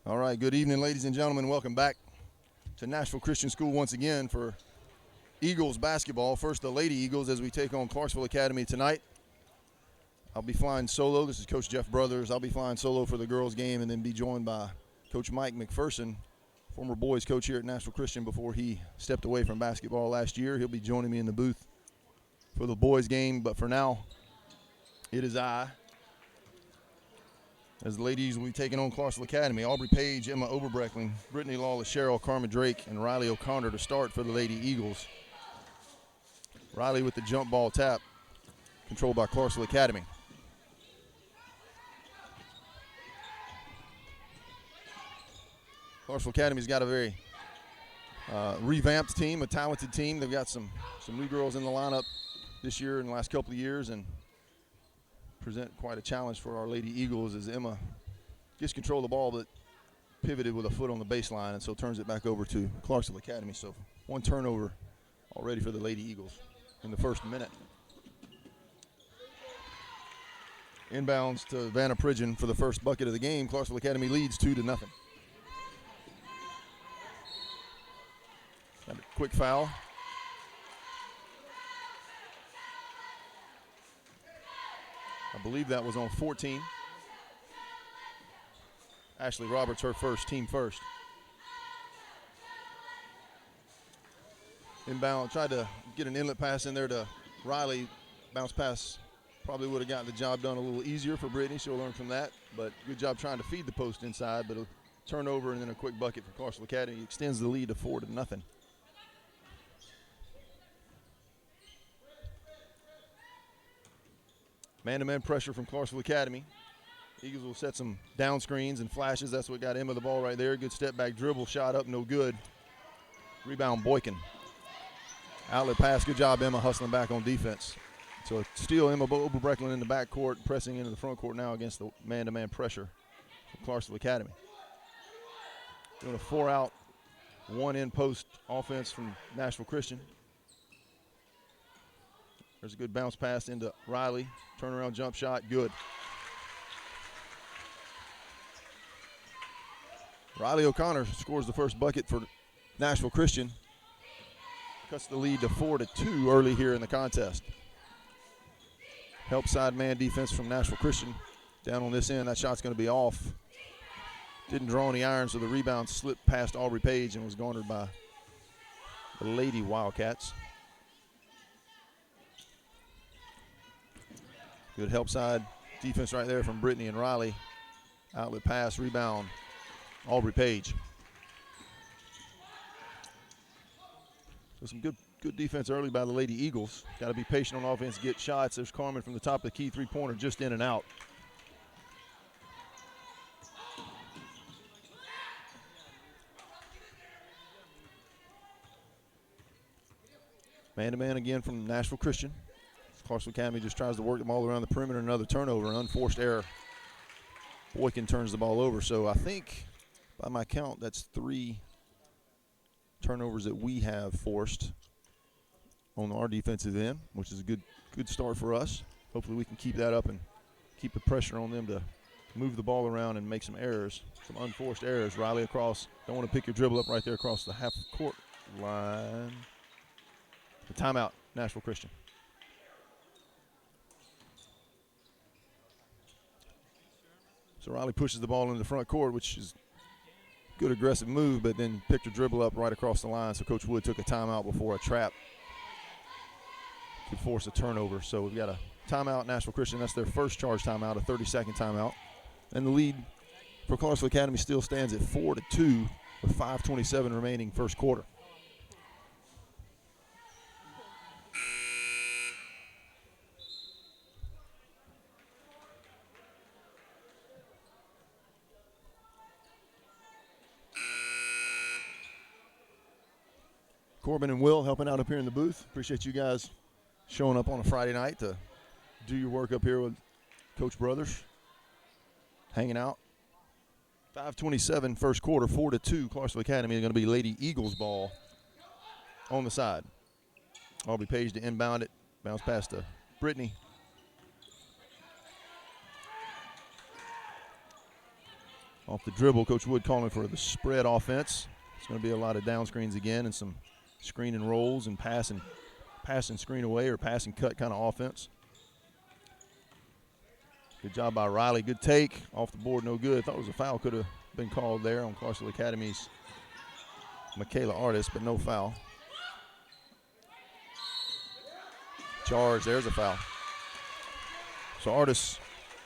All right, good evening, ladies and gentlemen. Welcome back to Nashville Christian School once again for Eagles basketball. First, the Lady Eagles as we take on Clarksville Academy tonight. I'll be flying solo. This is Coach Jeff Brothers. I'll be flying solo for the girls' game and then be joined by Coach Mike McPherson, former boys coach here at Nashville Christian before he stepped away from basketball last year. He'll be joining me in the booth for the boys' game, but for now, it is I. As the ladies will be taking on Clarksville Academy, Aubrey Page, Emma Oberbreckling, Brittany Lawless, Cheryl, Carmen Drake, and Riley O'Connor to start for the Lady Eagles. Riley with the jump ball tap, controlled by Clarksville Academy. Clarksville Academy's got a very revamped team, a talented team. They've got some new girls in the lineup this year in the last couple of years, and present quite a challenge for our Lady Eagles as Emma gets control of the ball but pivoted with a foot on the baseline and so turns it back over to Clarksville Academy. So one turnover already for the Lady Eagles in the first minute. Inbounds to Vanna Pridgeon for the first bucket of the game. Clarksville Academy leads 2-0. Got a quick foul. I believe that was on 14. Ashley Roberts, her first, team first. Inbound, tried to get an inlet pass in there to Riley. Bounce pass probably would have gotten the job done a little easier for Brittany. She'll learn from that. But good job trying to feed the post inside. But a turnover and then a quick bucket for Clarksville Academy extends the lead to 4-0. Man-to-man pressure from Clarksville Academy. Eagles will set some down screens and flashes. That's what got Emma the ball right there. Good step back dribble, shot up, no good. Rebound Boykin. Outlet pass, good job Emma hustling back on defense. So steal Emma Oberbreckling in the backcourt, pressing into the front court now against the man-to-man pressure from Clarksville Academy. Doing a 4-out, 1-in post offense from Nashville Christian. There's a good bounce pass into Riley. Turnaround jump shot, good. Riley O'Connor scores the first bucket for Nashville Christian. Cuts the lead to 4-2 early here in the contest. Help side man defense from Nashville Christian. Down on this end, that shot's going to be off. Didn't draw any iron, so the rebound slipped past Aubrey Page and was garnered by the Lady Wildcats. Good help side defense right there from Brittany and Riley. Outlet pass, rebound, Aubrey Page. So some good defense early by the Lady Eagles. Got to be patient on offense, get shots. There's Carmen from the top of the key, three-pointer just in and out. Man-to-man again from Nashville Christian. Clarksville Academy just tries to work them all around the perimeter. Another turnover, an unforced error. Boykin turns the ball over. So I think, by my count, that's 3 turnovers that we have forced on our defensive end, which is a good start for us. Hopefully we can keep that up and keep the pressure on them to move the ball around and make some errors, some unforced errors. Riley across. Don't want to pick your dribble up right there across the half-court line. The timeout, Nashville Christian. So Riley pushes the ball into the front court, which is a good aggressive move, but then picked a dribble up right across the line. So Coach Wood took a timeout before a trap could force a turnover. So we've got a timeout, Nashville Christian. That's their first charge timeout, a 30-second timeout. And the lead for Clarksville Academy still stands at 4-2 with 5:27 remaining first quarter. Corbin and Will helping out up here in the booth. Appreciate you guys showing up on a Friday night to do your work up here with Coach Brothers. Hanging out. 5:27 first quarter, 4-2. Clarksville Academy is going to be Lady Eagles ball on the side. Aubrey Page to inbound it. Bounce pass to Brittany. Off the dribble, Coach Wood calling for the spread offense. It's going to be a lot of down screens again and some screen and rolls and pass and screen away or pass and cut kind of offense. Good job by Riley. Good take. Off the board, no good. Thought it was a foul. Could have been called there on Clarksville Academy's Michaela Artis, but no foul. Charge. There's a foul. So Artis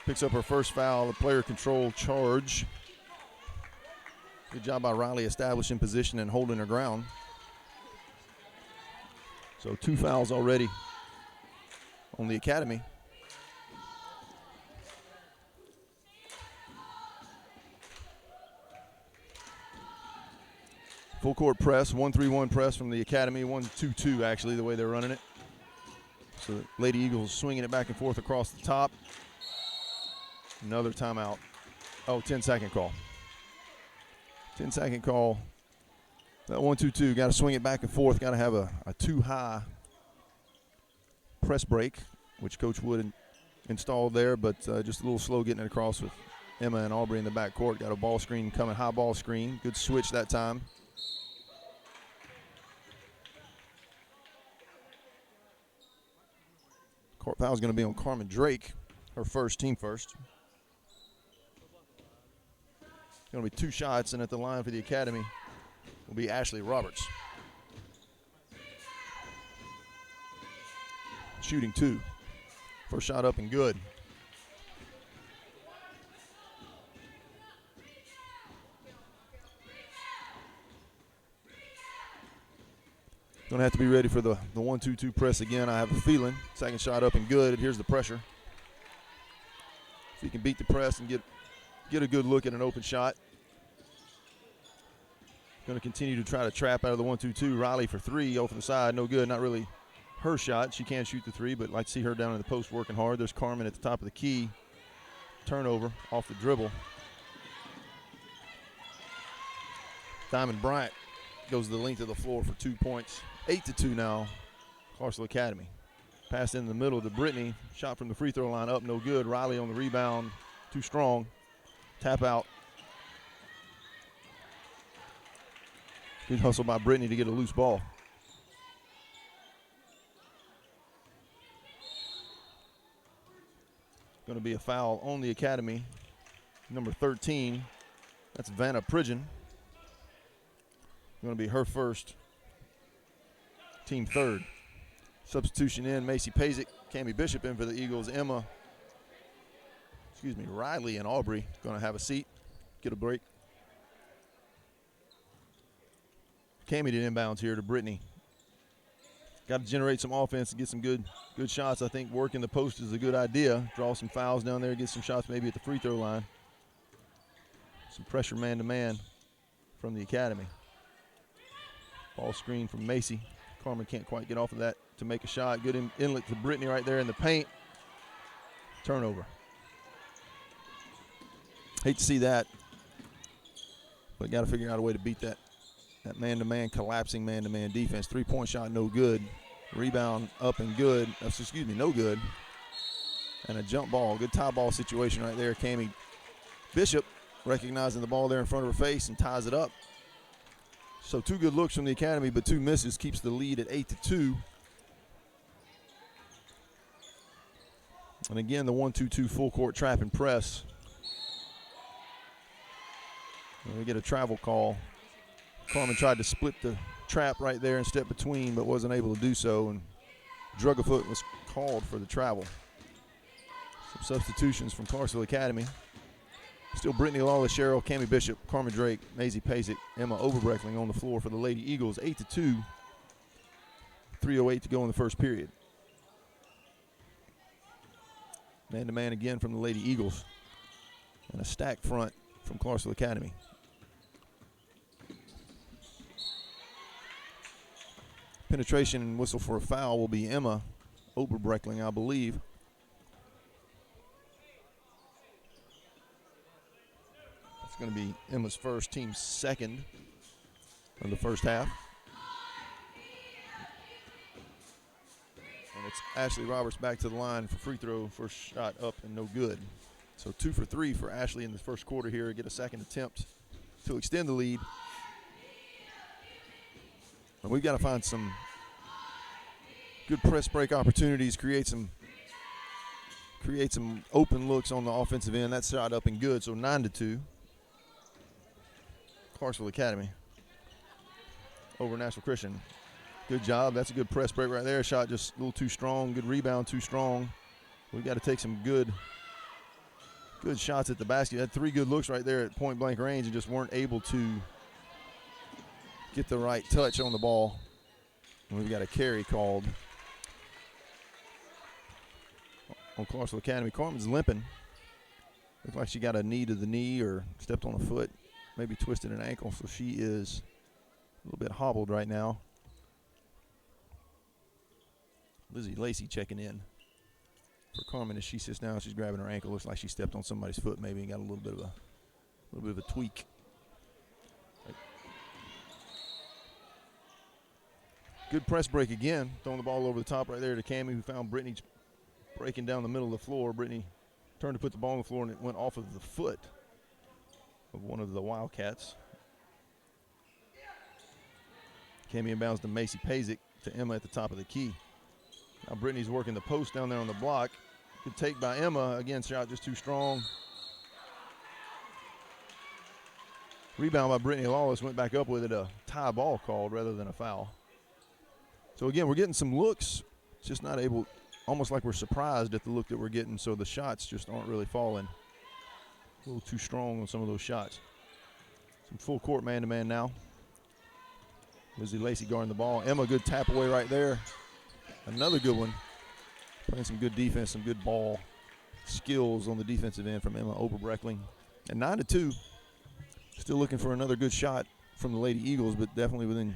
picks up her first foul, a player control charge. Good job by Riley establishing position and holding her ground. So 2 fouls already on the Academy. Full court press, 1-3-1 press from the Academy, 1-2-2 actually, the way they're running it. So the Lady Eagles swinging it back and forth across the top. Another timeout. Oh, 10-second call. 10-second call. That 1-2-2, got to swing it back and forth, got to have a too high press break, which Coach Wood installed there, but just a little slow getting it across with Emma and Aubrey in the backcourt. Got a ball screen coming, high ball screen. Good switch that time. Court foul is going to be on Carmen Drake, her first, team first. Going to be 2 shots, and at the line for the Academy will be Ashley Roberts. Shooting 2. First shot up and good. Going to have to be ready for the 1-2-2 press again, I have a feeling. Second shot up and good. Here's the pressure. If you can beat the press and get a good look at an open shot. Going to continue to try to trap out of the 1-2-2. Riley for 3 over the side, no good. Not really her shot. She can shoot the 3, but like to see her down in the post working hard. There's Carmen at the top of the key. Turnover off the dribble. Diamond Bryant goes the length of the floor for 2 points. 8-2 now, Clarksville Academy. Pass in the middle to Brittany. Shot from the free throw line up, no good. Riley on the rebound, too strong. Tap out. Good hustle by Brittany to get a loose ball. Going to be a foul on the Academy. Number 13, that's Vanna Pridgeon. Going to be her first, team third. Substitution in, Macy Pazik, Cammie Bishop in for the Eagles. Riley and Aubrey going to have a seat, get a break. Cammie did inbounds here to Brittany. Got to generate some offense and get some good shots. I think working the post is a good idea. Draw some fouls down there, get some shots maybe at the free throw line. Some pressure man-to-man from the Academy. Ball screen from Macy. Carmen can't quite get off of that to make a shot. Good inlet to Brittany right there in the paint. Turnover. Hate to see that, but got to figure out a way to beat that man-to-man, collapsing man-to-man defense. 3-point shot, no good. Rebound up and good. No good. And a jump ball. Good tie ball situation right there. Cammie Bishop recognizing the ball there in front of her face and ties it up. So 2 good looks from the Academy, but 2 misses. Keeps the lead at 8-2. And again, the 1-2-2 full court trap and press. And we get a travel call. Carmen tried to split the trap right there and step between, but wasn't able to do so. And Drugafoot was called for the travel. Some substitutions from Clarksville Academy. Still Brittany Lawless, Cheryl, Cammie Bishop, Carmen Drake, Maisie Pazik, Emma Overbreckling on the floor for the Lady Eagles. 8-2. 3:08 to go in the first period. Man-to-man again from the Lady Eagles. And a stacked front from Clarksville Academy. Penetration and whistle for a foul will be Emma Oberbreckling, I believe. It's going to be Emma's first, team second in the first half. And it's Ashley Roberts back to the line for free throw. First shot up and no good. So 2 for 3 for Ashley in the first quarter here. Get a second attempt to extend the lead. And we've got to find some good press break opportunities, create some open looks on the offensive end. That shot up and good, so 9-2. Clarksville Academy over Nashville Christian. Good job. That's a good press break right there. Shot just a little too strong. Good rebound, too strong. We've got to take some good shots at the basket. Had 3 good looks right there at point-blank range and just weren't able to get the right touch on the ball. And we've got a carry called on Clarksville Academy. Carmen's limping. Looks like she got a knee to the knee or stepped on a foot, maybe twisted an ankle, so she is a little bit hobbled right now. Lizzie Lacey checking in for Carmen as she sits down. She's grabbing her ankle. Looks like she stepped on somebody's foot maybe and got a little bit of a tweak. Good press break again. Throwing the ball over the top right there to Cammie, who found Brittany breaking down the middle of the floor. Brittany turned to put the ball on the floor, and it went off of the foot of one of the Wildcats. Cammie inbounds to Macy Pazik to Emma at the top of the key. Now Brittany's working the post down there on the block. Good take by Emma. Again, shot just too strong. Rebound by Brittany Lawless. Went back up with it. A tie ball called rather than a foul. So again, we're getting some looks. It's just not able, almost like we're surprised at the look that we're getting, so the shots just aren't really falling. A little too strong on some of those shots. Some full court man-to-man now. Lizzie Lacey guarding the ball. Emma, good tap away right there. Another good one. Playing some good defense, some good ball skills on the defensive end from Emma Oberbreckling. And 9-2. Still looking for another good shot from the Lady Eagles, but definitely within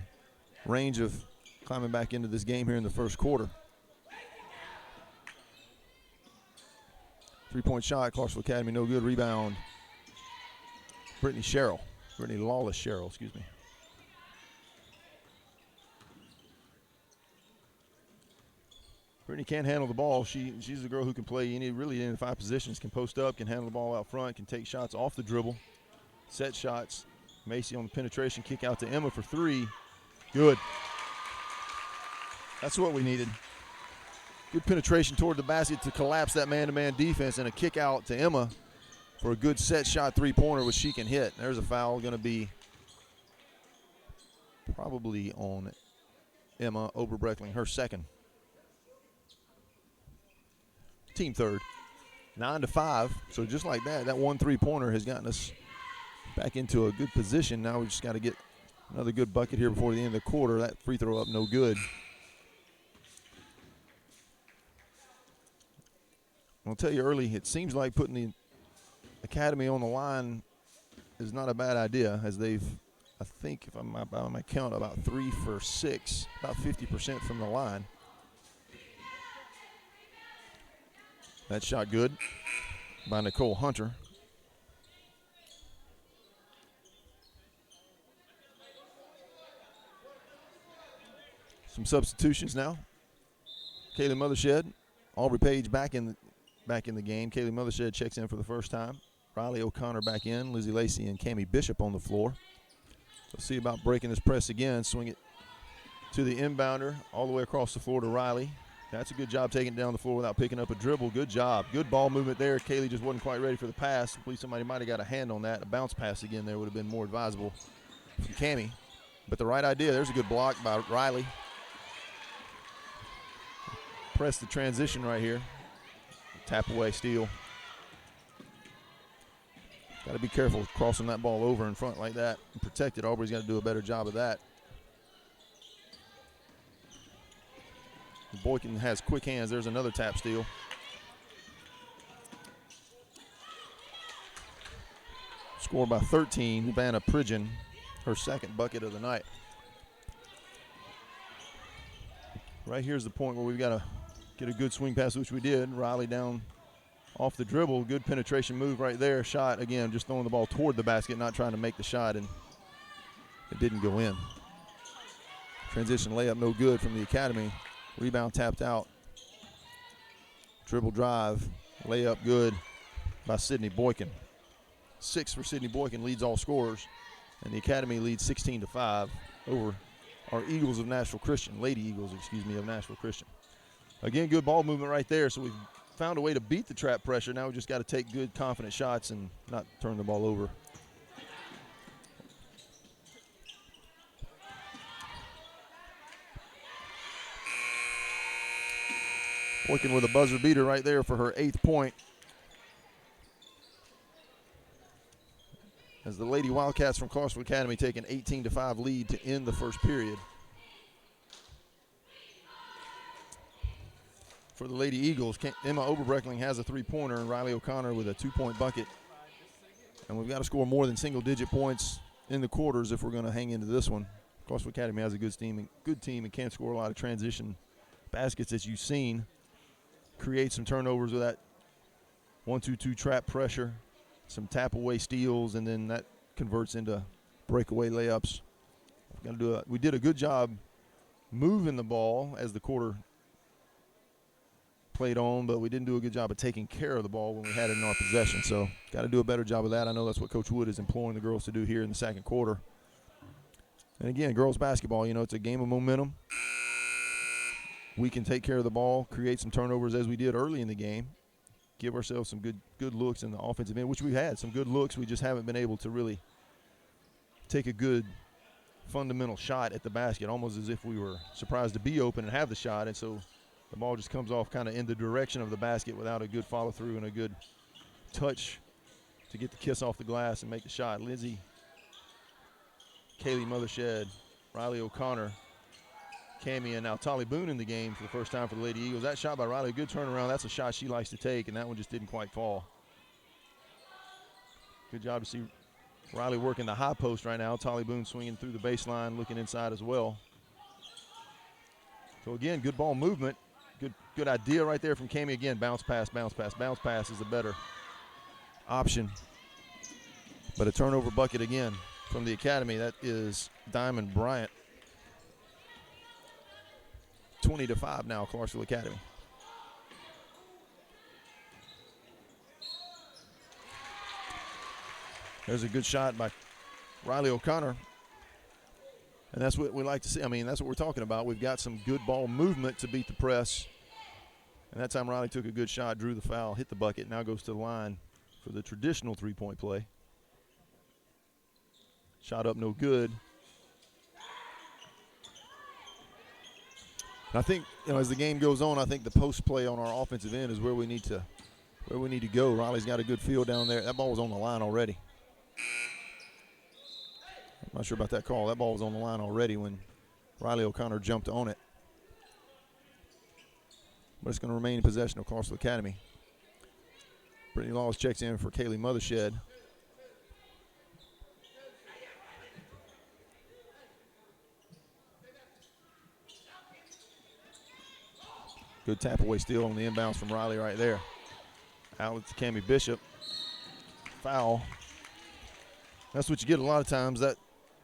range of climbing back into this game here in the first quarter. 3-point shot, Clarksville Academy, no good. Rebound, Brittany Lawless Sherrill, excuse me. Brittany can't handle the ball. She's a girl who can play really any 5 positions, can post up, can handle the ball out front, can take shots off the dribble, set shots. Macy on the penetration, kick out to Emma for 3. Good. That's what we needed. Good penetration toward the basket to collapse that man-to-man defense, and a kick out to Emma for a good set shot 3-pointer, which she can hit. There's a foul going to be probably on Emma Oberbreckling, her second. Team third. 9-5. So just like that 1 3-pointer has gotten us back into a good position. Now we just got to get another good bucket here before the end of the quarter. That free throw up, no good. I'll tell you early, it seems like putting the Academy on the line is not a bad idea, as they've, I think, if I'm by my count, about 3 for 6, about 50% from the line. That shot good by Nicole Hunter. Some substitutions now. Kaylee Mothershed, Aubrey Page back in the game. Kaylee Mothershed checks in for the first time. Riley O'Connor back in. Lizzie Lacey and Cammie Bishop on the floor. So see about breaking this press again. Swing it to the inbounder all the way across the floor to Riley. That's a good job taking it down the floor without picking up a dribble. Good job. Good ball movement there. Kaylee just wasn't quite ready for the pass. I believe somebody might have got a hand on that. A bounce pass again there would have been more advisable from Cammie. But the right idea. There's a good block by Riley. Press the transition right here. Tap away, steal. Got to be careful crossing that ball over in front like that and protect it. Aubrey's got to do a better job of that. Boykin has quick hands. There's another tap steal. Scored by 13, Vanna Pridgeon, her second bucket of the night. Right here's the point where we've got to get a good swing pass, which we did. Riley down off the dribble. Good penetration move right there. Shot, again, just throwing the ball toward the basket, not trying to make the shot, and it didn't go in. Transition layup no good from the Academy. Rebound tapped out. Dribble drive. Layup good. by Sydney Boykin. 6 for Sydney Boykin, leads all scorers. And the Academy leads 16-5 over our Eagles of Nashville Christian, Lady Eagles, of Nashville Christian. Again, good ball movement right there. So we've found a way to beat the trap pressure. Now we just got to take good, confident shots and not turn the ball over. Boykin with a buzzer beater right there for her 8th point. As the Lady Wildcats from Clarksville Academy take an 18-5 lead to end the first period. For the Lady Eagles, Emma Oberbreckling has a 3-pointer and Riley O'Connor with a 2-point bucket. And we've got to score more than single-digit points in the quarters if we're going to hang into this one. Clarksville Academy has a good team and can score a lot of transition baskets, as you've seen. Create some turnovers with that 1-2-2 trap pressure, some tap-away steals, and then that converts into breakaway layups. We did a good job moving the ball as the quarter played on, but we didn't do a good job of taking care of the ball when we had it in our possession. So got to do a better job of that. I know that's what Coach Wood is imploring the girls to do here in the second quarter. And again, girls basketball, it's a game of momentum. We can take care of the ball, create some turnovers as we did early in the game, give ourselves some good looks in the offensive end, which we've had some good looks. We just haven't been able to really take a good fundamental shot at the basket, almost as if we were surprised to be open and have the shot. And so the ball just comes off kind of in the direction of the basket without a good follow-through and a good touch to get the kiss off the glass and make the shot. Lindsay, Kaylee Mothershed, Riley O'Connor, Cammie, and now Tolly Boone in the game for the first time for the Lady Eagles. That shot by Riley, a good turnaround. That's a shot she likes to take, and that one just didn't quite fall. Good job to see Riley working the high post right now. Tolly Boone swinging through the baseline, looking inside as well. So, again, good ball movement. Good idea right there from Cammie. Again, bounce pass, bounce pass. Bounce pass is a better option. But a turnover bucket again from the Academy. That is Diamond Bryant. 20-5 now, Clarksville Academy. There's a good shot by Riley O'Connor. And that's what we like to see. I mean, that's what we're talking about. We've got some good ball movement to beat the press. And that time Riley took a good shot, drew the foul, hit the bucket, now goes to the line for the traditional three-point play. Shot up no good. And I think, as the game goes on, I think the post play on our offensive end is where we need to go. Riley's got a good feel down there. That ball was on the line already. I'm not sure about that call. That ball was on the line already when Riley O'Connor jumped on it. But it's going to remain in possession of Clarksville Academy. Brittany Laws checks in for Kaylee Mothershed. Good tap away steal on the inbounds from Riley right there. Out to Cammie Bishop. Foul. That's what you get a lot of times. That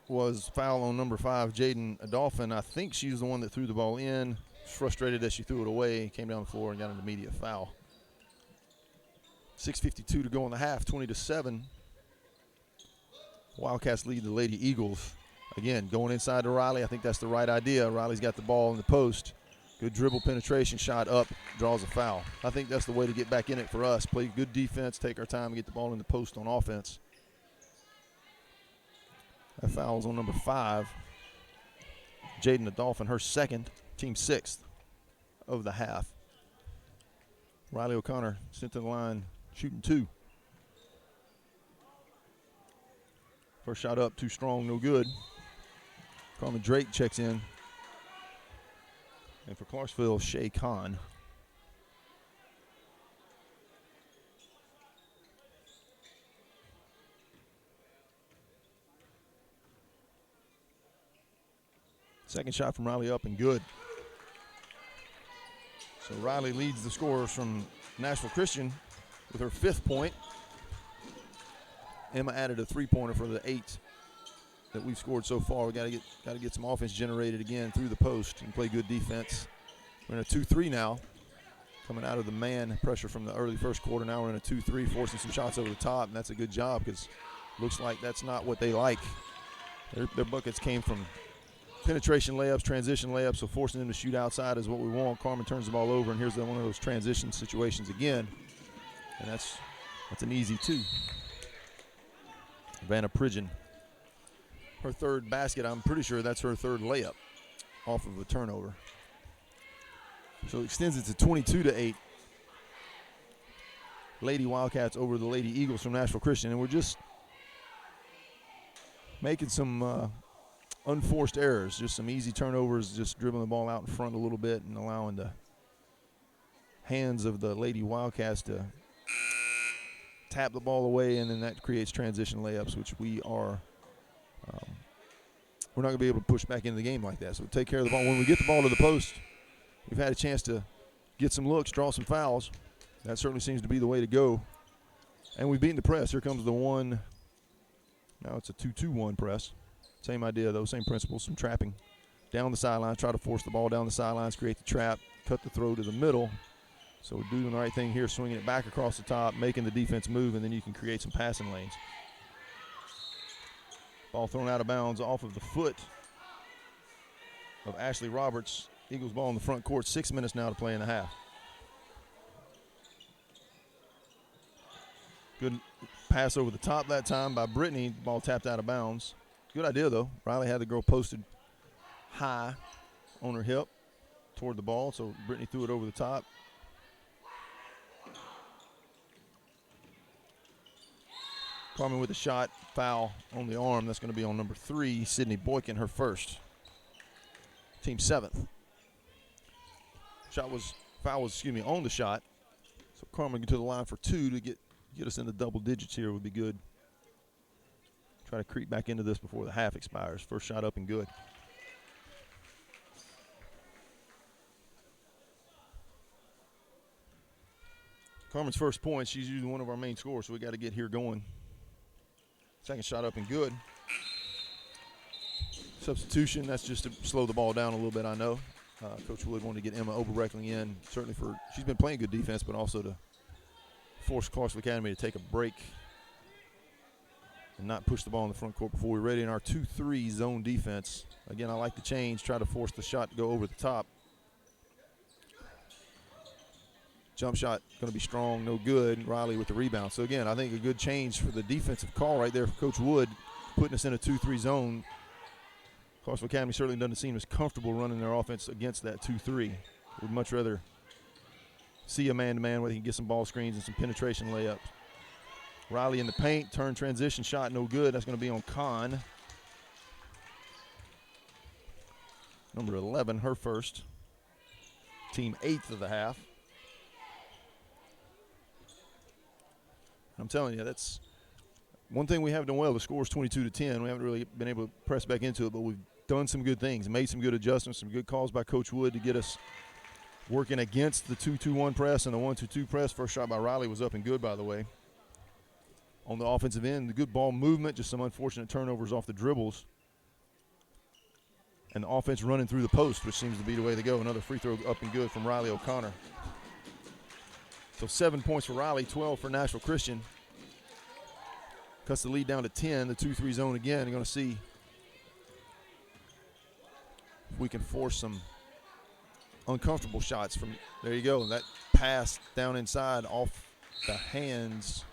was foul on number 5, Jaden Adolphin. I think she was the one that threw the ball in. Frustrated as she threw it away, came down the floor and got an immediate foul. 6:52 to go in the half, 20-7. Wildcats lead the Lady Eagles. Again, going inside to Riley. I think that's the right idea. Riley's got the ball in the post. Good dribble penetration, shot up, draws a foul. I think that's the way to get back in it for us. Play good defense, take our time, and get the ball in the post on offense. That foul's on number 5, Jaden Adolphin, her second, team 6th of the half. Riley O'Connor sent to the line, shooting 2. First shot up, too strong, no good. Carmen Drake checks in. And for Clarksville, Shay Kahn. Second shot from Riley up and good. So Riley leads the scorers from Nashville Christian with her 5th point. Emma added a 3-pointer for the 8 that we've scored so far. We got to get some offense generated again through the post and play good defense. We're in a 2-3 now. coming out of the man pressure from the early first quarter. Now we're in a 2-3, forcing some shots over the top, and that's a good job because looks like that's not what they like. Their buckets came from penetration layups, transition layups, so forcing them to shoot outside is what we want. Carmen turns the ball over, and here's one of those transition situations again, and that's an easy 2. Vanna Pridgeon, her third basket. I'm pretty sure that's her third layup off of a turnover. So it extends it to 22-8. Lady Wildcats over the Lady Eagles from Nashville Christian, and we're just making some unforced errors, just some easy turnovers, just dribbling the ball out in front a little bit and allowing the hands of the Lady Wildcats to tap the ball away, and then that creates transition layups, which we are we're not going to be able to push back into the game like that. So take care of the ball. When we get the ball to the post, we've had a chance to get some looks, draw some fouls. That certainly seems to be the way to go. And we've beaten the press. Here comes the one. Now it's a 2-2-1 press. Same idea, though, same principles, some trapping. Down the sidelines, try to force the ball down the sidelines, create the trap, cut the throw to the middle. So we're doing the right thing here, swinging it back across the top, making the defense move, and then you can create some passing lanes. Ball thrown out of bounds off of the foot of Ashley Roberts. Eagles ball in the front court, 6 minutes now to play in the half. Good pass over the top that time by Brittany. Ball tapped out of bounds. Good idea, though. Riley had the girl posted high on her hip toward the ball, so Brittany threw it over the top. Carmen with a shot, foul on the arm. That's going to be on number 3, Sydney Boykin, her first. Team 7th. Foul was on the shot. So Carmen get to the line for 2 to get us into double digits here would be good. Try to creep back into this before the half expires. First shot up and good. Carmen's first point, she's usually one of our main scorers, so we got to get here going. Second shot up and good. Substitution, that's just to slow the ball down a little bit, I know. Coach Wood wanted to get Emma Oberreckling in, certainly she's been playing good defense, but also to force Clarksville Academy to take a break and not push the ball in the front court before we're ready in our 2-3 zone defense. Again, I like the change, try to force the shot to go over the top. Jump shot going to be strong, no good. Riley with the rebound. So, again, I think a good change for the defensive call right there for Coach Wood, putting us in a 2-3 zone. Clarksville Academy certainly doesn't seem as comfortable running their offense against that 2-3. Would much rather see a man-to-man where he can get some ball screens and some penetration layups. Riley in the paint, turn transition shot, no good. That's going to be on Khan. Number 11, her first. Team 8th of the half. I'm telling you, that's one thing we haven't done well. The score is 22-10. We haven't really been able to press back into it, but we've done some good things, made some good adjustments, some good calls by Coach Wood to get us working against the 2-2-1 press and the 1-2-2 press. First shot by Riley was up and good, by the way. On the offensive end, the good ball movement, just some unfortunate turnovers off the dribbles. And the offense running through the post, which seems to be the way to go. Another free throw up and good from Riley O'Connor. So 7 points for Riley, 12 for Nashville Christian. Cuts the lead down to 10, the 2-3 zone again. You're going to see if we can force some uncomfortable shots from, there you go. That pass down inside off the hands.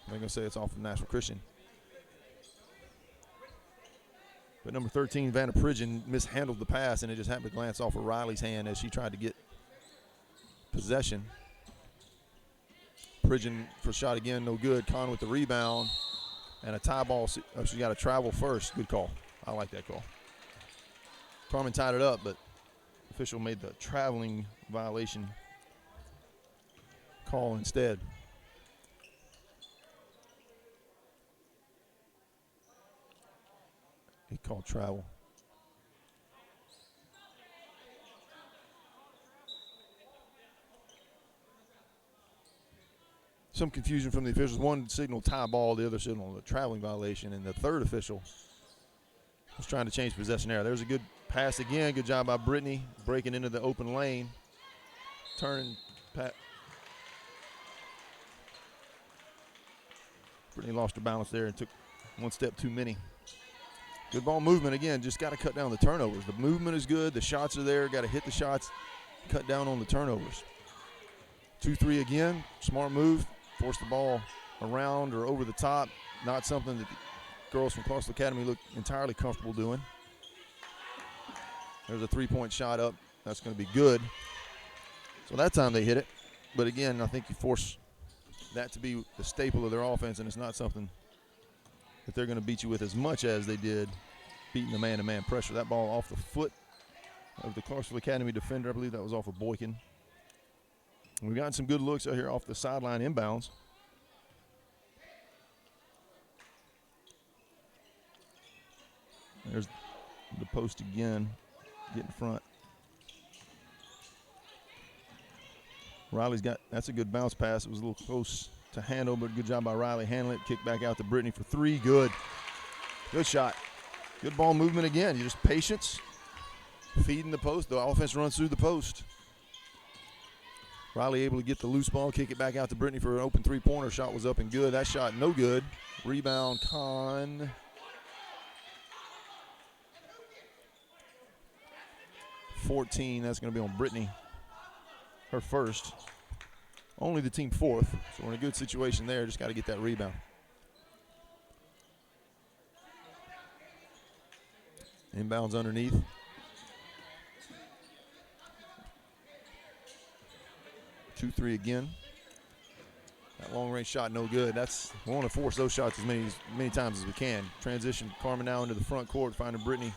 I'm going to say it's off of Nashville Christian. But number 13, Vanna Pridgeon, mishandled the pass, and it just happened to glance off of Riley's hand as she tried to get possession. Pridgeon for shot again, no good. Kahn with the rebound. And a tie ball. Oh, she's got to travel first. Good call. I like that call. Carmen tied it up, but official made the traveling violation call instead. He called travel. Some confusion from the officials. One signal tie ball, the other signal a traveling violation, and the third official was trying to change possession error. There's a good pass again. Good job by Brittany breaking into the open lane. Brittany lost her balance there and took one step too many. Good ball movement again. Just got to cut down the turnovers. The movement is good. The shots are there. Got to hit the shots. Cut down on the turnovers. 2-3 again. Smart move. Force the ball around or over the top. Not something that the girls from Clarksville Academy look entirely comfortable doing. There's a three-point shot up. That's going to be good. So that time they hit it. But again, I think you force that to be the staple of their offense, and it's not something that they're going to beat you with as much as they did beating the man-to-man pressure. That ball off the foot of the Clarksville Academy defender. I believe that was off of Boykin. We've gotten some good looks out here off the sideline inbounds. There's the post again. Get in front. Riley's got, that's a good bounce pass. It was a little close to handle, but good job by Riley. Handle it, kick back out to Brittany for three. Good. Good shot. Good ball movement again. You just patience, feeding the post. The offense runs through the post. Riley able to get the loose ball, kick it back out to Brittany for an open three-pointer. Shot was up and good. That shot no good. Rebound, Con. .14, that's going to be on Brittany. Her first. Only the team fourth, so we're in a good situation there. Just got to get that rebound. Inbounds underneath. Two, three again. That long-range shot, no good. We want to force those shots as many times as we can. Transition, Carmen now into the front court, finding Brittany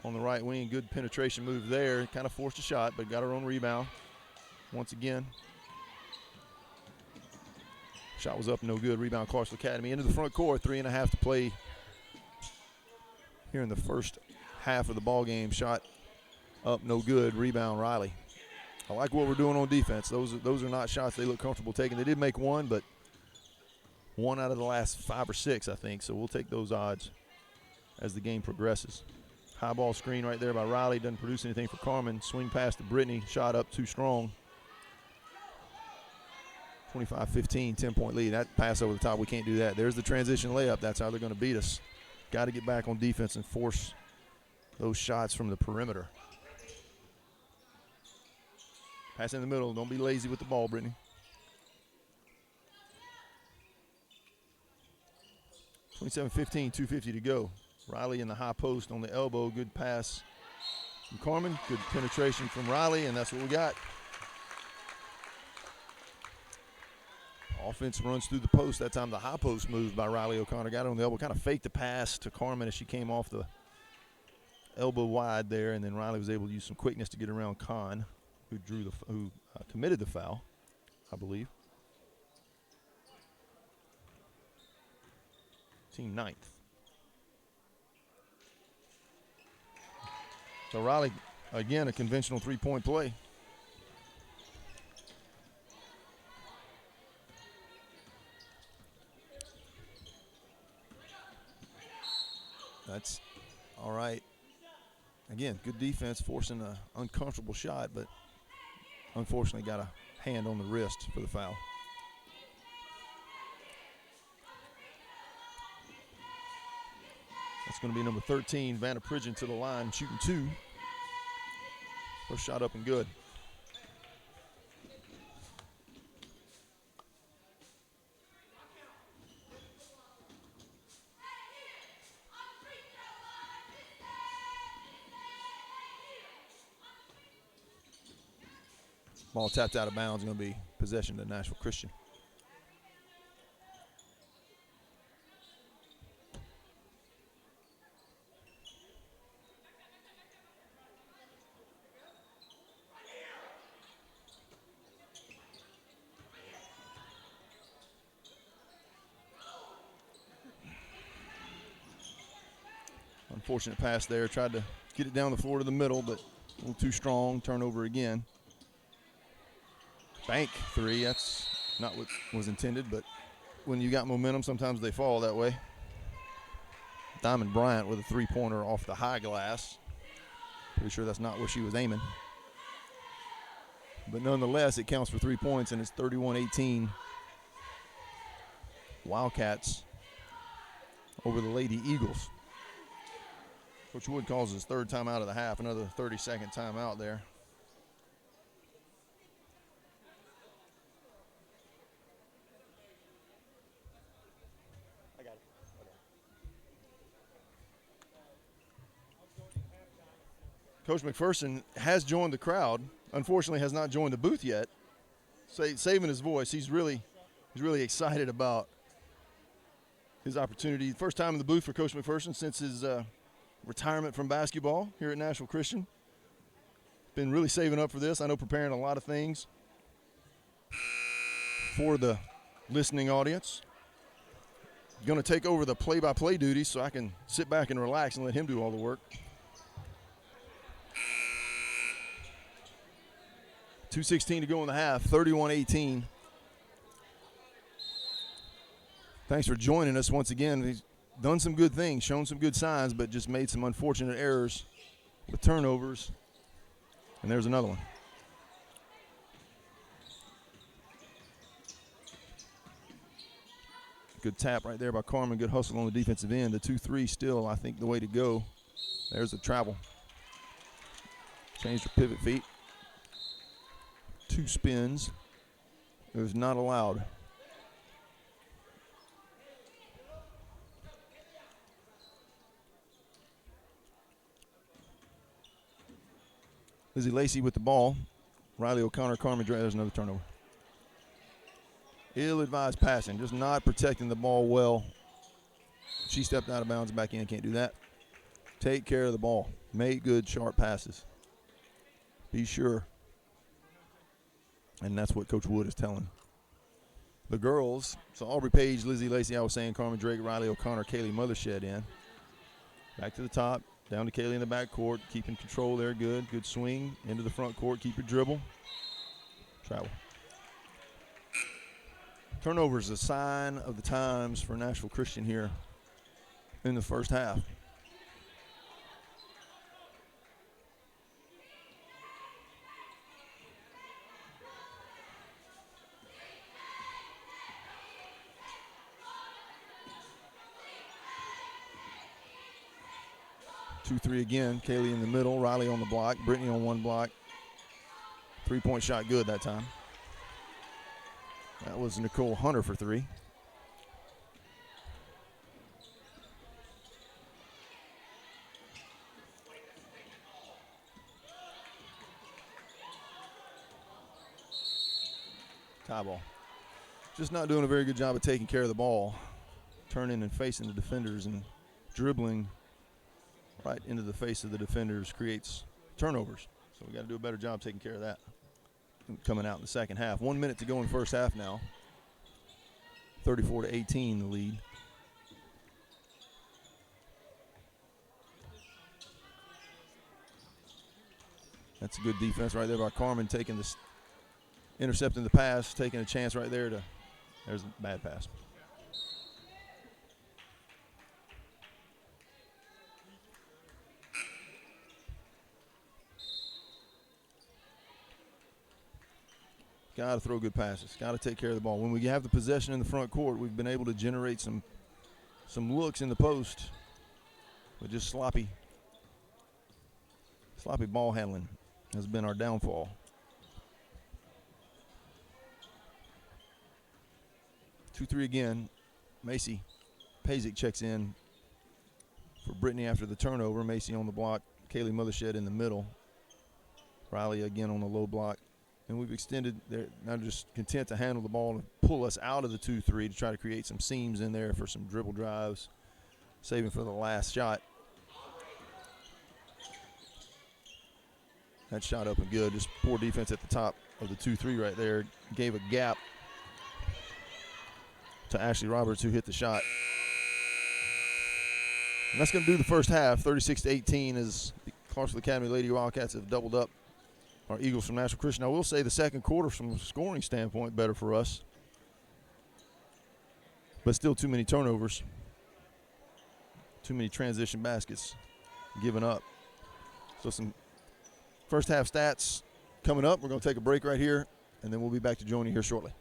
on the right wing. Good penetration move there. Kind of forced a shot, but got her own rebound. Once again. Shot was up, no good. Rebound, Clarksville Academy. Into the front court, 3.5 to play here in the first half of the ball game. Shot up, no good. Rebound, Riley. I like what we're doing on defense. Those are not shots they look comfortable taking. They did make one, but one out of the last 5 or 6, I think. So we'll take those odds as the game progresses. High ball screen right there by Riley. Doesn't produce anything for Carmen. Swing pass to Brittany. Shot up too strong. 25-15, 10-point lead. That pass over the top, we can't do that. There's the transition layup. That's how they're going to beat us. Got to get back on defense and force those shots from the perimeter. Pass in the middle. Don't be lazy with the ball, Brittany. (27-15), 2:50 to go. Riley in the high post on the elbow. Good pass from Carmen. Good penetration from Riley, and that's what we got. Offense runs through the post. That time the high post move by Riley O'Connor. Got it on the elbow. Kind of faked the pass to Carmen as she came off the elbow wide there, and then Riley was able to use some quickness to get around Kahn, who committed the foul, I believe. Team 9th. So Riley, again, a conventional three-point play. That's all right. Again, good defense, forcing an uncomfortable shot, but unfortunately got a hand on the wrist for the foul. That's going to be number 13, Vanna Pridgeon, to the line, shooting 2. First shot up and good. Ball tapped out of bounds, going to be possession to Nashville Christian. Unfortunate pass there. Tried to get it down the floor to the middle, but a little too strong. Turnover again. Bank three. That's not what was intended, but when you got momentum, sometimes they fall that way. Diamond Bryant with a three-pointer off the high glass. Pretty sure that's not where she was aiming. But nonetheless, it counts for 3 points, and it's 31-18. Wildcats over the Lady Eagles. Coach Wood calls his third timeout of the half, another 30-second timeout there. Coach McPherson has joined the crowd. Unfortunately, has not joined the booth yet. Saving his voice. He's really excited about his opportunity. First time in the booth for Coach McPherson since his retirement from basketball here at Nashville Christian. Been really saving up for this. I know preparing a lot of things for the listening audience. Going to take over the play-by-play duties so I can sit back and relax and let him do all the work. 2:16 to go in the half, 31-18. Thanks for joining us once again. He's done some good things, shown some good signs, but just made some unfortunate errors with turnovers. And there's another one. Good tap right there by Carmen. Good hustle on the defensive end. The 2-3 still, I think, the way to go. There's the travel. Change her pivot feet. 2 spins. It was not allowed. Lizzie Lacey with the ball. Riley O'Connor, Carmen Dre. There's another turnover. Ill-advised passing, just not protecting the ball well. She stepped out of bounds, back in, can't do that. Take care of the ball. Make good, sharp passes. Be sure. And that's what Coach Wood is telling the girls. So Aubrey Page, Lizzie Lacey, I was saying, Carmen Drake, Riley O'Connor, Kaylee Mothershed in. Back to the top, down to Kaylee in the back court, keeping control there, good. Good swing, into the front court, keep your dribble. Travel. Turnover is a sign of the times for Nashville Christian here in the first half. Two, three again. Kaylee in the middle, Riley on the block, Brittany on one block. 3-point shot good that time. That was Nicole Hunter for 3. Tie ball. Just not doing a very good job of taking care of the ball. Turning and facing the defenders and dribbling right into the face of the defenders creates turnovers. So we got to do a better job taking care of that. Coming out in the second half. 1 minute to go in the first half now. 34-18 the lead. That's a good defense right there by Carmen, taking this, intercepting the pass, taking a chance right there to, there's a bad pass. Got to throw good passes. Got to take care of the ball. When we have the possession in the front court, we've been able to generate some looks in the post, but just sloppy ball handling has been our downfall. 2-3 again. Macy Pazik checks in for Brittany after the turnover. Macy on the block. Kaylee Mothershed in the middle. Riley again on the low block. And we've extended, they're now just content to handle the ball and pull us out of the 2-3 to try to create some seams in there for some dribble drives, saving for the last shot. That shot up and good. Just poor defense at the top of the 2-3 right there. Gave a gap to Ashley Roberts, who hit the shot. And that's going to do the first half. 36-18 as the Clarksville Academy Lady Wildcats have doubled up our Eagles from Nashville Christian. I will say the second quarter from a scoring standpoint better for us. But still too many turnovers. Too many transition baskets given up. So some first half stats coming up. We're going to take a break right here, and then we'll be back to join you here shortly.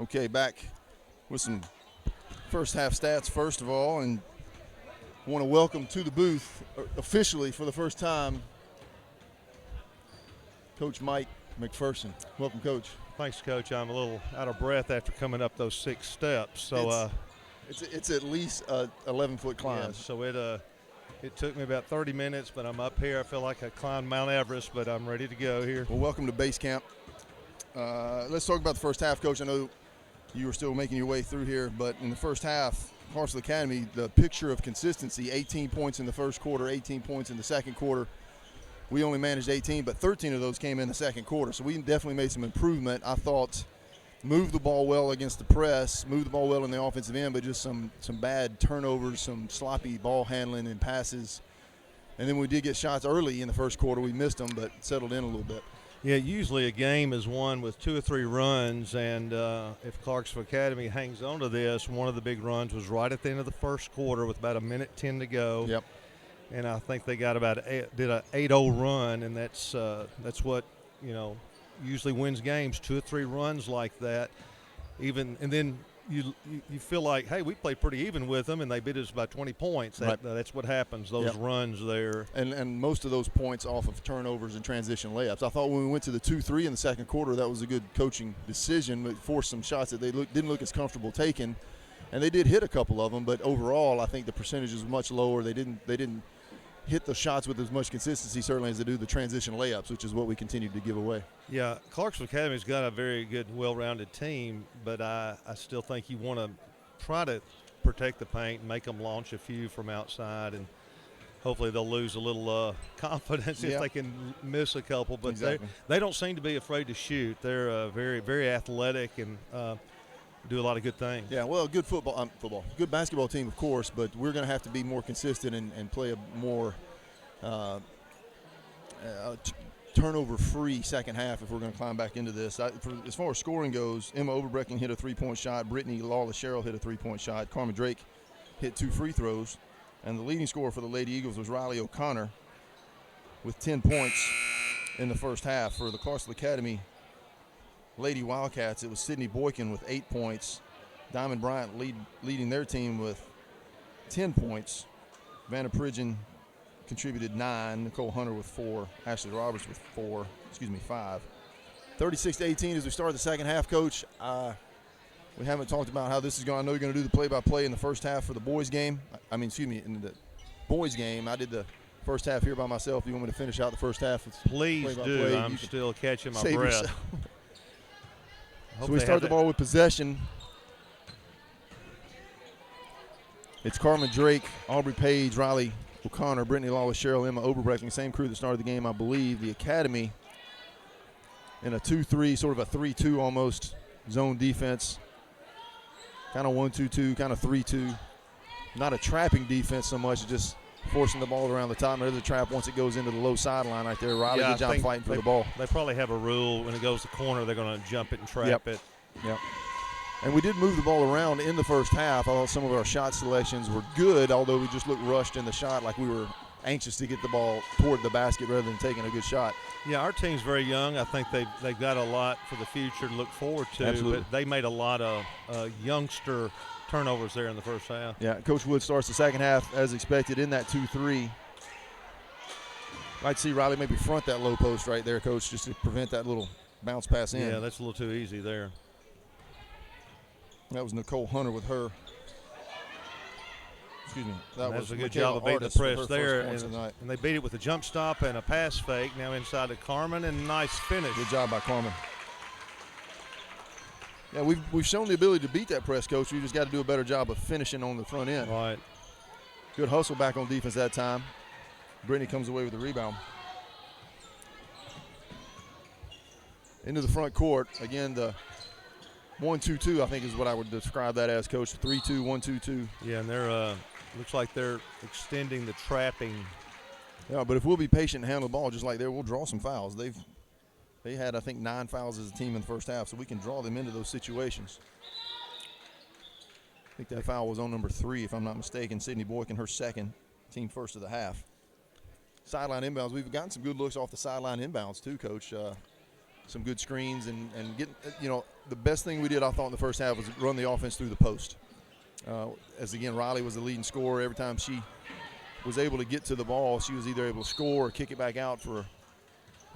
Okay, back with some first half stats first of all, and want to welcome to the booth officially for the first time Coach Mike McPherson. Welcome, Coach. Thanks, Coach. I'm a little out of breath after coming up those 6 steps. So it's at least a 11-foot climb. Yeah, so it took me about 30 minutes, but I'm up here. I feel like I climbed Mount Everest, but I'm ready to go here. Well, welcome to base camp. Let's talk about the first half, Coach. I know you were still making your way through here, but in the first half, Clarksville Academy, the picture of consistency, 18 points in the first quarter, 18 points in the second quarter. We only managed 18, but 13 of those came in the second quarter. So we definitely made some improvement. I thought moved the ball well against the press, moved the ball well in the offensive end, but just some bad turnovers, some sloppy ball handling and passes. And then we did get shots early in the first quarter. We missed them, but settled in a little bit. Yeah, usually a game is won with 2 or 3 runs, and if Clarksville Academy hangs on to this, one of the big runs was right at the end of the first quarter with about 1:10 to go. Yep. And I think they got did an 8-0 run, and that's what usually wins games, 2 or 3 runs like that. And then you feel like, hey, we played pretty even with them, and they beat us by 20 points. Right. That's what happens, those runs there. And most of those points off of turnovers and transition layups. I thought when we went to the 2-3 in the second quarter, that was a good coaching decision. It forced some shots that they didn't look as comfortable taking, and they did hit a couple of them. But overall, I think the percentage is much lower. They didn't hit the shots with as much consistency, certainly, as they do the transition layups, which is what we continue to give away. Yeah, Clarksville Academy's got a very good, well-rounded team, but I still think you want to try to protect the paint and make them launch a few from outside, and hopefully they'll lose a little confidence if they can miss a couple. But exactly. They don't seem to be afraid to shoot. They're very, very athletic and do a lot of good things. Yeah, well, good good basketball team, of course, but we're going to have to be more consistent and play a more turnover-free second half if we're going to climb back into this. As far as scoring goes, Emma Overbrecking hit a 3-point shot. Brittany Lawless-Sherrill hit a 3-point shot. Carmen Drake hit 2 free throws. And the leading scorer for the Lady Eagles was Riley O'Connor with 10 points in the first half. For the Clarksville Academy Lady Wildcats, it was Sydney Boykin with 8 points. Diamond Bryant leading their team with 10 points. Vanna Pridgeon contributed 9. Nicole Hunter with 4. Ashley Roberts with 5. 36-18 as we start the second half, Coach. We haven't talked about how this is going. I know you're going to do the play-by-play in the first half for the boys game. In the boys game, I did the first half here by myself. Do you want me to finish out the first half? Please do. I'm still catching my breath. So we start the ball with possession. It's Carmen Drake, Aubrey Page, Riley O'Connor, Brittany Lawless-Sherrill, Emma Overbrecking, same crew that started the game, I believe. The Academy in a 2-3, sort of a 3-2 almost zone defense. Kind of 1-2-2, kind of 3-2. Not a trapping defense so much, just forcing the ball around the top. There's a trap once it goes into the low sideline right there. Riley, good job fighting for the ball. They probably have a rule when it goes to corner, they're going to jump it and trap it. Yep. And we did move the ball around in the first half. I thought some of our shot selections were good, although we just looked rushed in the shot, like we were anxious to get the ball toward the basket rather than taking a good shot. Yeah, our team's very young. I think they've got a lot for the future to look forward to. Absolutely. But they made a lot of youngster turnovers there in the first half. Yeah, Coach Wood starts the second half as expected in that 2-3. I'd see Riley maybe front that low post right there, Coach, just to prevent that little bounce pass in. Yeah, that's a little too easy there. That was Nicole Hunter with her. Excuse me. That was a good Michaela job of beating the Artis press with her there. first points tonight. And they beat it with a jump stop and a pass fake. Now inside to Carmen, and nice finish. Good job by Carmen. Yeah, we've shown the ability to beat that press, Coach. We just got to do a better job of finishing on the front end. Right. Good hustle back on defense that time. Brittany comes away with the rebound. Into the front court. Again, the 1-2-2, I think, is what I would describe that as, Coach. 3-2, 1-2-2. Yeah, and they're looks like they're extending the trapping. Yeah, but if we'll be patient and handle the ball just like that, we'll draw some fouls. They had, I think, 9 fouls as a team in the first half, so we can draw them into those situations. I think that foul was on number 3, if I'm not mistaken. Sydney Boykin, her second, team first of the half. Sideline inbounds. We've gotten some good looks off the sideline inbounds too, Coach. Some good screens and getting, the best thing we did, I thought, in the first half was run the offense through the post. As, again, Riley was the leading scorer. Every time she was able to get to the ball, she was either able to score or kick it back out for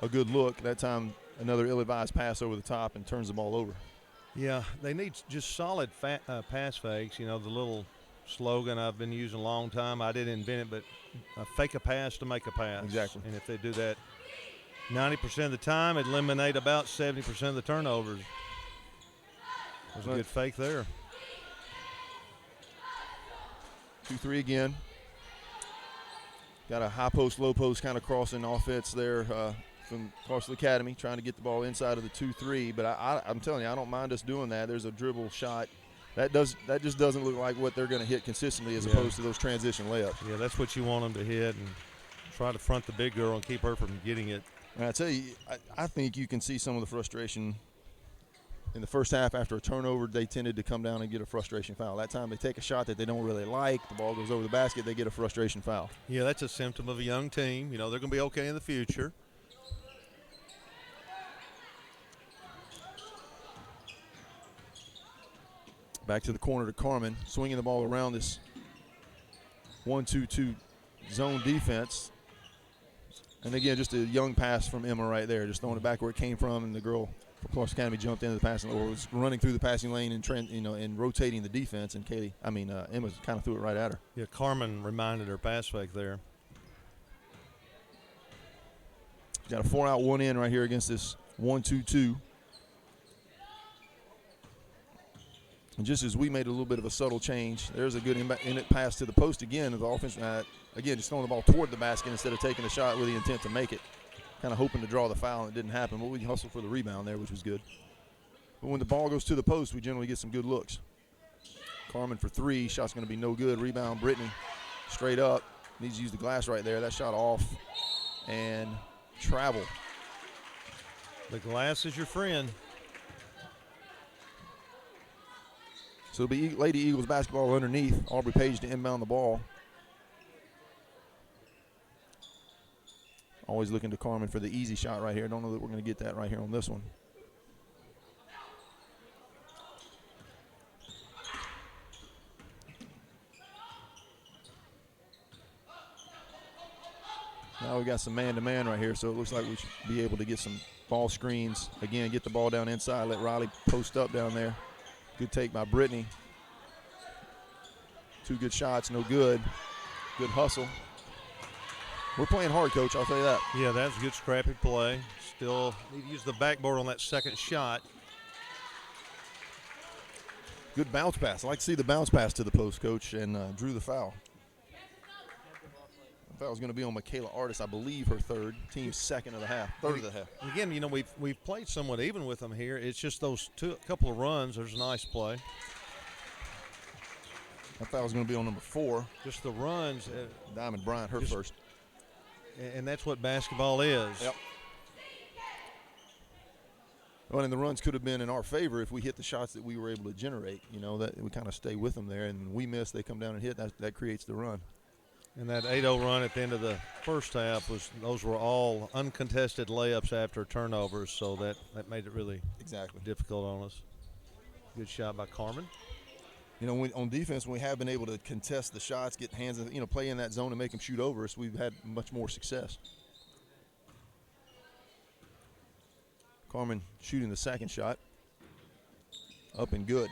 a good look. That time, another ill-advised pass over the top and turns the ball over. Yeah, they need just solid pass fakes. You know, the little slogan I've been using a long time. I didn't invent it, but fake a pass to make a pass. Exactly. And if they do that 90% of the time, it eliminate about 70% of the turnovers. That was a good fake there. 2-3 again. Got a high post, low post kind of crossing offense there from Clarksville Academy, trying to get the ball inside of the 2-3. But I'm telling you, I don't mind us doing that. There's a dribble shot. That just doesn't look like what they're going to hit consistently as opposed to those transition layups. Yeah, that's what you want them to hit and try to front the big girl and keep her from getting it. And I tell you, I think you can see some of the frustration in the first half. After a turnover, they tended to come down and get a frustration foul. That time they take a shot that they don't really like. The ball goes over the basket. They get a frustration foul. Yeah, that's a symptom of a young team. You know, they're going to be okay in the future. Back to the corner to Carmen, swinging the ball around this 1-2-2 zone defense. And again, just a young pass from Emma right there, just throwing it back where it came from, and the girl from Clarksville Academy jumped into the passing, or was running through the passing lane and rotating the defense. And Emma kind of threw it right at her. Yeah, Carmen reminded her pass fake there. Got a 4-out, 1-in right here against this 1-2-2. And just as we made a little bit of a subtle change, there's a good in-it pass to the post again. The offense, again, just throwing the ball toward the basket instead of taking a shot with the intent to make it. Kind of hoping to draw the foul, and it didn't happen. But we hustled for the rebound there, which was good. But when the ball goes to the post, we generally get some good looks. Carmen for 3. Shot's going to be no good. Rebound, Brittany, straight up. Needs to use the glass right there. That shot off and travel. The glass is your friend. So it'll be Lady Eagles basketball underneath. Aubrey Page to inbound the ball. Always looking to Carmen for the easy shot right here. Don't know that we're going to get that right here on this one. Now we got some man-to-man right here, so it looks like we should be able to get some ball screens. Again, get the ball down inside, let Riley post up down there. Good take by Brittany. 2 good shots, no good. Good hustle. We're playing hard, Coach, I'll tell you that. Yeah, that's a good scrappy play. Still need to use the backboard on that second shot. Good bounce pass. I like to see the bounce pass to the post, Coach, and drew the foul. The foul is going to be on Michaela Artis, I believe her third. Team's second of the half, third of the half. Again, you know, we've played somewhat even with them here. It's just those couple of runs. There's a nice play. That foul is going to be on number 4. Just the runs. Diamond Bryant, her first. And that's what basketball is. Yep. Well, and the runs could have been in our favor if we hit the shots that we were able to generate. You know, that we kind of stay with them there, and when we miss, they come down and hit. That creates the run. And that 8-0 run at the end of the first half those were all uncontested layups after turnovers, so that made it really difficult on us. Good shot by Carmen. You know, on defense, when we have been able to contest the shots, get hands, play in that zone and make them shoot over us, we've had much more success. Carmen shooting the second shot. Up and good.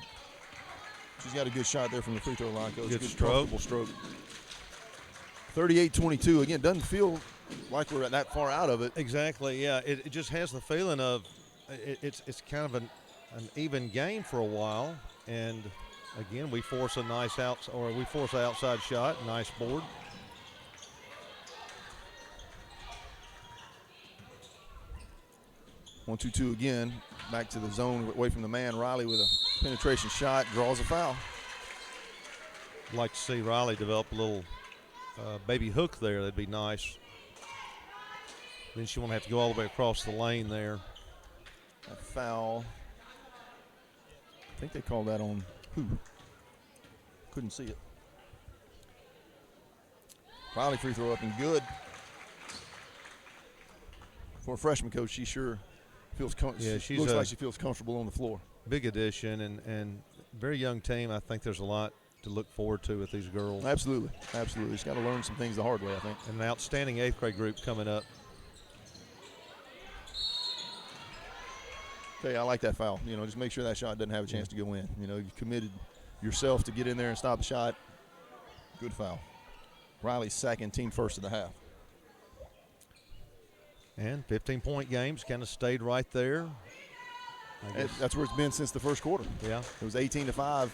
She's got a good shot there from the free throw line, Coach. Good stroke. Comfortable stroke. 38-22. Again, doesn't feel like we're that far out of it. Exactly, yeah. It just has the feeling of it's kind of an even game for a while, and again, we force an outside shot, nice board. One, 2-2 again. Back to the zone, away from the man. Riley with a penetration shot, draws a foul. I'd like to see Riley develop a little baby hook there. That'd be nice. Then she won't have to go all the way across the lane there. A foul. I think they called that on who? Couldn't see it. Riley free throw up and good. For a freshman, Coach, she sure feels looks like she feels comfortable on the floor. big addition and very young team. I think there's a lot to look forward to with these girls. Absolutely. Just got to learn some things the hard way, I think. And an outstanding 8th grade group coming up. Okay, I like that foul. Just make sure that shot doesn't have a chance to go in. You committed yourself to get in there and stop the shot. Good foul. Riley's second, team first of the half. And 15-point games kind of stayed right there. That's where it's been since the first quarter. Yeah. It was 18-5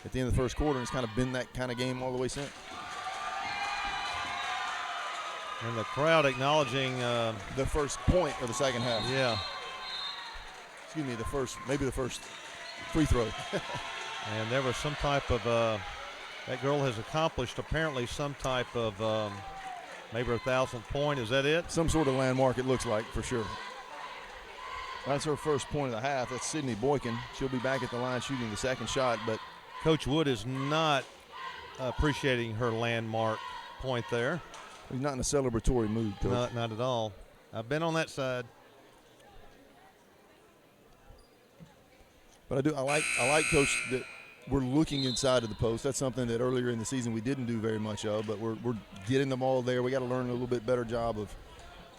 at the end of the first quarter, and it's kind of been that kind of game all the way since. And the crowd acknowledging the first point of the second half. Yeah. Excuse me, maybe the first free throw. And there was some type of that girl has accomplished apparently some type of maybe her 1,000th point. Is that it? Some sort of landmark, it looks like, for sure. That's her first point of the half. That's Sydney Boykin. She'll be back at the line shooting the second shot, but Coach Wood is not appreciating her landmark point there. He's not in a celebratory mood, Coach. Not at all. I've been on that side. But I like, Coach, that we're looking inside of the post. That's something that earlier in the season we didn't do very much of, but we're getting them all there. We got to learn a little bit better job of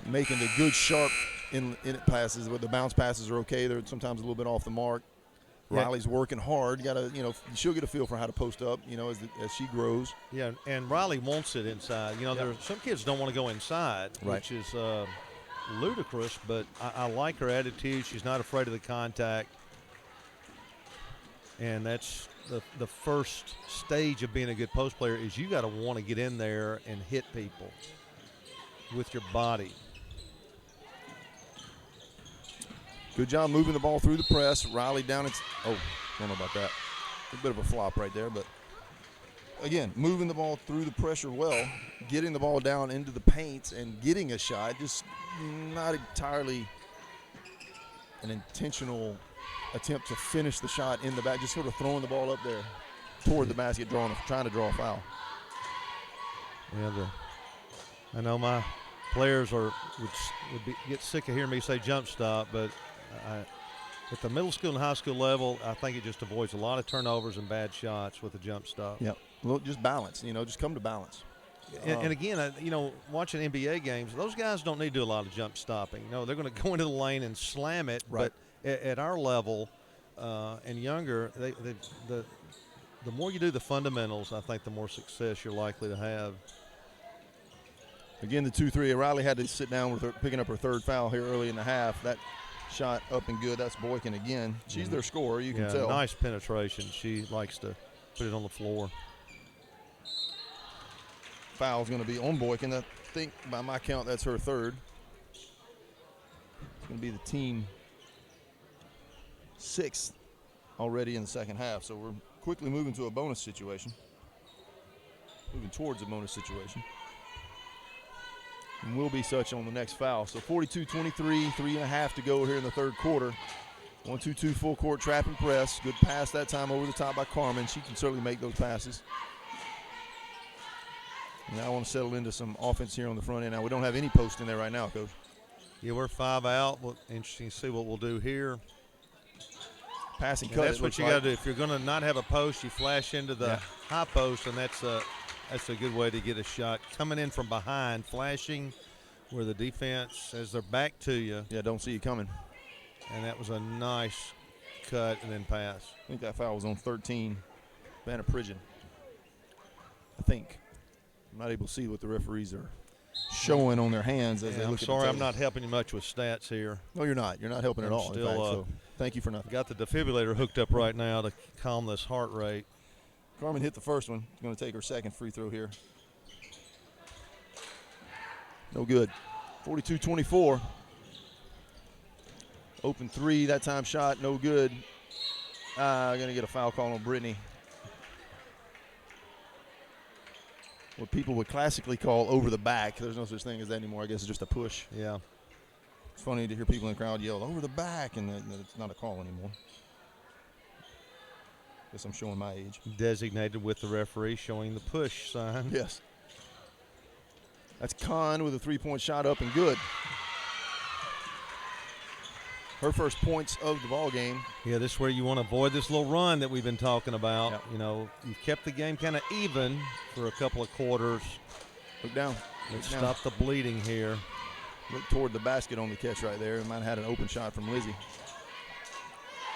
making the good, sharp in-it passes. But the bounce passes are okay. They're sometimes a little bit off the mark. Yeah. Riley's working hard. You got to, she'll get a feel for how to post up, as she grows. Yeah, and Riley wants it inside. There's some kids don't want to go inside, right, which is ludicrous, but I like her attitude. She's not afraid of the contact. And that's the first stage of being a good post player is you got to want to get in there and hit people with your body. Good job moving the ball through the press. Riley down. Don't know about that. A bit of a flop right there, but again, moving the ball through the pressure well, getting the ball down into the paint and getting a shot. Just not entirely an intentional attempt to finish the shot in the back, just sort of throwing the ball up there toward the basket, trying to draw a foul. Yeah, I know my players would get sick of hearing me say jump stop, but at the middle school and high school level, I think it just avoids a lot of turnovers and bad shots with a jump stop. Yeah, well, just balance. Just come to balance. And again, watching NBA games, those guys don't need to do a lot of jump stopping. No, they're going to go into the lane and slam it. Right. But at our level and younger, the more you do the fundamentals, I think the more success you're likely to have. Again, the 2-3. Riley had to sit down with her, picking up her third foul here early in the half. That shot up and good. That's Boykin again. She's their scorer, you can tell. Nice penetration. She likes to put it on the floor. Foul's going to be on Boykin. I think by my count that's her third. It's going to be the team sixth already in the second half. So we're quickly moving to a bonus situation. Moving towards a bonus situation. And will be such on the next foul. So 42-23, 3.5 to go here in the third quarter. 1-2-2 full court trap and press. Good pass that time over the top by Carmen. She can certainly make those passes. Now I want to settle into some offense here on the front end. Now we don't have any post in there right now, Coach. Yeah, we're 5 out. Interesting to see what we'll do here. Pass and cut. That's what you got to do. If you're going to not have a post, you flash into the high post, and that's a good way to get a shot. Coming in from behind, flashing where the defense has their back to you. Yeah, don't see you coming. And that was a nice cut and then pass. I think that foul was on 13, Vanna Pridgeon. I think. I'm not able to see what the referees are showing on their hands as they look at the tape. I'm not helping you much with stats here. No, you're not. You're not helping at all. Still, in fact, so thank you for nothing. Got the defibrillator hooked up right now to calm this heart rate. Carmen hit the first one. She's going to take her second free throw here. No good. 42-24. Open three, that time shot, no good. Going to get a foul call on Brittany. What people would classically call over the back. There's no such thing as that anymore. I guess it's just a push. Yeah. It's funny to hear people in the crowd yell, over the back, and it's not a call anymore. Guess I'm showing my age. Designated with the referee showing the push sign. Yes. That's Kahn with a three-point shot up and good. her first points of the ball game. Yeah, this is where you want to avoid this little run that we've been talking about. Yep. You know, you've kept the game kind of even for a couple of quarters. Look down. Let's Look down. stop the bleeding here. Look toward the basket on the catch right there. Might have had an open shot from Lizzie.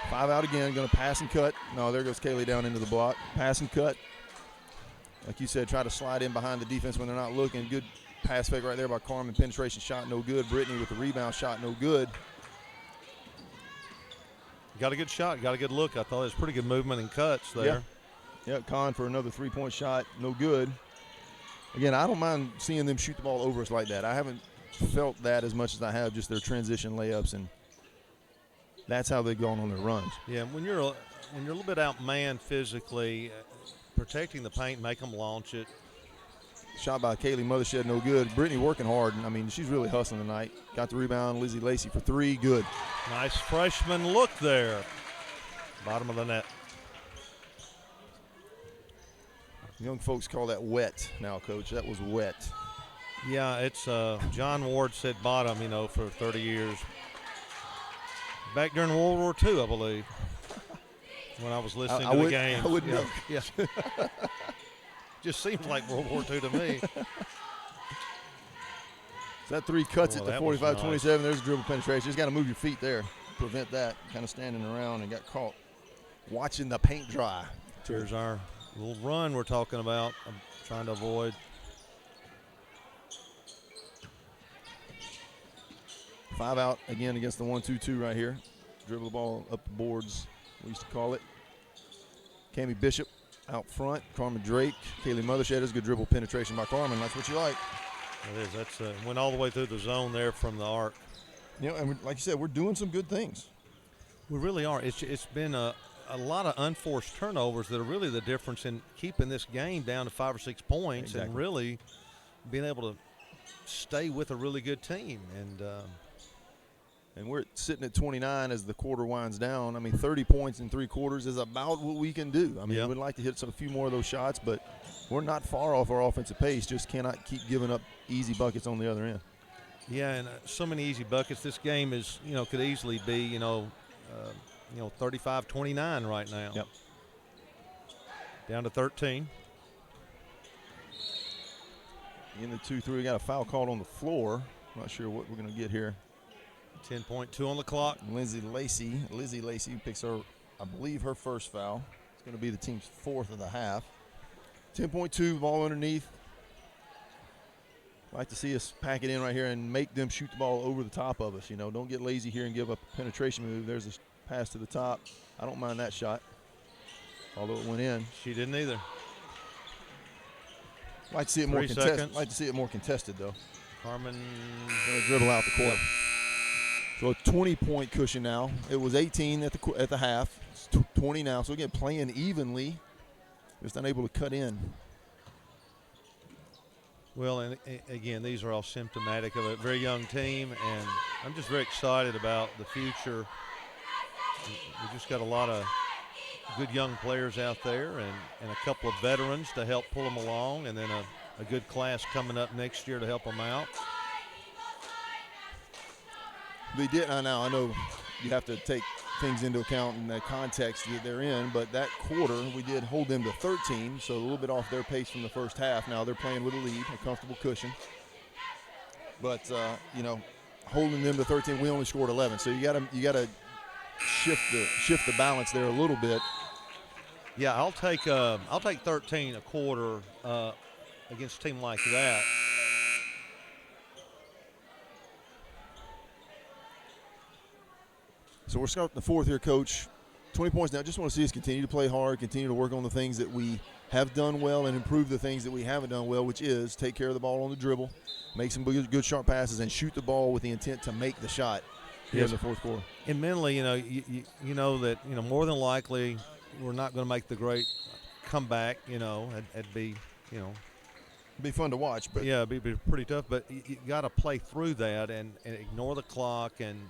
5 out again. Going to pass and cut. No, there goes Kaylee down into the block. Pass and cut. Like you said, try to slide in behind the defense when they're not looking. Good pass fake right there by Carmen. Penetration shot, no good. Brittany with the rebound shot, no good. Got a good shot. Got a good look. I thought it was pretty good movement and cuts there. Yeah, Con for another three-point shot, no good. Again, I don't mind seeing them shoot the ball over us like that. I haven't felt that as much as I have just their transition layups, and that's how they've gone on their runs. Yeah, when you're a little bit outmanned physically, protecting the paint, make them launch it. Shot by Kaylee Mothershed, no good. Brittany working hard, and I mean, she's really hustling tonight. Got the rebound. Lizzie Lacey for three, good. Nice freshman look there. Bottom of the net. Young folks call that wet now, Coach. That was wet. Yeah, it's John Ward said bottom, you know, for 30 years. Back during World War II, I believe, when I was listening to the game. I wouldn't know. Yeah. Just seems like World War II to me. That three cuts it to 45-27. Nice. There's a dribble penetration. Just got to move your feet there. Prevent that. Kind of standing around and got caught watching the paint dry. Here's our little run we're talking about. I'm trying to avoid. Five out again against the 1-2-2 right here. Dribble the ball up the boards, we used to call it. Cammie Bishop out front. Carmen Drake. Kaylee Mothershed is good dribble penetration by Carmen. That's what you like. It is. That's went all the way through the zone there from the arc. You know, and like you said, we're doing some good things. We really are. It's been a lot of unforced turnovers that are really the difference in keeping this game down to 5 or 6 points. Exactly. And really being able to stay with a really good team. And we're sitting at 29 as the quarter winds down. I mean, 30 points in 3 quarters is about what we can do. I mean, Yep. we'd like to hit a few more of those shots, but we're not far off our offensive pace. Just cannot keep giving up easy buckets on the other end. Yeah, and so many easy buckets. This game is, could easily be, 35-29 right now. Yep. Down to 13. In the 2-3, we got a foul called on the floor. Not sure what we're going to get here. 10.2 on the clock. Lizzie Lacey picks her, I believe, her first foul. It's going to be the team's 4th of the half. 10.2, ball underneath. Like to see us pack it in right here and make them shoot the ball over the top of us. Don't get lazy here and give up a penetration move. There's a pass to the top. I don't mind that shot, although it went in. She didn't either. Like to see it more contested. Like to see it more contested, though. Carmen going to dribble out the court. So a 20-point cushion now. It was 18 at the half. It's 20 now. So again, playing evenly, just unable to cut in. Well, and again, these are all symptomatic of a very young team, and I'm just very excited about the future. We just got a lot of good young players out there and a couple of veterans to help pull them along, and then a good class coming up next year to help them out. They did. I know you have to take things into account in the context that they're in, but that quarter we did hold them to 13, so a little bit off their pace from the first half. Now they're playing with a lead, a comfortable cushion. But holding them to 13, we only scored 11, so you got to shift the balance there a little bit. Yeah, I'll take 13 a quarter against a team like that. So we're starting the 4th here, Coach. 20 points now. Just want to see us continue to play hard, continue to work on the things that we have done well and improve the things that we haven't done well, which is take care of the ball on the dribble, make some good sharp passes, and shoot the ball with the intent to make the shot here in the 4th quarter. And mentally, you know that more than likely we're not going to make the great comeback. It'd be It'd be fun to watch, but yeah, it'd be pretty tough. But you got to play through that and ignore the clock. And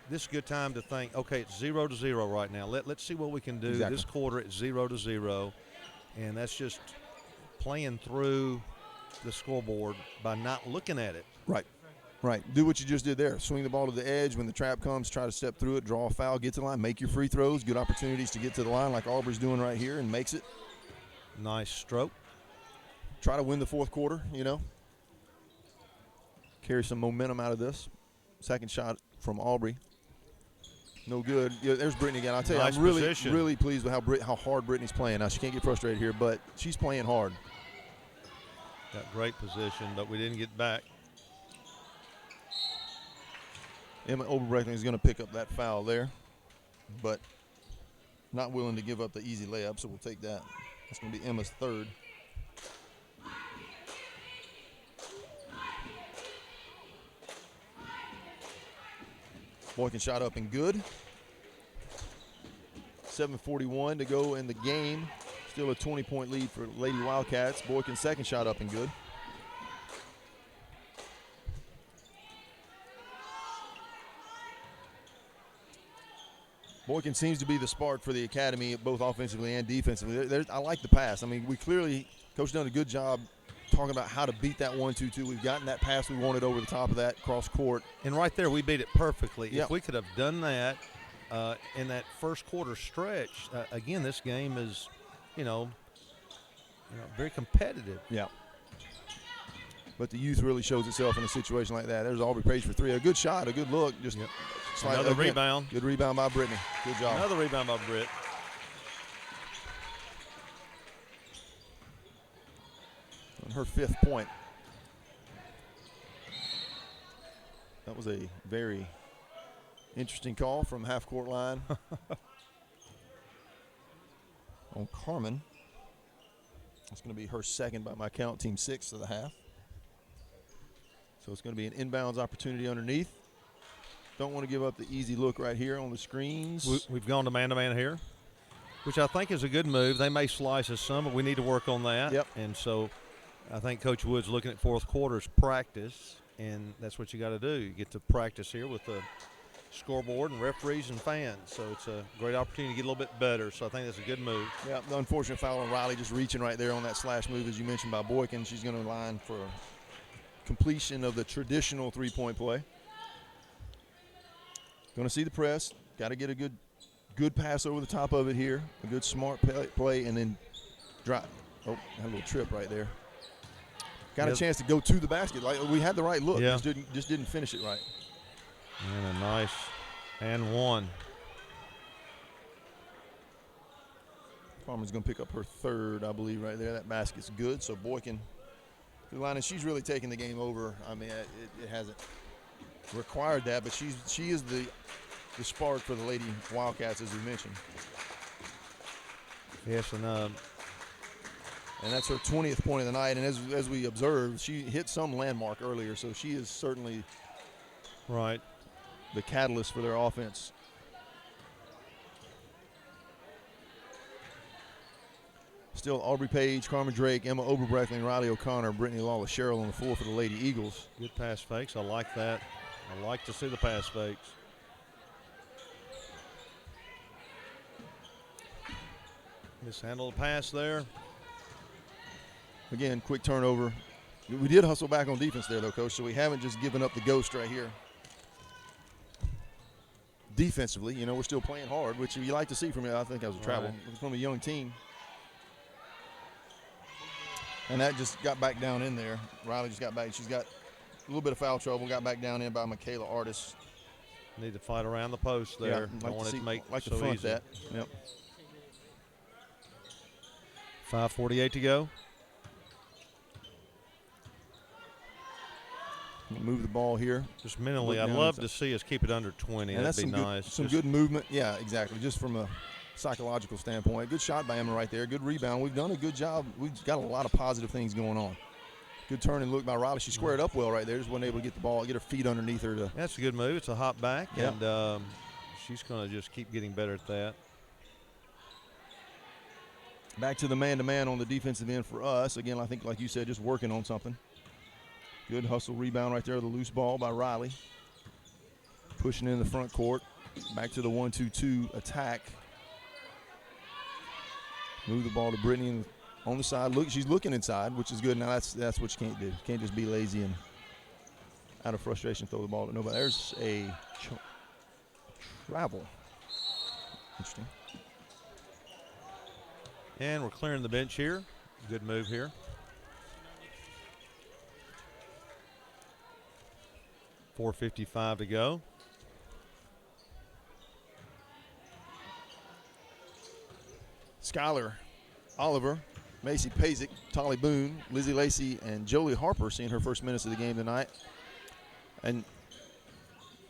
this is a good time to think, okay, it's 0-0 right now. Let's see what we can do. Exactly. This quarter it's 0-0, and that's just playing through the scoreboard by not looking at it. Right. Right. Do what you just did there. Swing the ball to the edge. When the trap comes, try to step through it, draw a foul, get to the line, make your free throws. Good opportunities to get to the line like Aubrey's doing right here and makes it. Nice stroke. Try to win the fourth quarter, Carry some momentum out of this. Second shot from Aubrey. No good. Yeah, there's Brittany again. I'll tell Nice you, I'm position. really pleased with how hard Brittany's playing. Now, she can't get frustrated here, but she's playing hard. Got great position, but we didn't get back. Emma Oberbreckling is going to pick up that foul there, but not willing to give up the easy layup, so we'll take that. That's going to be Emma's third. Boykin shot up and good. 7:41 to go in the game. Still a 20-point lead for Lady Wildcats. Boykin's second shot up and good. Boykin seems to be the spark for the academy, both offensively and defensively. I like the pass. I mean, Coach done a good job talking about how to beat that 1-2-2. We've gotten that pass we wanted over the top of that cross court. And right there, we beat it perfectly. Yep. If we could have done that in that first quarter stretch, again, this game is, very competitive. Yeah. But the youth really shows itself in a situation like that. There's Aubrey Page for three. A good shot, a good look. Just Another rebound. Good rebound by Brittany. Good job. Another rebound by Britt. On her fifth point. That was a very interesting call from half-court line on Carmen. That's going to be her second by my count, team 6 of the half. So it's going to be an inbounds opportunity underneath. Don't want to give up the easy look right here on the screens. We've gone to man-to-man here, which I think is a good move. They may slice us some, but we need to work on that. Yep. And so I think Coach Wood's looking at fourth quarter's practice, and that's what you got to do. You get to practice here with the scoreboard and referees and fans. So it's a great opportunity to get a little bit better. So I think that's a good move. Yeah, the unfortunate foul on Riley, just reaching right there on that slash move, as you mentioned, by Boykin. She's going to line for completion of the traditional three-point play. Going to see the press. Got to get a good pass over the top of it here. A good smart play, and then drop. Oh, had a little trip right there. Got a chance to go to the basket. Like we had the right look. Yeah. Just didn't finish it right. And a nice and one. Farmer's going to pick up her third, I believe, right there. That basket's good. So Boykin, good line, and she's really taking the game over. I mean, it hasn't required that, but she is the spark for the Lady Wildcats, as we mentioned. Yes, and that's her 20th point of the night. And as we observed, she hit some landmark earlier, so she is certainly right the catalyst for their offense. Still Aubrey Page, Carmen Drake, Emma Oberbreckling, Riley O'Connor, Brittany Lawless, Cheryl on the floor for the Lady Eagles. good pass fakes. I like that. I like to see the pass fakes. Mishandled the pass there. Again, quick turnover. We did hustle back on defense there, though, Coach, so we haven't just given up the ghost right here. Defensively, we're still playing hard, which you like to see from it. I think that was a travel. Right. It was from a young team. And that just got back down in there. Riley just got back. She's got a little bit of foul trouble. Got back down in by Michaela Artis. Need to fight around the post there. Yeah, Don't want it to make like so to front easy. that. Yep. 5:48 to go. Move the ball here. Just mentally, Look I'd down love inside. to see us keep it under 20. And That'd be nice. Some good movement. Yeah, exactly. Just from a psychological standpoint. Good shot by Emma right there. Good rebound. We've done a good job. We've got a lot of positive things going on. Good turn and look by Riley. She squared up well right there. Just wasn't able to get the ball, get her feet underneath her. That's a good move. It's a hop back, Yeah. and she's going to just keep getting better at that. Back to the man-to-man on the defensive end for us. Again, I think, like you said, just working on something. Good hustle rebound right there. The loose ball by Riley. Pushing in the front court. Back to the 1-2-2 attack. Move the ball to Brittany on the side. Look, she's looking inside, which is good. Now that's what you can't do. You can't just be lazy and out of frustration, throw the ball to nobody. There's a travel. Interesting. And we're clearing the bench here. Good move here. .455 to go. Skylar Oliver, Macy Pazik, Tolly Boone, Lizzie Lacey, and Jolie Harper seeing her first minutes of the game tonight. And,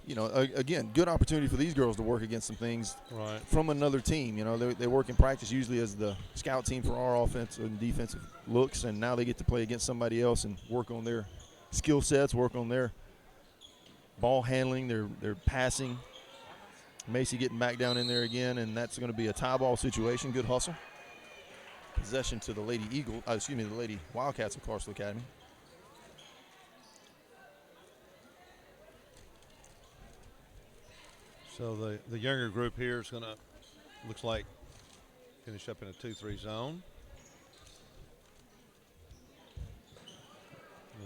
you know, again, good opportunity for these girls to work against some things from another team. You know, they work in practice usually as the scout team for our offensive and defensive looks, and now they get to play against somebody else and work on their skill sets, work on their ball handling, their passing. Macy getting back down in there again, and that's going to be a tie ball situation. Good hustle. Possession to the the Lady Wildcats of Clarksville Academy. So the younger group here is going to, looks like, finish up in a 2-3 zone.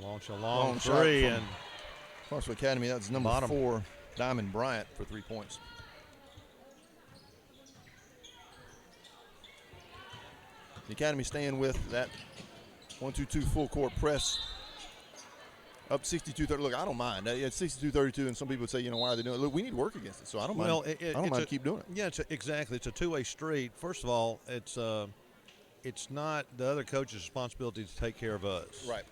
Launch a long three, and Clarksville Academy, that's number 4, Diamond Bryant, for 3 points. The Academy staying with that 1-2-2 full court press. Up 62-30. Look, I don't mind. It's 62-32, and some people would say, you know, why are they doing it? Look, we need to work against it, so I don't mind. I don't mind to keep doing it. Yeah, exactly. It's a two-way street. First of all, it's not the other coach's responsibility to take care of us. Right.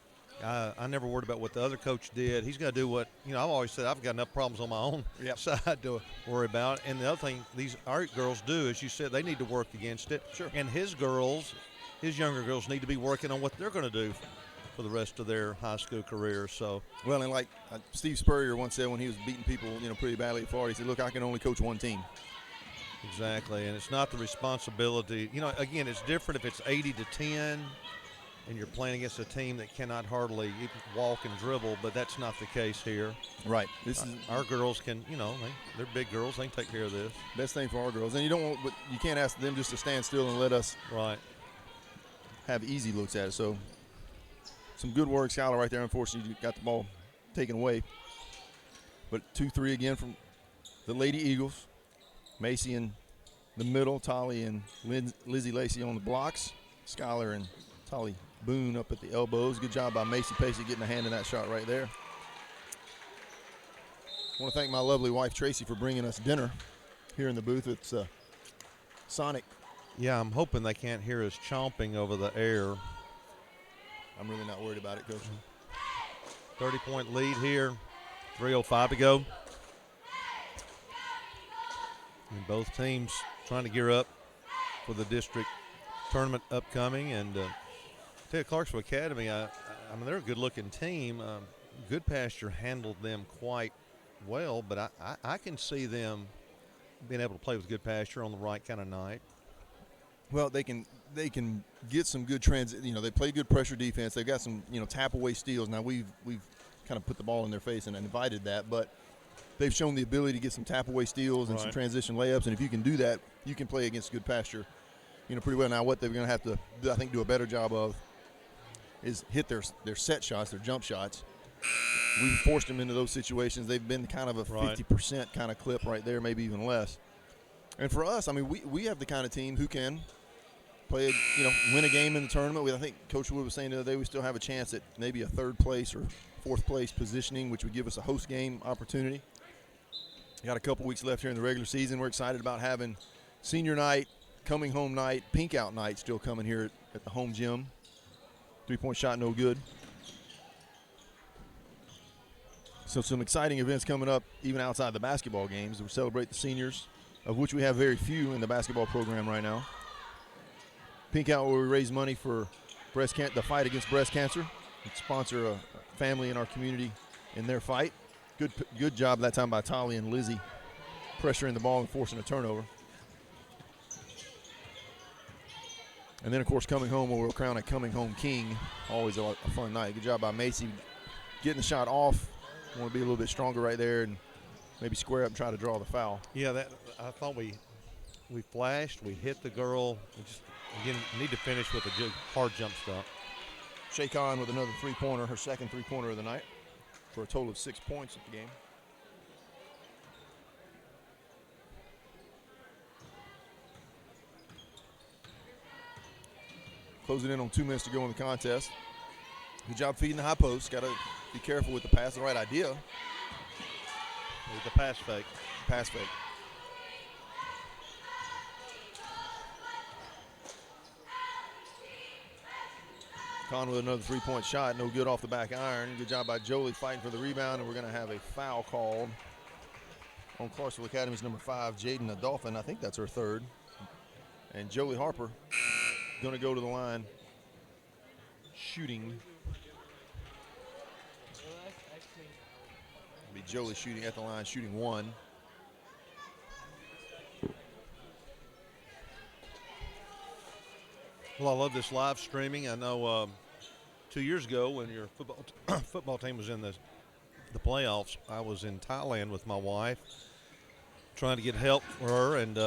I never worried about what the other coach did. He's got to do what, you know, I've always said I've got enough problems on my own side to worry about. And the other thing our girls do, as you said, they need to work against it. Sure. And his younger girls need to be working on what they're going to do for the rest of their high school career. So, well, and like Steve Spurrier once said when he was beating people, you know, pretty badly at Florida, he said, look, I can only coach one team. Exactly. And it's not the responsibility. You know, again, it's different if it's 80-10 and you're playing against a team that cannot hardly walk and dribble, but that's not the case here. Right. This is our girls can, you know, they're big girls. They can take care of this. Best thing for our girls. And you can't ask them just to stand still and let us have easy looks at it. So some good work, Skylar, right there. Unfortunately, you got the ball taken away. But 2-3 again from the Lady Eagles. Macy in the middle, Tolly and Lizzie Lacey on the blocks. Skylar and Tolly Boone up at the elbows. Good job by Macy Pacey getting a hand in that shot right there. I want to thank my lovely wife, Tracy, for bringing us dinner here in the booth. It's Sonic. Yeah, I'm hoping they can't hear us chomping over the air. I'm really not worried about it, Coach. 30-point lead here, 3:05 to go. And both teams trying to gear up for the district tournament upcoming. And tell you, Clarksville Academy, I mean, they're a good-looking team. Good Pasture handled them quite well, but I can see them being able to play with Good Pasture on the right kind of night. Well, they can get some good you know, they play good pressure defense. They've got some, you know, tap away steals. Now we've kind of put the ball in their face and invited that, but they've shown the ability to get some tap away steals and some transition layups. And if you can do that, you can play against Good Pasture, you know, pretty well. Now what they're going to have to do, I think, do a better job of is hit their set shots, their jump shots. We've forced them into those situations. They've been kind of a 50% kind of clip right there, maybe even less. And for us, I mean, we have the kind of team who can play, you know, win a game in the tournament. I think Coach Wood was saying the other day we still have a chance at maybe a third place or fourth place positioning, which would give us a host game opportunity. Got a couple weeks left here in the regular season. We're excited about having senior night, coming home night, pink out night still coming here at the home gym. 3-point shot, no good. So some exciting events coming up even outside the basketball games. We celebrate the seniors, of which we have very few in the basketball program right now. Pink Out, where we raise money for the fight against breast cancer, and sponsor a family in our community in their fight. Good job that time by Tolly and Lizzie, pressuring the ball and forcing a turnover. And then, of course, coming home, where we'll crown a coming home king. Always a fun night. Good job by Macy getting the shot off. Want to be a little bit stronger right there and maybe square up and try to draw the foul. Yeah, I thought we flashed, we hit the girl. We just, again, need to finish with a good hard jump stop. Shay Khan with another three-pointer, her second three-pointer of the night. for a total of 6 points at the game. Closing in on 2 minutes to go in the contest. Good job feeding the high post. Got to be careful with the pass. The right idea. With the pass fake. Pass fake. Con with another 3-point shot. No good off the back iron. Good job by Jolie fighting for the rebound, and we're going to have a foul called on Clarksville Academy's number 5, Jaden Adolphin. I think that's her third. And Jolie Harper going to go to the line shooting. It'll be Jolie shooting at the line, shooting 1. Well, I love this live streaming. I know 2 years ago when your football team was in the playoffs, I was in Thailand with my wife trying to get help for her, and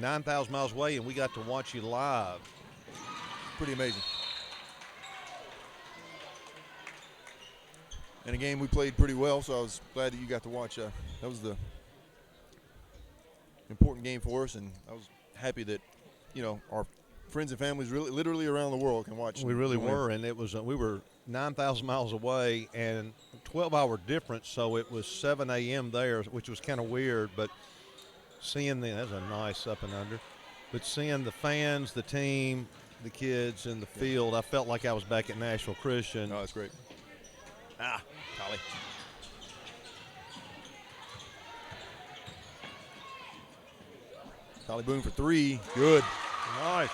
9,000 miles away, and we got to watch you live. Pretty amazing. And a game we played pretty well, so I was glad that you got to watch. That was the important game for us, and I was happy that, our friends and families literally around the world can watch. We really were, and it was we were 9,000 miles away and 12-hour difference, so it was 7 a.m. there, which was kind of weird, but seeing that's a nice up and under, but seeing the fans, the team, the kids in the field, I felt like I was back at Nashville Christian. Oh, that's great. Collie. Collie Boone for 3. Good. Nice.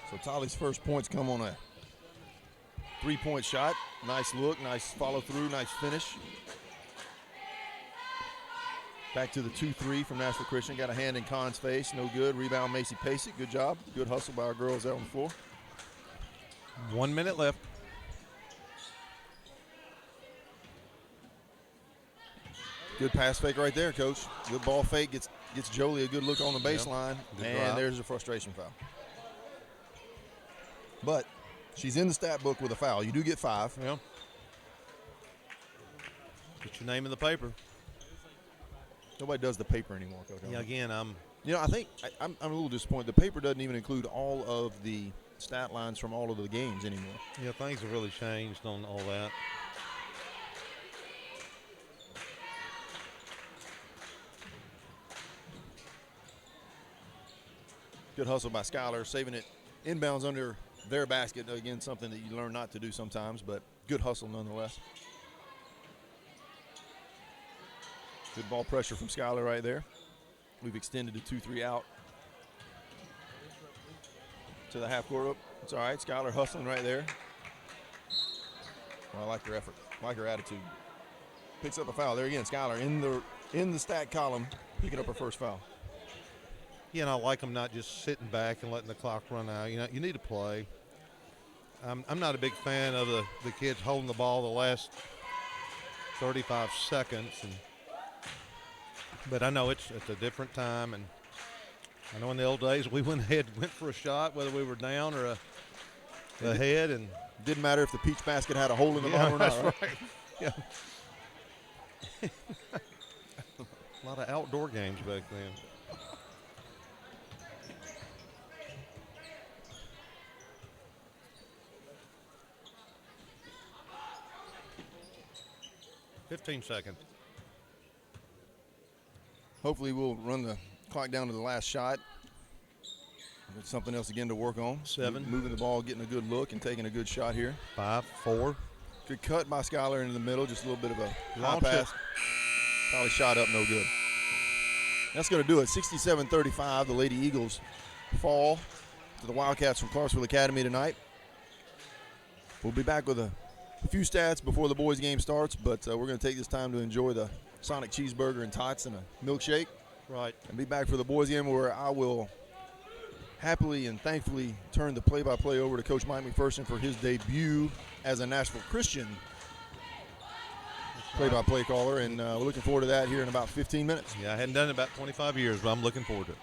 So Tolly's first points come on a 3-point shot. Nice look, nice follow through, nice finish. Back to the 2-3 from Nashville Christian. Got a hand in Con's face, no good. Rebound Macy Pasek, good job. Good hustle by our girls out on the floor. 1 minute left. Good pass fake right there, Coach. Good ball fake, gets Jolie a good look on the baseline, and drive. There's a frustration foul. But she's in the stat book with a foul. You do get 5. Yeah. Get your name in the paper. Nobody does the paper anymore, Coach. Yeah, again, I'm I think I'm a little disappointed. The paper doesn't even include all of the stat lines from all of the games anymore. Yeah, things have really changed on all that. Good hustle by Skylar, saving it inbounds under their basket. Again, something that you learn not to do sometimes, but good hustle nonetheless. Good ball pressure from Skylar right there. We've extended the 2-3 out to the half court. It's all right. Skylar hustling right there. Well, I like her effort. I like her attitude. Picks up a foul. There again, Skylar in the stat column, picking up her first foul. Yeah, and I like them not just sitting back and letting the clock run out. You need to play. I'm not a big fan of the kids holding the ball the last 35 seconds, but I know it's a different time, and I know in the old days we went for a shot whether we were down or ahead, and didn't matter if the peach basket had a hole in the bottom or not. That's right. Yeah. A lot of outdoor games back then. $15 seconds. Hopefully we'll run the clock down to the last shot. There's something else again to work on. 7. Moving the ball, getting a good look, and taking a good shot here. 5, 4. Good cut by Skylar into the middle. Just a little bit of a high Launch pass. Probably shot up, no good. That's going to do it. 67-35. The Lady Eagles fall to the Wildcats from Clarksville Academy tonight. We'll be back with a few stats before the boys' game starts, but we're going to take this time to enjoy the Sonic cheeseburger and tots and a milkshake. Right. And be back for the boys' game, where I will happily and thankfully turn the play-by-play over to Coach Mike McPherson for his debut as a Nashville Christian play-by-play caller, and we're looking forward to that here in about 15 minutes. Yeah, I hadn't done it about 25 years, but I'm looking forward to it.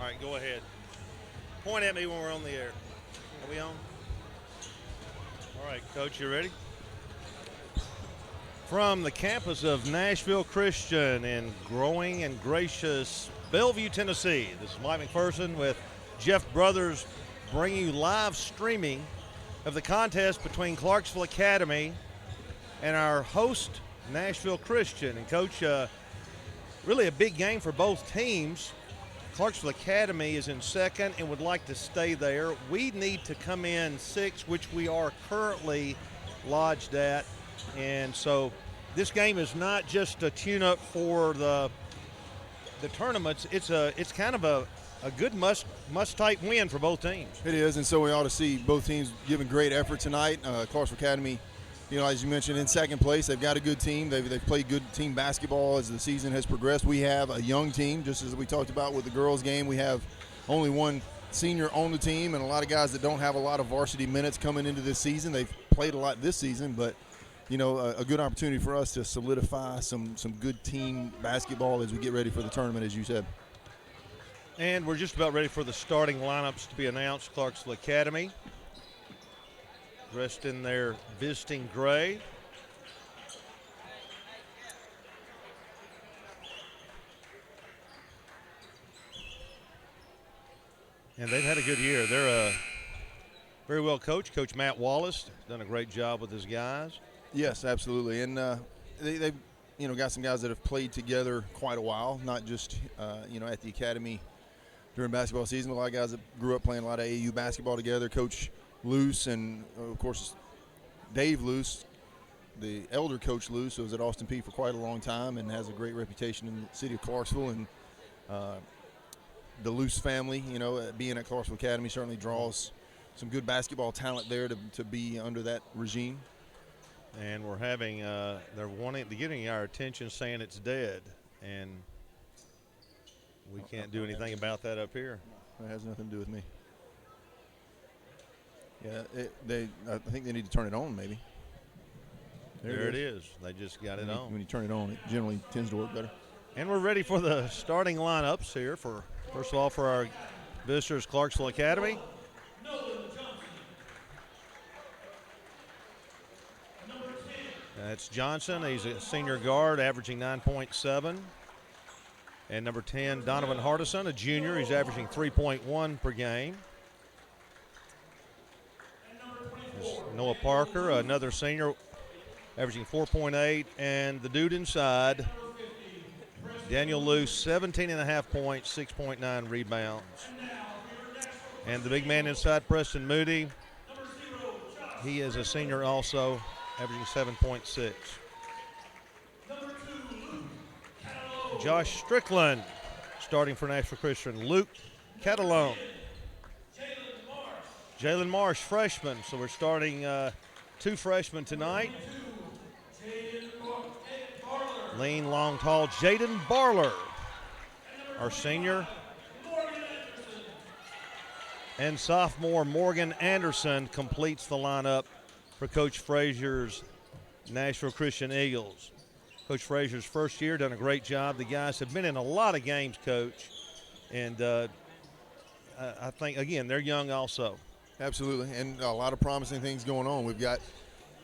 right, go ahead. Point at me when we're on the air. Are we on? All right, Coach, you ready? From the campus of Nashville Christian in growing and gracious Bellevue, Tennessee, this is Mike McPherson with Jeff Brothers bringing you live streaming of the contest between Clarksville Academy and our host, Nashville Christian. And, Coach, really a big game for both teams. Clarksville Academy is in second and would like to stay there. We need to come in sixth, which we are currently lodged at. And so this game is not just a tune-up for the tournaments. It's kind of a good must-type win for both teams. It is, and so we ought to see both teams giving great effort tonight. Clarksville Academy, as you mentioned, in second place. They've got a good team. They've played good team basketball as the season has progressed. We have a young team, just as we talked about with the girls' game. We have only one senior on the team and a lot of guys that don't have a lot of varsity minutes coming into this season. They've played a lot this season, but a good opportunity for us to solidify some good team basketball as we get ready for the tournament, as you said. And we're just about ready for the starting lineups to be announced. Clarksville Academy, dressed in their visiting gray. And they've had a good year. They're very well coached. Coach Matt Wallace done a great job with his guys. Yes, absolutely. And they've got some guys that have played together quite a while, not just at the academy during basketball season, but a lot of guys that grew up playing a lot of AAU basketball together. Coach Luce and, of course, Dave Luce, the elder Coach Luce, was at Austin Peay for quite a long time and has a great reputation in the city of Clarksville. And the Luce family, being at Clarksville Academy certainly draws some good basketball talent there to be under that regime. And we're having they're getting our attention, saying it's dead, and we can't do anything about that up here. That has nothing to do with me. Yeah, I think they need to turn it on, maybe. There it is. They just got it on. When you turn it on, it generally tends to work better. And we're ready for the starting lineups here. First of all, for our visitors, Clarksville Academy. That's Johnson. He's a senior guard, averaging 9.7. And number 10, Donovan Hardison, a junior. He's averaging 3.1 per game. There's Noah Parker, another senior, averaging 4.8. And the dude inside, Daniel Luce, 17.5 points, 6.9 rebounds. And the big man inside, Preston Moody, he is a senior also, averaging 7.6. Josh Strickland, starting for Nashville Christian. Luke Catalone. Jalen Marsh, freshman. So we're starting two freshmen tonight. Lean, long, tall, Jaden Barler, our senior. And sophomore Morgan Anderson completes the lineup for Coach Frazier's Nashville Christian Eagles. Coach Frazier's first year, done a great job. The guys have been in a lot of games, Coach. And I think, again, they're young also. Absolutely, and a lot of promising things going on. We've got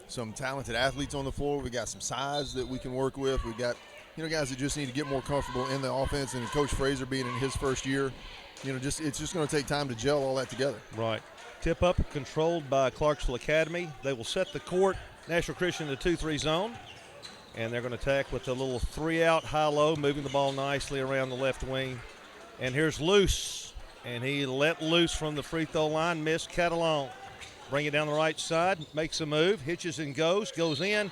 some talented athletes on the floor. We've got some size that we can work with. We've got, guys that just need to get more comfortable in the offense. And Coach Frazier being in his first year, it's just going to take time to gel all that together. Right. Tip up controlled by Clarksville Academy. They will set the court, Nashville Christian, in the 2-3 zone. And they're going to attack with a little 3-out high-low, moving the ball nicely around the left wing. And here's Luce. And he let loose from the free throw line, missed Catalone. Bring it down the right side, makes a move, hitches and goes in,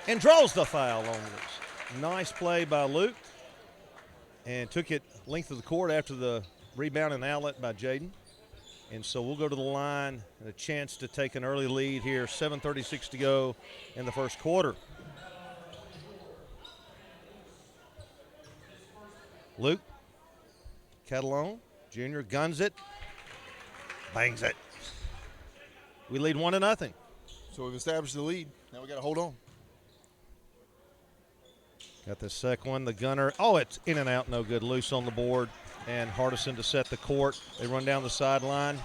and draws the foul on this. Nice play by Luke. And took it length of the court after the rebound and outlet by Jaden. And so we'll go to the line, and a chance to take an early lead here, 7:36 to go in the first quarter. Luke Catalone, junior, guns it, bangs it. We lead 1-0. So we've established the lead. Now we got to hold on. Got the second one, the gunner. Oh, it's in and out, no good. Loose on the board. and Hardison to set the court. They run down the sideline.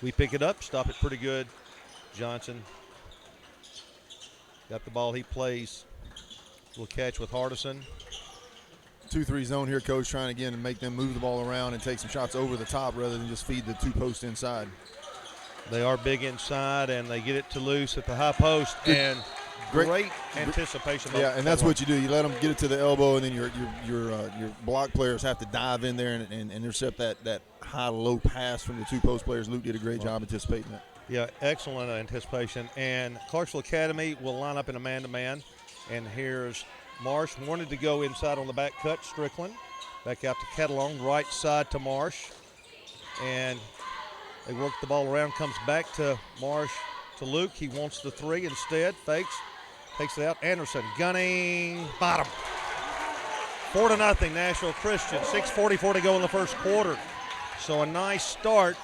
We pick it up, stop it pretty good. Johnson got the ball, he plays. We'll catch with Hardison. 2-3 zone here, coach, trying again to make them move the ball around and take some shots over the top rather than just feed the 2 posts inside. They are big inside, and they get it to Luce at the high post. And great anticipation. Yeah, and that's what you do. You let them get it to the elbow, and then your block players have to dive in there and intercept that high-low pass from the 2 post players. Luke did a great job anticipating that. Yeah, excellent anticipation. And Clarksville Academy will line up in a man-to-man. And here's Marsh, wanted to go inside on the back cut. Strickland back out to Catalong, right side to Marsh. And they work the ball around, comes back to Marsh to Luke. He wants the 3 instead, fakes, takes it out. Anderson gunning, bottom. 4-0, Nashville Christian. 6:44 to go in the first quarter. So a nice start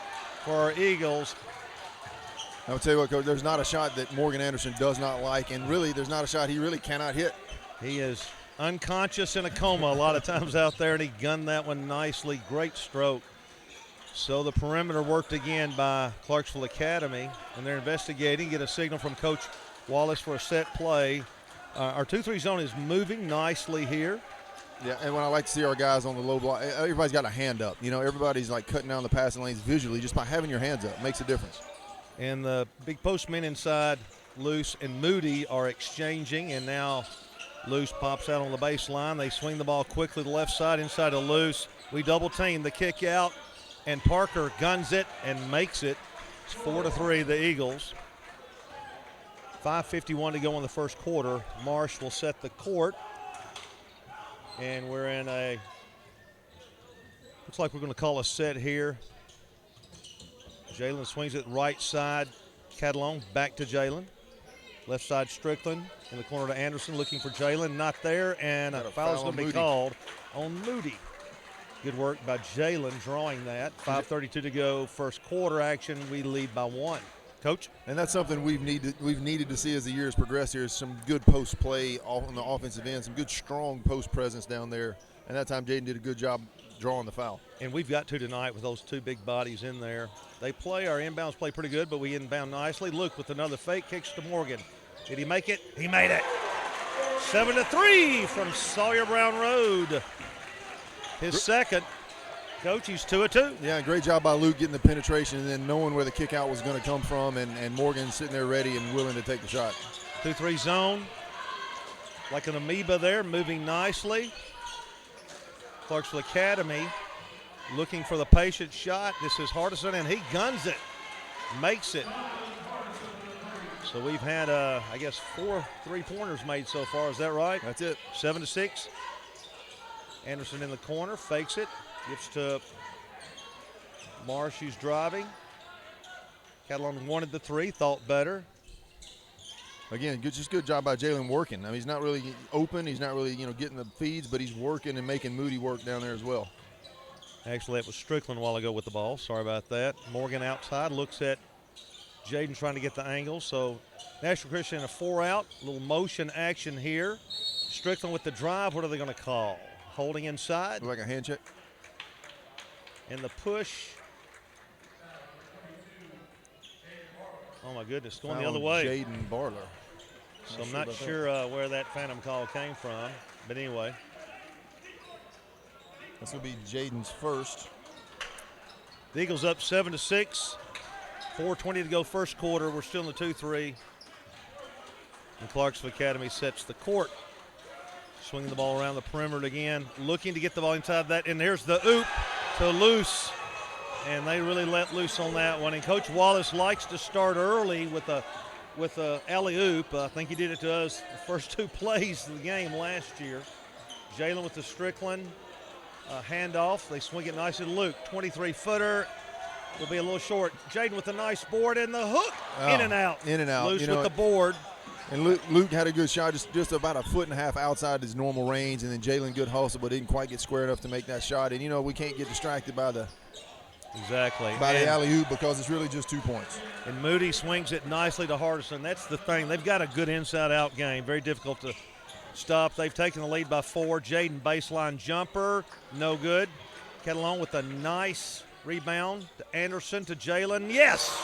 for our Eagles. I will tell you what, Coach, there's not a shot that Morgan Anderson does not like, and really there's not a shot he really cannot hit. He is unconscious in a coma a lot of times out there, and he gunned that one nicely. Great stroke. So the perimeter worked again by Clarksville Academy, and they're investigating. Get a signal from Coach Wallace for a set play. Our 2-3 zone is moving nicely here. Yeah, and when I like to see our guys on the low block, everybody's got a hand up. You know, everybody's like cutting down the passing lanes visually just by having your hands up. Makes a difference. And the big postmen inside, Luce and Moody, are exchanging, and now Luce pops out on the baseline. They swing the ball quickly to the left side inside of Luce. We double team the kick out, and Parker guns it and makes it. It's 4-3, the Eagles. 5:51 to go in the first quarter. Marsh will set the court, and we're in a, looks like we're going to call a set here. Jalen swings it right side. Catalong back to Jalen. Left side Strickland in the corner to Anderson, looking for Jalen. Not there, and a foul's going to be called on Moody. Good work by Jalen drawing that. 5:32 to go, first quarter action. We lead by 1. Coach? And that's something we've needed to see as the years progress here, is some good post play on the offensive end, some good strong post presence down there. And that time Jaden did a good job drawing the foul. And we've got to tonight with those 2 big bodies in there. They play, our inbounds play pretty good, but we inbound nicely. Luke with another fake, kicks to Morgan. Did he make it? He made it. 7-3 from Sawyer Brown Road. His second. Coach, he's 2 of 2. Yeah, great job by Luke getting the penetration and then knowing where the kick out was going to come from, and Morgan sitting there ready and willing to take the shot. 2-3 zone. Like an amoeba there, moving nicely. Clarksville Academy looking for the patient shot. This is Hardison, and he guns it, makes it. So we've had, I guess, 4 3-pointers made so far. Is that right? That's it. 7-6. Anderson in the corner, fakes it, gives to Marsh, who's driving. Catalan wanted the 3, thought better. Again, just good job by Jalen working. I mean, he's not really open. He's not really, getting the feeds, but he's working and making Moody work down there as well. Actually, that was Strickland a while ago with the ball. Sorry about that. Morgan outside, looks at Jaden trying to get the angle. So National Christian a 4-out, little motion action here. Strickland with the drive. What are they going to call? Holding inside. Like a hand check. And the push. Oh, my goodness, going the other way. Jaden Barler. So I'm not sure where that phantom call came from. But anyway. This will be Jaden's first. The Eagles up 7-6. 4:20 to go first quarter. We're still in the 2-3. And Clarksville Academy sets the court. Swinging the ball around the perimeter again. Looking to get the ball inside that. And there's the oop to Luce. And they really let loose on that one. And Coach Wallace likes to start early with a alley-oop. I think he did it to us the first 2 plays of the game last year. Jalen with the Strickland handoff. They swing it nicely to Luke. 23-footer. Will be a little short. Jaden with a nice board and the hook. In and out. In and out. Luce with the board. And Luke had a good shot, just about 1.5 feet outside his normal range. And then Jalen, good hustle, but didn't quite get square enough to make that shot. And, we can't get distracted by the the alley-oop because it's really just 2 points. And Moody swings it nicely to Hardison. That's the thing. They've got a good inside-out game. Very difficult to stop. They've taken the lead by 4. Jaden baseline jumper, no good. Catalon with a nice rebound to Anderson to Jalen. Yes!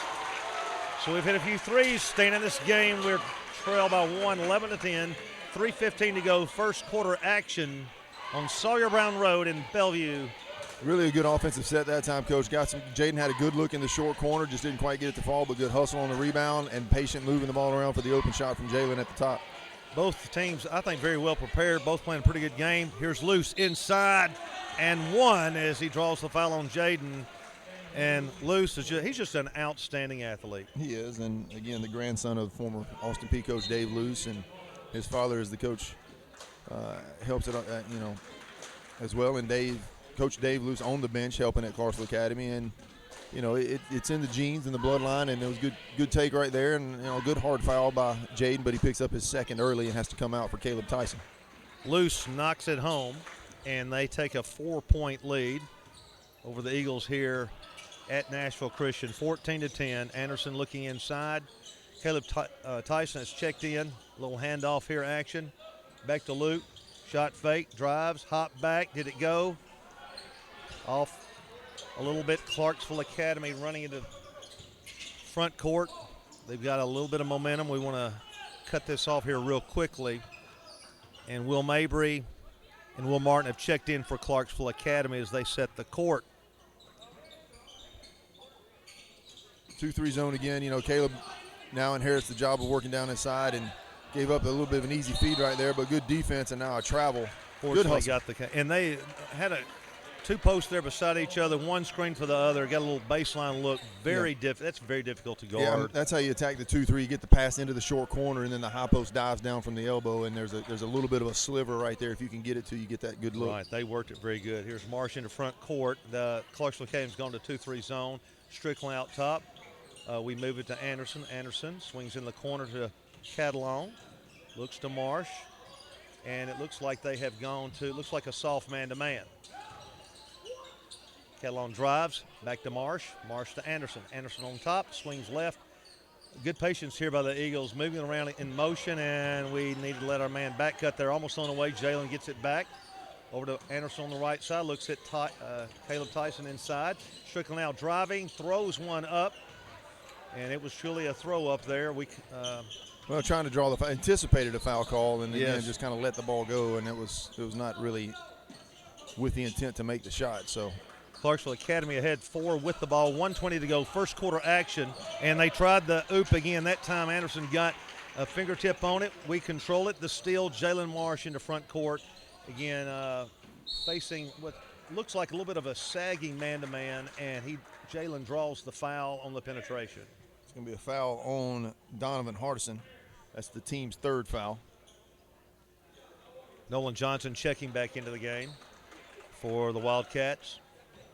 So we've hit a few threes staying in this game. We're trailed by 1, 11-10. 3:15 to go. First quarter action on Sawyer Brown Road in Bellevue. Really a good offensive set that time, Coach. Jaden had a good look in the short corner, just didn't quite get it to fall, but good hustle on the rebound and patient moving the ball around for the open shot from Jalen at the top. Both teams, I think, very well prepared, both playing a pretty good game. Here's Luce inside and one as he draws the foul on Jaden. And Luce, he's just an outstanding athlete. He is, and again, the grandson of former Austin Peay coach Dave Luce, and his father is the coach, helps it, as well. And Coach Dave Luce on the bench helping at Clarksville Academy, and it's in the genes and the bloodline, and it was good take right there, and a good hard foul by Jaden, but he picks up his second early and has to come out for Caleb Tyson. Luce knocks it home, and they take a 4-point lead over the Eagles here at Nashville Christian, 14-10. Anderson looking inside. Caleb Tyson has checked in. Little handoff here action. Back to Luke. Shot fake, drives, hop back. Did it go? Off a little bit. Clarksville Academy running into front court. They've got a little bit of momentum. We want to cut this off here real quickly. And Will Mabry and Will Martin have checked in for Clarksville Academy as they set the court. 2-3 zone again. Caleb now inherits the job of working down inside and gave up a little bit of an easy feed right there, but good defense and now a travel. Good hustle. And they had two posts there beside each other, one screen for the other, got a little baseline look. That's very difficult to guard. Yeah, that's how you attack the 2-3. You get the pass into the short corner, and then the high post dives down from the elbow, and there's a little bit of a sliver right there. If you can get it to, you get that good look. Right, they worked it very good. Here's Marsh in the front court. The Clarksville Academy's gone to 2-3 zone. Strickland out top. We move it to Anderson. Anderson swings in the corner to Catalon. Looks to Marsh. And it looks like they have gone to, looks like a soft man-to-man. Catalon drives, back to Marsh. Marsh to Anderson. Anderson on top, swings left. Good patience here by the Eagles, moving around in motion, and we need to let our man back cut there. Almost on the way. Jalen gets it back. Over to Anderson on the right side. Looks at Caleb Tyson inside. Strickland now driving, throws one up. And it was truly a throw up there. Trying to draw anticipated a foul call, and again just kind of let the ball go, and it was not really with the intent to make the shot. So Clarksville Academy ahead 4 with the ball, 1:20 to go, first quarter action, and they tried the oop again. That time Anderson got a fingertip on it. We control it. The steal, Jalen Marsh into front court. Again, facing what looks like a little bit of a sagging man-to-man, and Jalen draws the foul on the penetration. It's going to be a foul on Donovan Hardison. That's the team's third foul. Nolan Johnson checking back into the game for the Wildcats.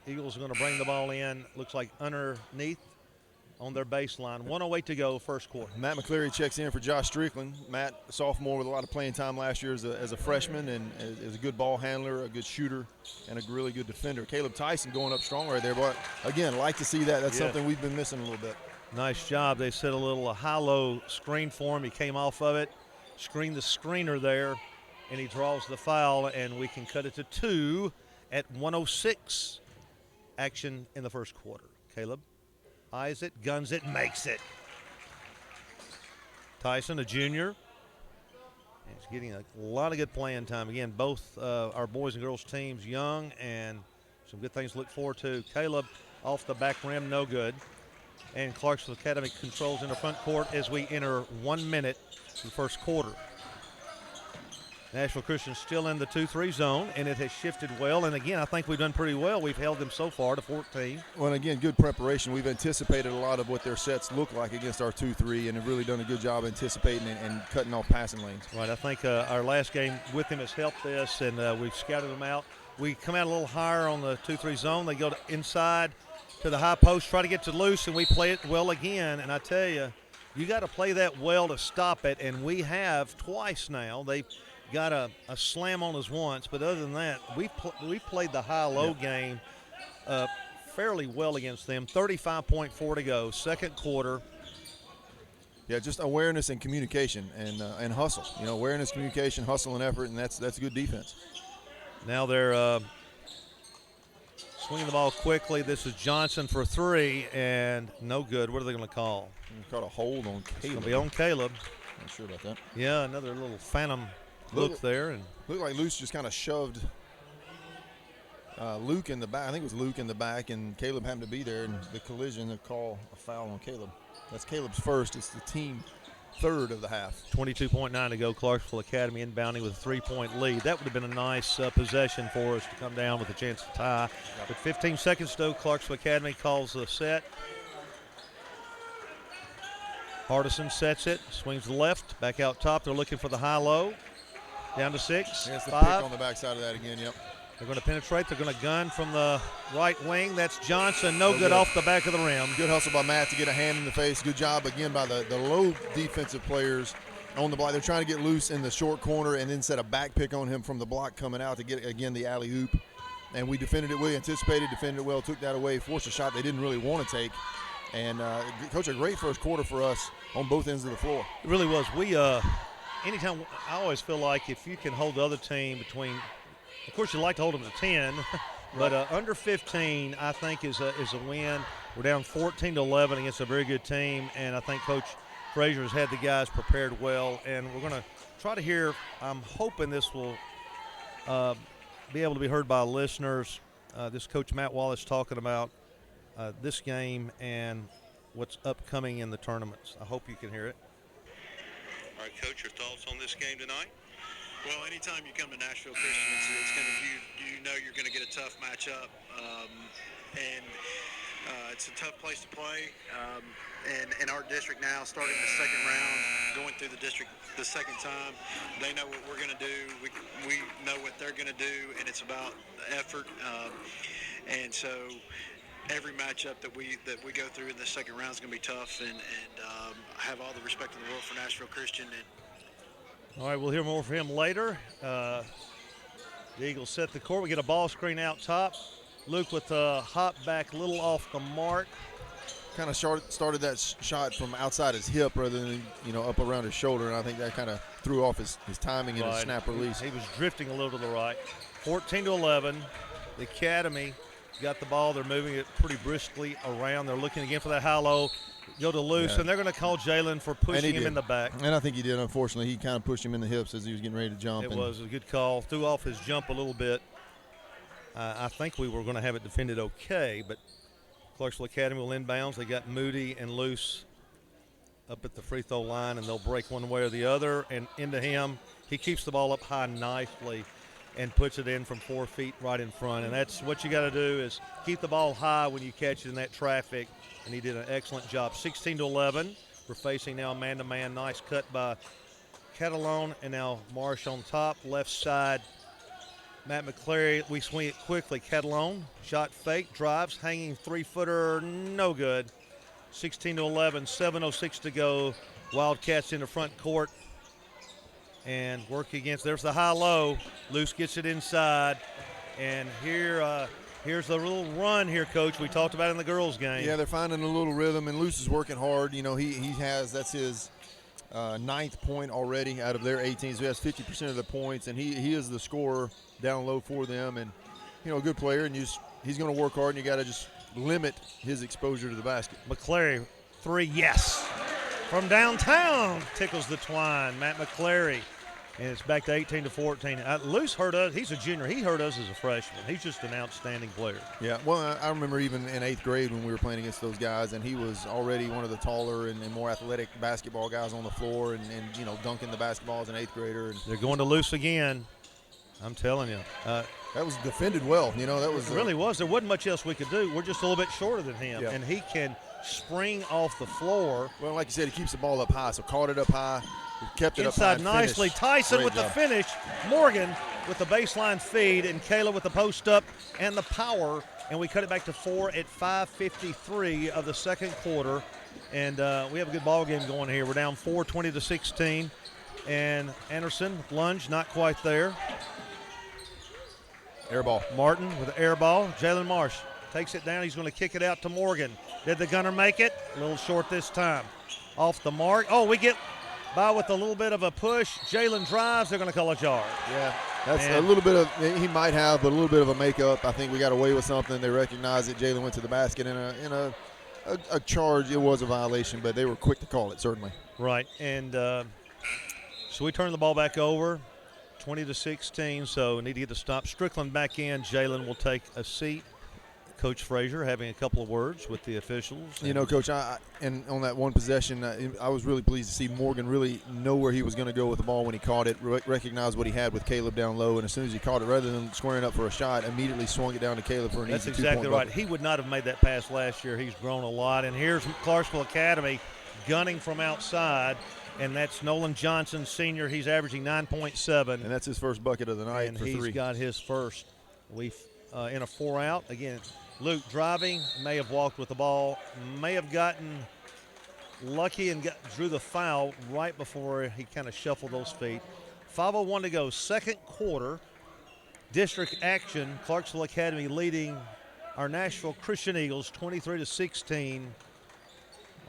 Eagles are going to bring the ball in, looks like underneath on their baseline. 1:08 to go, first quarter. Matt McCleary checks in for Josh Strickland. Matt, a sophomore with a lot of playing time last year as a freshman, and is a good ball handler, a good shooter, and a really good defender. Caleb Tyson going up strong right there, but again, like to see that. That's something we've been missing a little bit. Nice job. They set a little high-low screen for him. He came off of it, screened the screener there, and he draws the foul, and we can cut it to 2 at 1:06. Action in the first quarter. Caleb eyes it, guns it, makes it. Tyson, a junior. He's getting a lot of good playing time. Again, both our boys and girls teams young, and some good things to look forward to. Caleb off the back rim, no good. And Clarksville Academy controls in the front court as we enter 1 minute in the first quarter. Nashville Christian still in the 2-3 zone, and it has shifted well. And again, I think we've done pretty well. We've held them so far to 14. Well, again, good preparation. We've anticipated a lot of what their sets look like against our 2-3, and have really done a good job anticipating and cutting off passing lanes. Right. I think our last game with them has helped us, and we've scouted them out. We come out a little higher on the 2-3 zone. They go inside to the high post, try to get to loose, and we play it well again. And I tell you, you got to play that well to stop it, and we have twice now. They've got a slam on us once, but other than that, we played the high-low game fairly well against them. 35.4 to go, second quarter. Yeah, just awareness and communication and hustle. Awareness, communication, hustle, and effort, and that's good defense. Now they're Swinging the ball quickly. This is Johnson for three, and no good. What are they going to call? Caught a hold on It's Caleb. going to be on Caleb. Not sure about that. Yeah, another little phantom look there. And looked like Luce just kind of shoved Luke in the back. I think it was Luke in the back, and Caleb happened to be there. And the collision, they call a foul on Caleb. That's Caleb's first. It's the team third of the half. 22.9 to go. Clarksville Academy inbounding with a 3-point lead. That would have been a nice possession for us to come down with a chance to tie. Yep. With 15 seconds to go, Clarksville Academy calls the set. Hardison sets it, swings to the left, back out top. They're looking for the high-low. Down to 6. There's the 5. pick on the backside of that again, yep. They're going to penetrate. They're going to gun from the right wing. That's Johnson. No good off the back of the rim. Good hustle by Matt to get a hand in the face. Good job again by the low defensive players on the block. They're trying to get loose in the short corner and then set a back pick on him from the block coming out to get, again, the alley-oop. And we defended it. We anticipated, defended it well, took that away, forced a shot they didn't really want to take. And, Coach, a great first quarter for us on both ends of the floor. It really was. We, anytime, I always feel like if you can hold the other team between – of course, you like to hold them to 10, but under 15, I think, is a win. We're down 14-11 against a very good team, and I think Coach Frazier has had the guys prepared well. And we're going to try to hear. I'm hoping this will be able to be heard by listeners. This Coach Matt Wallace talking about this game and what's upcoming in the tournaments. I hope you can hear it. All right, Coach, your thoughts on this game tonight? Well, anytime you come to Nashville Christian, it's going to you know you're going to get a tough matchup, and it's a tough place to play. And in our district now, starting the second round, going through the district the second time, they know what we're going to do. We know what they're going to do, and it's about effort. And so every matchup that we go through in the second round is going to be tough. And I have all the respect in the world for Nashville Christian. All right, we'll hear more from him later. The Eagles set the court. We get a ball screen out top. Luke with a hop back, little off the mark. Kind of started that shot from outside his hip rather than, up around his shoulder, and I think that kind of threw off his timing and his snap release. He was drifting a little to the right. 14-11. The Academy got the ball. They're moving it pretty briskly around. They're looking again for that high-low. Go to loose, and they're going to call Jalen for pushing him in the back. And I think he did, unfortunately. He kind of pushed him in the hips as he was getting ready to jump. It was a good call. Threw off his jump a little bit. I think we were going to have it defended okay, but Clarksville Academy will inbounds. They got Moody and Luce up at the free throw line, and they'll break one way or the other. And into him, he keeps the ball up high nicely and puts it in from 4 feet right in front. And that's what you got to do is keep the ball high when you catch it in that traffic. And he did an excellent job. 16-11. We're facing now man-to-man. Nice cut by Catalone, and now Marsh on top. Left side, Matt McClary. We swing it quickly. Catalone, shot fake, drives, hanging three-footer, no good. 16-11, 7:06 to go. Wildcats in the front court. And work against, there's the high-low. Luce gets it inside. And here's the little run here, Coach. We talked about in the girls' game. Yeah, they're finding a little rhythm, and Luce is working hard. That's his 9th point already out of their 18. So he has 50% of the points, and he is the scorer down low for them. And, a good player, and he's going to work hard, and you got to just limit his exposure to the basket. McClary, 3, yes. From downtown, tickles the twine. Matt McClary. And it's back to 18-14. Luce hurt us. He's a junior. He hurt us as a freshman. He's just an outstanding player. Yeah, well, I remember even in 8th grade when we were playing against those guys, and he was already one of the taller and more athletic basketball guys on the floor and dunking the basketball as an 8th grader. And they're going to Luce again. I'm telling you. That was defended well. That was. It really was. There wasn't much else we could do. We're just a little bit shorter than him. Yeah. And he can spring off the floor. Well, like you said, he keeps the ball up high, so caught it up high. Kept it inside up nicely. Tyson with the finish. Morgan with the baseline feed, and Kayla with the post up and the power. And we cut it back to 4 at 5:53 of the second quarter. And we have a good ball game going here. We're down 4, 20-16. And Anderson, lunge, not quite there. Air ball. Martin with the air ball. Jalen Marsh takes it down. He's going to kick it out to Morgan. Did the gunner make it? A little short this time. Off the mark. Oh, we get by with a little bit of a push. Jalen drives. They're going to call a yard. Yeah, That's Man. a little bit of he might have, but a little bit of a makeup. I think we got away with something. They recognized that Jalen went to the basket in a charge. It was a violation, but they were quick to call it, certainly. Right, and so we turn the ball back over, 20-16. So need to get to stop. Strickland back in. Jalen will take a seat. Coach Frazier having a couple of words with the officials. You know, Coach, and on that one possession, I was really pleased to see Morgan really know where he was going to go with the ball when he caught it, recognize what he had with Caleb down low, and as soon as he caught it, rather than squaring up for a shot, immediately swung it down to Caleb for an That's easy exactly two-point right. bucket. He would not have made that pass last year. He's grown a lot. And here's Clarksville Academy gunning from outside, and that's Nolan Johnson, senior. He's averaging 9.7. And that's his first bucket of the night And for he's three. got his first. We in a 4-out. Again, Luke driving, may have walked with the ball, may have gotten lucky and drew the foul right before he kind of shuffled those feet. 5:01 to go, second quarter. District action, Clarksville Academy leading our Nashville Christian Eagles 23-16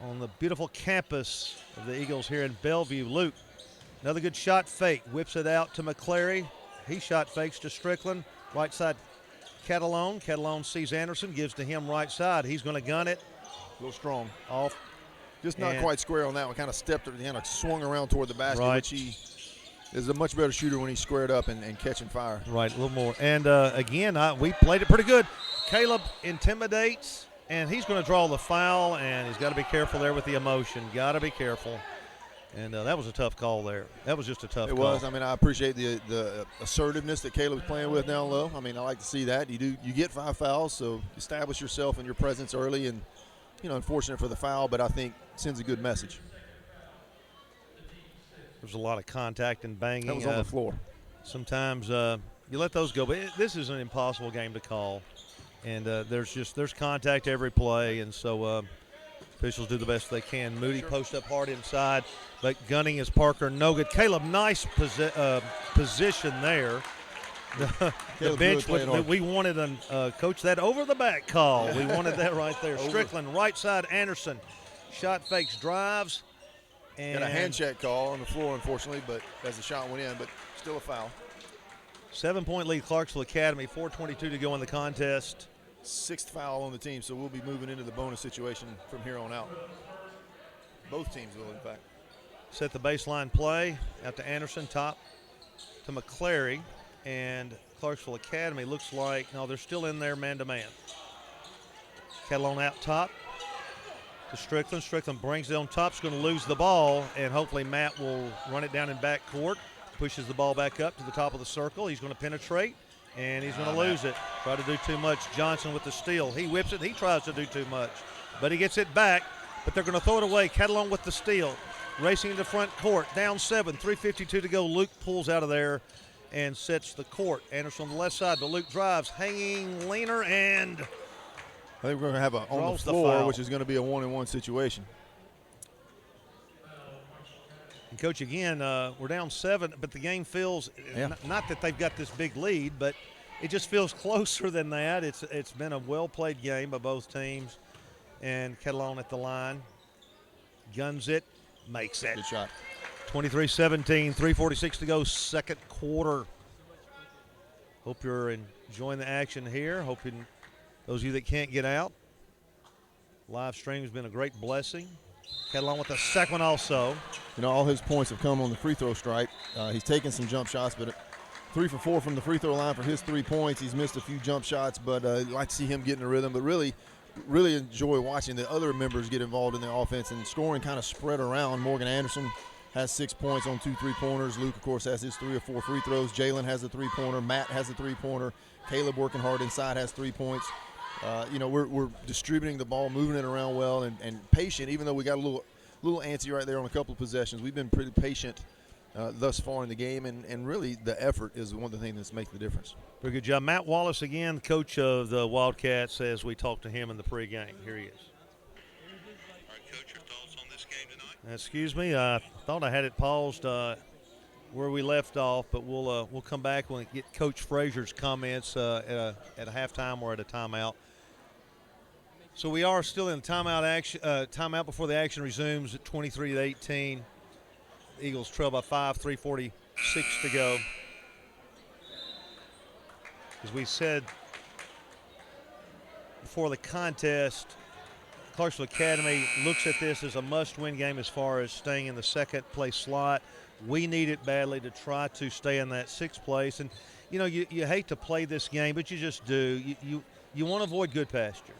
on the beautiful campus of the Eagles here in Bellevue. Luke, another good shot fake, whips it out to McClary. He shot fakes to Strickland, right side Catalone. Catalone sees Anderson, gives to him right side. He's going to gun it. A little strong. Off. Just not quite square on that one. Kind of stepped at the end, swung around toward the basket, Right. which he is a much better shooter when he's squared up and catching fire. Right, a little more. And again, we played it pretty good. Caleb intimidates, and he's going to draw the foul, and he's got to be careful there with the emotion. Got to be careful. And that was a tough call there. That was just a tough call. It was. I mean, I appreciate the assertiveness that Caleb's playing with down low. I mean, I like to see that. You get 5 fouls, so establish yourself and your presence early. And unfortunate for the foul, but I think sends a good message. There's a lot of contact and banging. That was on the floor. Sometimes you let those go, but this is an impossible game to call. And there's contact every play, and so officials do the best they can. Moody posts up hard inside, but gunning is Parker. No good. Caleb, nice position there. The bench, we wanted Coach, that over the back call. We wanted that right there. Strickland, right side, Anderson. Shot fakes, drives. And got a hand check call on the floor, unfortunately, but as the shot went in, but still a foul. 7-point lead, Clarksville Academy. 4:22 to go in the contest. 6th foul on the team, so we'll be moving into the bonus situation from here on out. Both teams will, in fact. Set the baseline play out to Anderson, top to McClary, and Clarksville Academy looks like, no, they're still in there man-to-man. Catalone out top to Strickland. Strickland brings it on top. He's going to lose the ball, and hopefully Matt will run it down in back court, pushes the ball back up to the top of the circle. He's going to penetrate, and he's going to lose it. Try to do too much. Johnson with the steal. He whips it. He tries to do too much, but he gets it back, but they're going to throw it away. Catalone with the steal. Racing into front court. Down 7. 3:52 to go. Luke pulls out of there and sets the court. Anderson on the left side, but Luke drives. Hanging leaner, and I think we're going to have on the draws the floor, foul. which is going to be a 1-on-1 situation. And Coach, again, we're down 7, but the game feels not that they've got this big lead, but it just feels closer than that. It's been a well-played game by both teams. And Catalone at the line, guns it, makes it. Good shot. 23-17, 3:46 to go, second quarter. Hope you're enjoying the action here. Hoping those of you that can't get out, live stream has been a great blessing. Catalone with the second one also. All his points have come on the free throw stripe. He's taken some jump shots, but 3 for 4 from the free throw line for his 3 points. He's missed a few jump shots, but I'd like to see him get in the rhythm. But really enjoy watching the other members get involved in the offense, and scoring kind of spread around. Morgan Anderson has 6 points on 2 3-pointers. Luke, of course, has his 3 or 4 free throws. Jalen has a 3-pointer. Matt has a 3-pointer. Caleb, working hard inside, has 3 points. We're distributing the ball, moving it around well, and patient. Even though we got a little antsy right there on a couple of possessions, we've been pretty patient thus far in the game, and really the effort is one of the things that's making the difference. Very good job. Matt Wallace again, coach of the Wildcats, as we talked to him in the pregame. Here he is. All right, Coach, your thoughts on this game tonight? Excuse me, I thought I had it paused where we left off, but we'll come back when we get Coach Frazier's comments at a halftime or at a timeout. So we are still in timeout before the action resumes at 23-18. Eagles trail by 5, 3:46 to go. as we said before the contest, Clarksville Academy looks at this as a must-win game as far as staying in the second-place slot. We need it badly to try to stay in that sixth place. And, you know, you hate to play this game, but you just do. You want to avoid good pasture.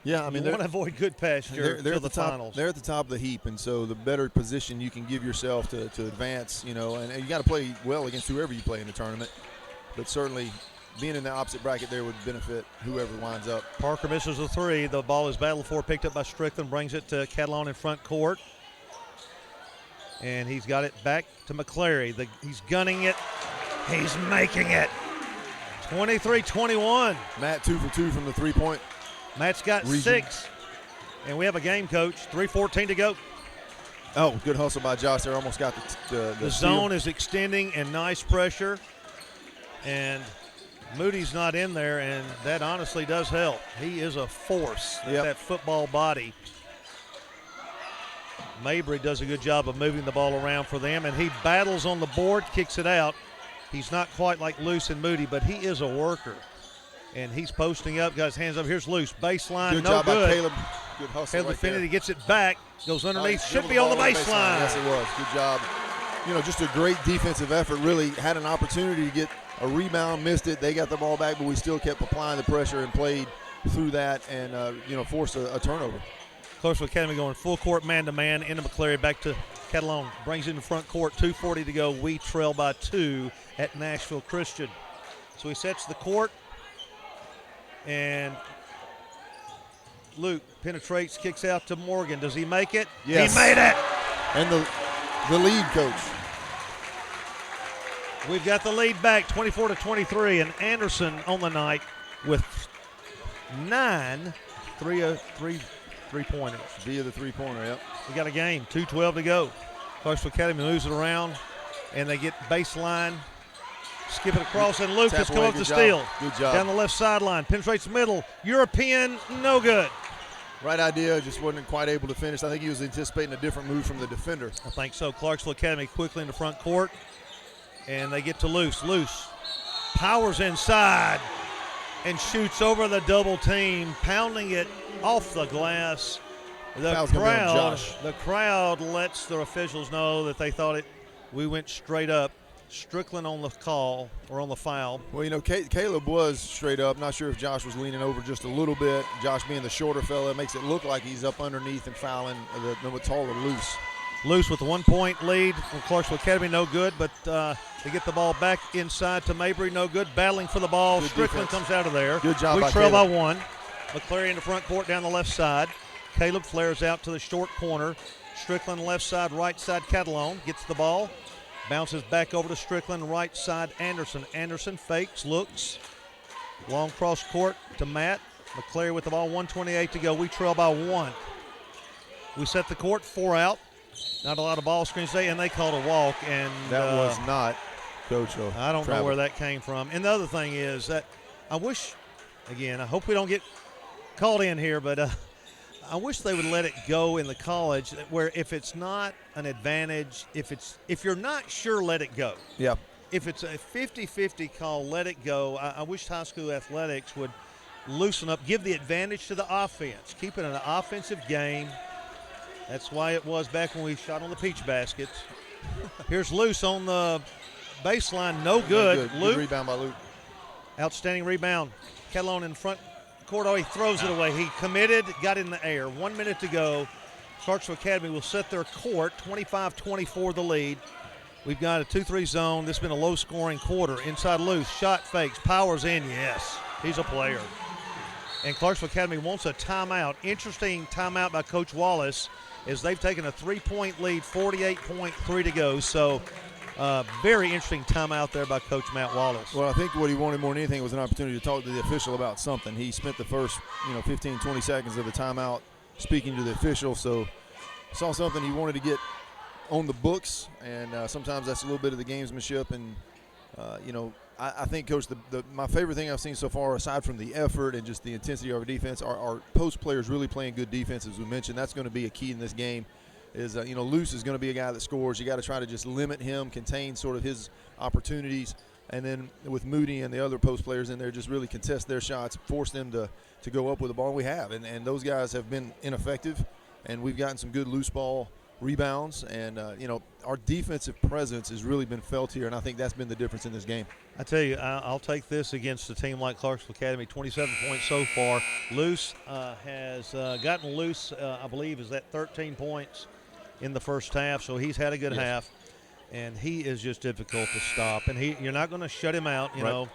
Yeah, I mean, you want to avoid good pasture they're to at the finals. They're at the top of the heap, and so the better position you can give yourself to advance, you know, and you got to play well against whoever you play in the tournament. But certainly being in the opposite bracket there would benefit whoever winds up. Parker misses a three. The ball is battled for, picked up by Strickland, brings it to Catalon in front court. And he's got it back to McClary. He's gunning it. He's making it. 23-21. Matt 2 for 2 from the three-point. Matt's got region. 6. And we have a game, Coach. 3:14 to go. Oh, good hustle by Josh there. Almost got the zone is extending and nice pressure. And Moody's not in there, and that honestly does help. He is a force, that football body. Mabry does a good job of moving the ball around for them, and he battles on the board, kicks it out. He's not quite like Luce and Moody, but he is a worker. And he's posting up, got his hands up. Here's Luce, baseline, good no good. good. Caleb. Good hustle Caleb right Finity there. gets it back, goes underneath, should be on the baseline. Yes, it was. Good job. You know, just a great defensive effort. Really had an opportunity to get a rebound, missed it. They got the ball back, but we still kept applying the pressure and played through that and, forced a turnover. Clarksville Academy going full court man-to-man into McClary, back to Catalon. Brings it in front court, 2:40 to go. We trail by 2 at Nashville Christian. So he sets the court, and Luke penetrates, kicks out to Morgan. Does he make it? Yes. He made it! And the lead, Coach. We've got the lead back, 24-23, and Anderson on the night with 9 three-pointers. Via the three-pointer, yep. We got a game, 2:12 to go. Clarksville Academy moves it around, and they get baseline, skip it across, and Luke has come up to steal. Good job. Down the left sideline, penetrates the middle. European, no good. Right idea, just wasn't quite able to finish. I think he was anticipating a different move from the defender. I think so. Clarksville Academy quickly in the front court, and they get to Luce. Luce powers inside and shoots over the double team, pounding it off the glass. The crowd lets the officials know that they thought we went straight up. Strickland on the call or on the foul. Well, you know, Caleb was straight up. Not sure if Josh was leaning over just a little bit. Josh being the shorter fella makes it look like he's up underneath and fouling the taller Luce. Luce with a 1-point lead from Clarksville Academy, no good, but they get the ball back inside to Mabry, no good. Battling for the ball. Good Strickland defense. comes out of there. Good job we by trail by Caleb. 1. McClary in the front court down the left side. Caleb flares out to the short corner. Strickland left side, right side Catalon. Gets the ball. Bounces back over to Strickland, right side Anderson. Anderson fakes, looks. Long cross court to Matt. McClary with the ball, 1:28 to go. We trail by 1. We set the court, 4 out. Not a lot of ball screens today, and they called a walk. And that was not Coach I don't know where that came from. And the other thing is that I wish, again, I hope we don't get called in here, but I wish they would let it go in the college where if it's not an advantage, if you're not sure, let it go. Yeah. If it's a 50-50 call, let it go. I wish high school athletics would loosen up, give the advantage to the offense, keep it an offensive game. That's why it was back when we shot on the peach baskets. Here's Luce on the baseline, no good. Good rebound by Luke. Outstanding rebound. Catalon in front court. Oh, he throws it away. He committed, got in the air. 1 minute to go. Clarksville Academy will set their court. 25-24 the lead. We've got a 2-3 zone. This has been a low-scoring quarter. Inside Luce, shot fakes, powers in. Yes, he's a player. And Clarksville Academy wants a timeout. Interesting timeout by Coach Wallace as they've taken a 3-point lead, 48.3 to go. So very interesting timeout there by Coach Matt Wallace. Well, I think what he wanted more than anything was an opportunity to talk to the official about something. He spent the first 15, 20 seconds of the timeout speaking to the official. So saw something he wanted to get on the books, and sometimes that's a little bit of the gamesmanship. And, I think, Coach, my favorite thing I've seen so far, aside from the effort and just the intensity of our defense, are post players really playing good defense, as we mentioned. That's going to be a key in this game. Luce is going to be a guy that scores. You got to try to just limit him, contain sort of his opportunities. and then with Moody and the other post players in there, just really contest their shots, force them to go up with the ball. We have, and those guys have been ineffective, and we've gotten some good loose ball rebounds, and our defensive presence has really been felt here, and I think that's been the difference in this game. I tell you, I'll take this against a team like Clarksville Academy. 27 points so far. Luce has gotten loose, I believe, is that 13 points in the first half, so he's had a good half, and he is just difficult to stop. And you're not going to shut him out. You know,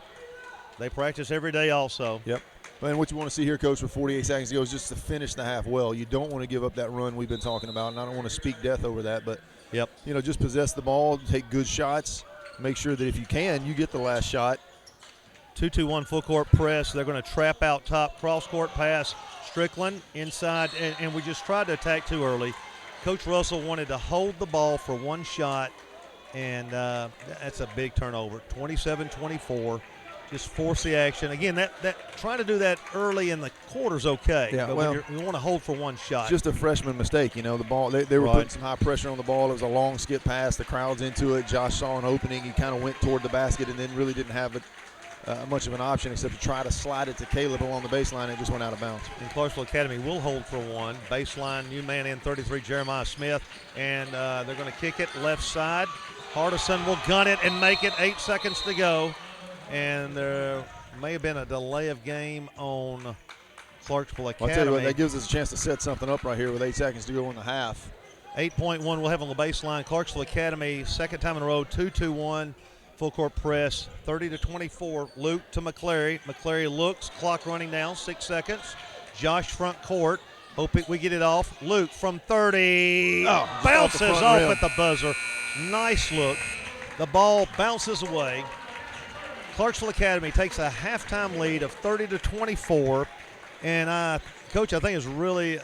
they practice every day also. Yep. And what you want to see here, Coach, with 48 seconds to go is just to finish the half well. You don't want to give up that run we've been talking about, and I don't want to speak death over that. But, just possess the ball, take good shots, make sure that if you can, you get the last shot. 2-2-1 full court press. They're going to trap out top, cross-court pass, Strickland inside, and we just tried to attack too early. Coach Russell wanted to hold the ball for one shot, and that's a big turnover. 27-24. Just force the action. Again, that trying to do that early in the quarter's okay. Yeah, but you want to hold for one shot. Just a freshman mistake, the ball. They were putting some high pressure on the ball. It was a long skip pass. The crowd's into it. Josh saw an opening. He kind of went toward the basket and then really didn't have much of an option except to try to slide it to Caleb along the baseline, and it just went out of bounds. And Clarksville Academy will hold for one. Baseline, new man in 33, Jeremiah Smith, and they're going to kick it left side. Hardison will gun it and make it. 8 seconds to go. And there may have been a delay of game on Clarksville Academy. I'll tell you what, that gives us a chance to set something up right here with 8 seconds to go in the half. 8.1 we'll have on the baseline. Clarksville Academy, second time in a row, 2-2-1, full court press, 30-24. Luke to McClary. McClary looks, clock running down, 6 seconds. Josh front court. Hope we get it off. Luke from 30. Bounces off at the buzzer. Nice look. The ball bounces away. Clarksville Academy takes a halftime lead of 30-24, and Coach, I think it's really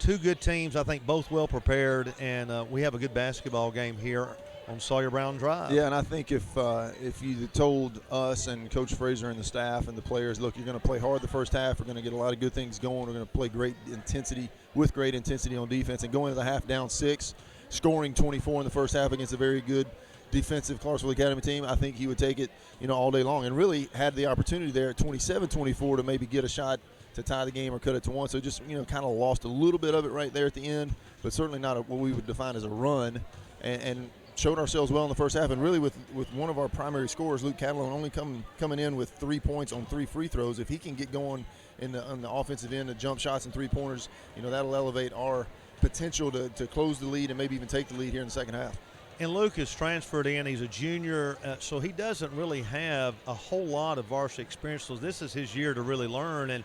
two good teams. I think both well prepared, and we have a good basketball game here on Sawyer Brown Drive. Yeah, and I think if you told us and Coach Fraser and the staff and the players, look, you're going to play hard the first half. We're going to get a lot of good things going. We're going to play great intensity on defense, and going into the half down 6, scoring 24 in the first half against a very good defensive Clarksville Academy team, I think he would take it, all day long, and really had the opportunity there at 27-24 to maybe get a shot to tie the game or cut it to 1. So just, kind of lost a little bit of it right there at the end, but certainly not what we would define as a run, and showed ourselves well in the first half. And really with one of our primary scorers, Luke Catalone, only coming in with 3 points on 3 free throws, if he can get going on the offensive end, the jump shots and 3-pointers, that'll elevate our potential to close the lead and maybe even take the lead here in the second half. And Luke is transferred in. He's a junior, so he doesn't really have a whole lot of varsity experience. So this is his year to really learn.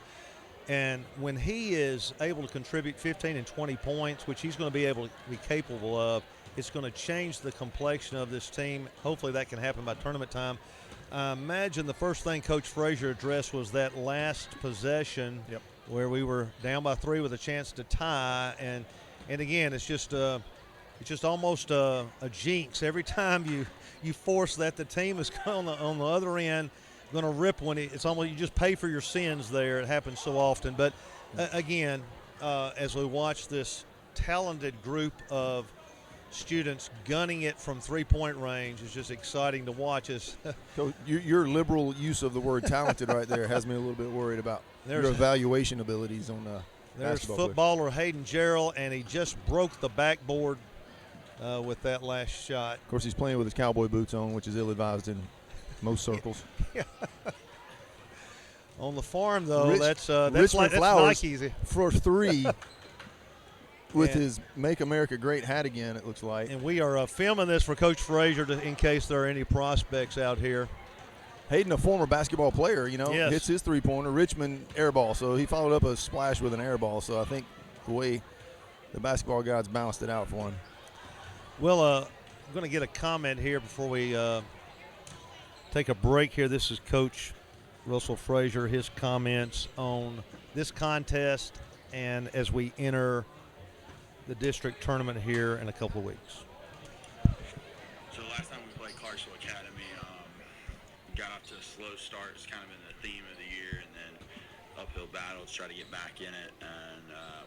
And when he is able to contribute 15 and 20 points, which he's going to be able to be capable of, it's going to change the complexion of this team. Hopefully that can happen by tournament time. I imagine the first thing Coach Frazier addressed was that last possession where we were down by 3 with a chance to tie. And again, it's just almost a jinx. Every time you force that, the team is on the other end going to rip one. It's almost, you just pay for your sins there. It happens so often. But again, as we watch this talented group of students gunning it from 3-point range, it's just exciting to watch. So your liberal use of the word talented right there has me a little bit worried about your evaluation abilities on there's basketball footballer Hayden Gerald, and he just broke the backboard with that last shot. Of course, he's playing with his cowboy boots on, which is ill-advised in most circles. On the farm, though, that's Flowers Nike's for 3 with his "Make America Great" hat again. It looks like. And we are filming this for Coach Frazier in case there are any prospects out here. Hayden, a former basketball player, Yes. hits his 3-pointer. Richmond air ball, so he followed up a splash with an air ball. So I think the way the basketball gods bounced it out for him. Well, I'm going to get a comment here before we take a break here. This is Coach Russell Frazier, his comments on this contest and as we enter the district tournament here in a couple of weeks. So last time we played Clarksville Academy, got off to a slow start. It's kind of been the theme of the year, and then uphill battle to try to get back in it. And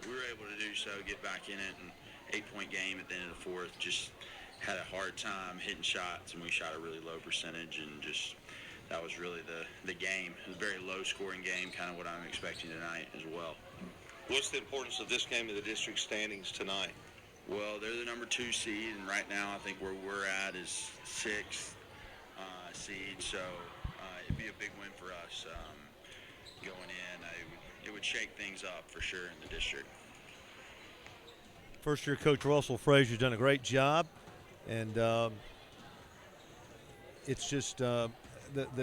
we were able to do so, get back in it, and 8-point game at the end of the fourth. Just had a hard time hitting shots, and we shot a really low percentage, and just that was really the game. It was a very low-scoring game, kind of what I'm expecting tonight as well. What's the importance of this game in the district standings tonight? Well, they're the number 2 seed, and right now I think where we're at is 6th seed, so it'd be a big win for us going in. It would shake things up for sure in the district. First-year coach Russell Frazier's done a great job, and it's just the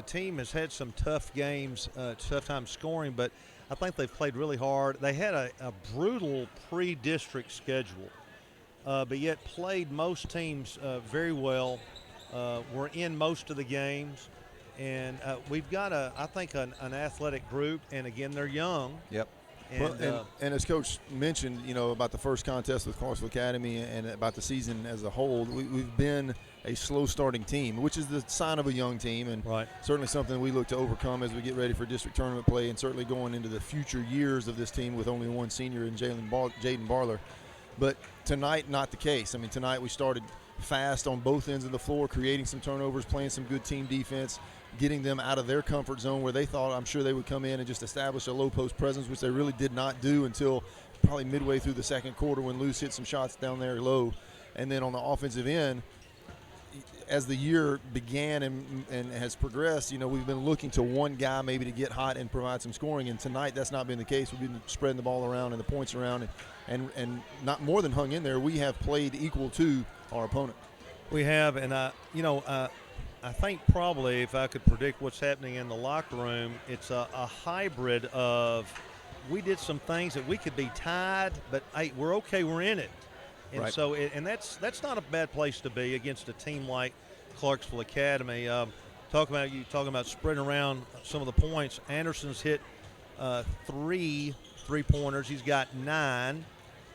team has had some tough games, tough time scoring, but I think they've played really hard. They had a brutal pre-district schedule, but yet played most teams very well. We're in most of the games, and we've got I think an athletic group, and again, they're young. Yep. And, and as Coach mentioned, about the first contest with Clarksville Academy and about the season as a whole, we've been a slow-starting team, which is the sign of a young team, and certainly something we look to overcome as we get ready for district tournament play, and certainly going into the future years of this team with only one senior in Jaden Barler. But tonight, not the case. I mean, tonight we started fast on both ends of the floor, creating some turnovers, playing some good team defense, getting them out of their comfort zone where they thought, I'm sure, they would come in and just establish a low post presence, which they really did not do until probably midway through the second quarter when Luce hit some shots down there low. And then on the offensive end, as the year began and has progressed, we've been looking to one guy maybe to get hot and provide some scoring. And tonight that's not been the case. We've been spreading the ball around and the points around and not more than hung in there. We have played equal to our opponent. We have, and I think probably if I could predict what's happening in the locker room, it's a hybrid of we did some things that we could be tied, but hey, we're okay, we're in it. And so, that's not a bad place to be against a team like Clarksville Academy. Talking about spreading around some of the points. Anderson's hit 3 3-pointers. He's got 9.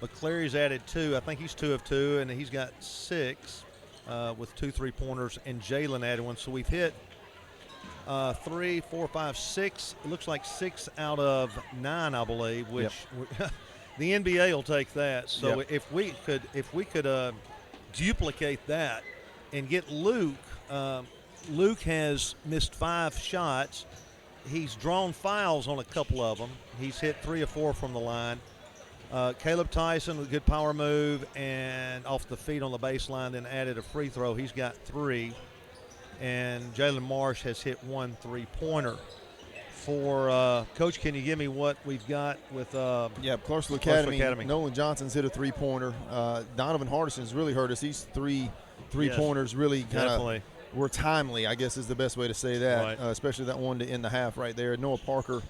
McCleary's added 2. I think he's 2 of 2, and he's got 6 with 2 3-pointers, and Jalen added 1. So we've hit 3, 4, 5, 6. It looks like 6 out of 9, I believe, which the NBA will take that. So if we could duplicate that and get Luke. Luke has missed 5 shots. He's drawn fouls on a couple of them. He's hit 3 or 4 from the line. Caleb Tyson with a good power move and off the feet on the baseline, then added a free throw. He's got 3. And Jalen Marsh has hit 1 3-pointer. For Coach, can you give me what we've got with Clarksville Academy. Nolan Johnson's hit a 3-pointer. Donovan Hardison's really hurt us. These 3 3-pointers really kind of were timely, I guess is the best way to say that, especially that one to end the half right there. Noah Parker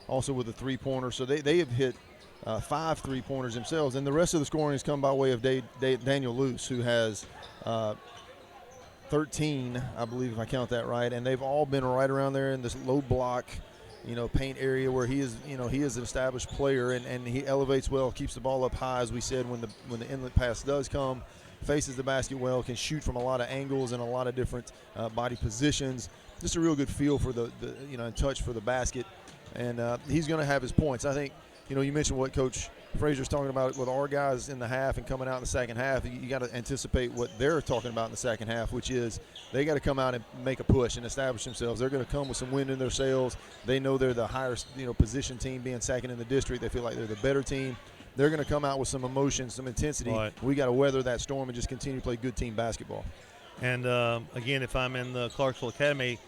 also with a 3-pointer. So they have hit 5 3-pointers themselves, and the rest of the scoring has come by way of Daniel Luce, who has 13, I believe, if I count that right, and they've all been right around there in this low block, paint area where he is an established player, and he elevates well, keeps the ball up high, as we said, when the inlet pass does come, faces the basket well, can shoot from a lot of angles and a lot of different body positions. Just a real good feel for the and touch for the basket, and he's going to have his points. I think, you mentioned what Coach Frazier's talking about with our guys in the half and coming out in the second half. You got to anticipate what they're talking about in the second half, which is they got to come out and make a push and establish themselves. They're going to come with some wind in their sails. They know they're the higher, position team, being second in the district. They feel like they're the better team. They're going to come out with some emotion, some intensity. We got to weather that storm and just continue to play good team basketball. And again, if I'm in the Clarksville Academy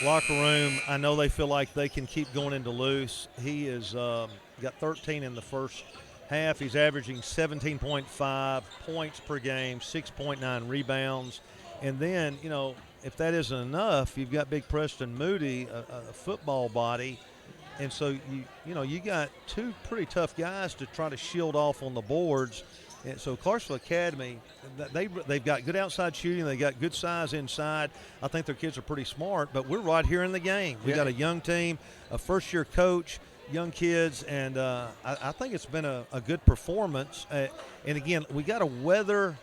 locker room, I know they feel like they can keep going into Luce. He is got 13 in the first half. He's averaging 17.5 points per game, 6.9 rebounds. And then, if that isn't enough, you've got Big Preston Moody, a football body. And so, you got 2 pretty tough guys to try to shield off on the boards. And so Clarksville Academy, they've got good outside shooting. They got good size inside. I think their kids are pretty smart, but we're right here in the game. We got a young team, a first-year coach, young kids, and I think it's been a good performance. And again, we got to weather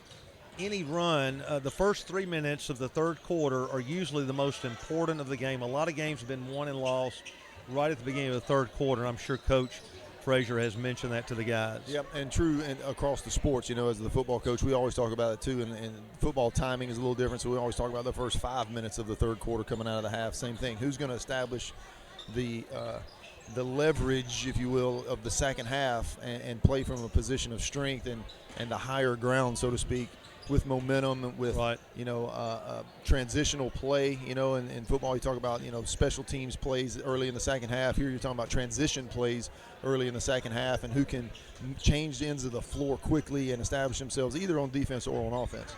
any run. The first 3 minutes of the third quarter are usually the most important of the game. A lot of games have been won and lost right at the beginning of the third quarter. I'm sure Coach Frazier has mentioned that to the guys. Yep, and true and across the sports, as the football coach, we always talk about it too, and football timing is a little different, so we always talk about the first 5 minutes of the third quarter coming out of the half. Same thing. Who's going to establish the leverage, if you will, of the second half and play from a position of strength and the higher ground, so to speak, with momentum, with right. Transitional play. In football you talk about special teams plays early in the second half. Here you're talking about transition plays early in the second half, and who can change the ends of the floor quickly and establish themselves either on defense or on offense.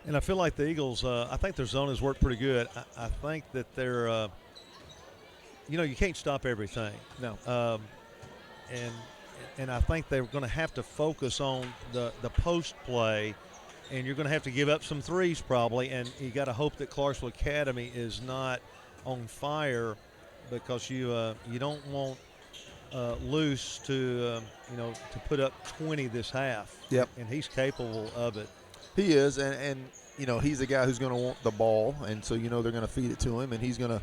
And I feel like the Eagles, I think their zone has worked pretty good. I think that they're you can't stop everything. No. And I think they're going to have to focus on the post play, and you're going to have to give up some threes probably, and you got to hope that Clarksville Academy is not on fire, because you don't want Luce to put up 20 this half. Yep. And he's capable of it. He is, and he's a guy who's going to want the ball, and so they're going to feed it to him, and he's going to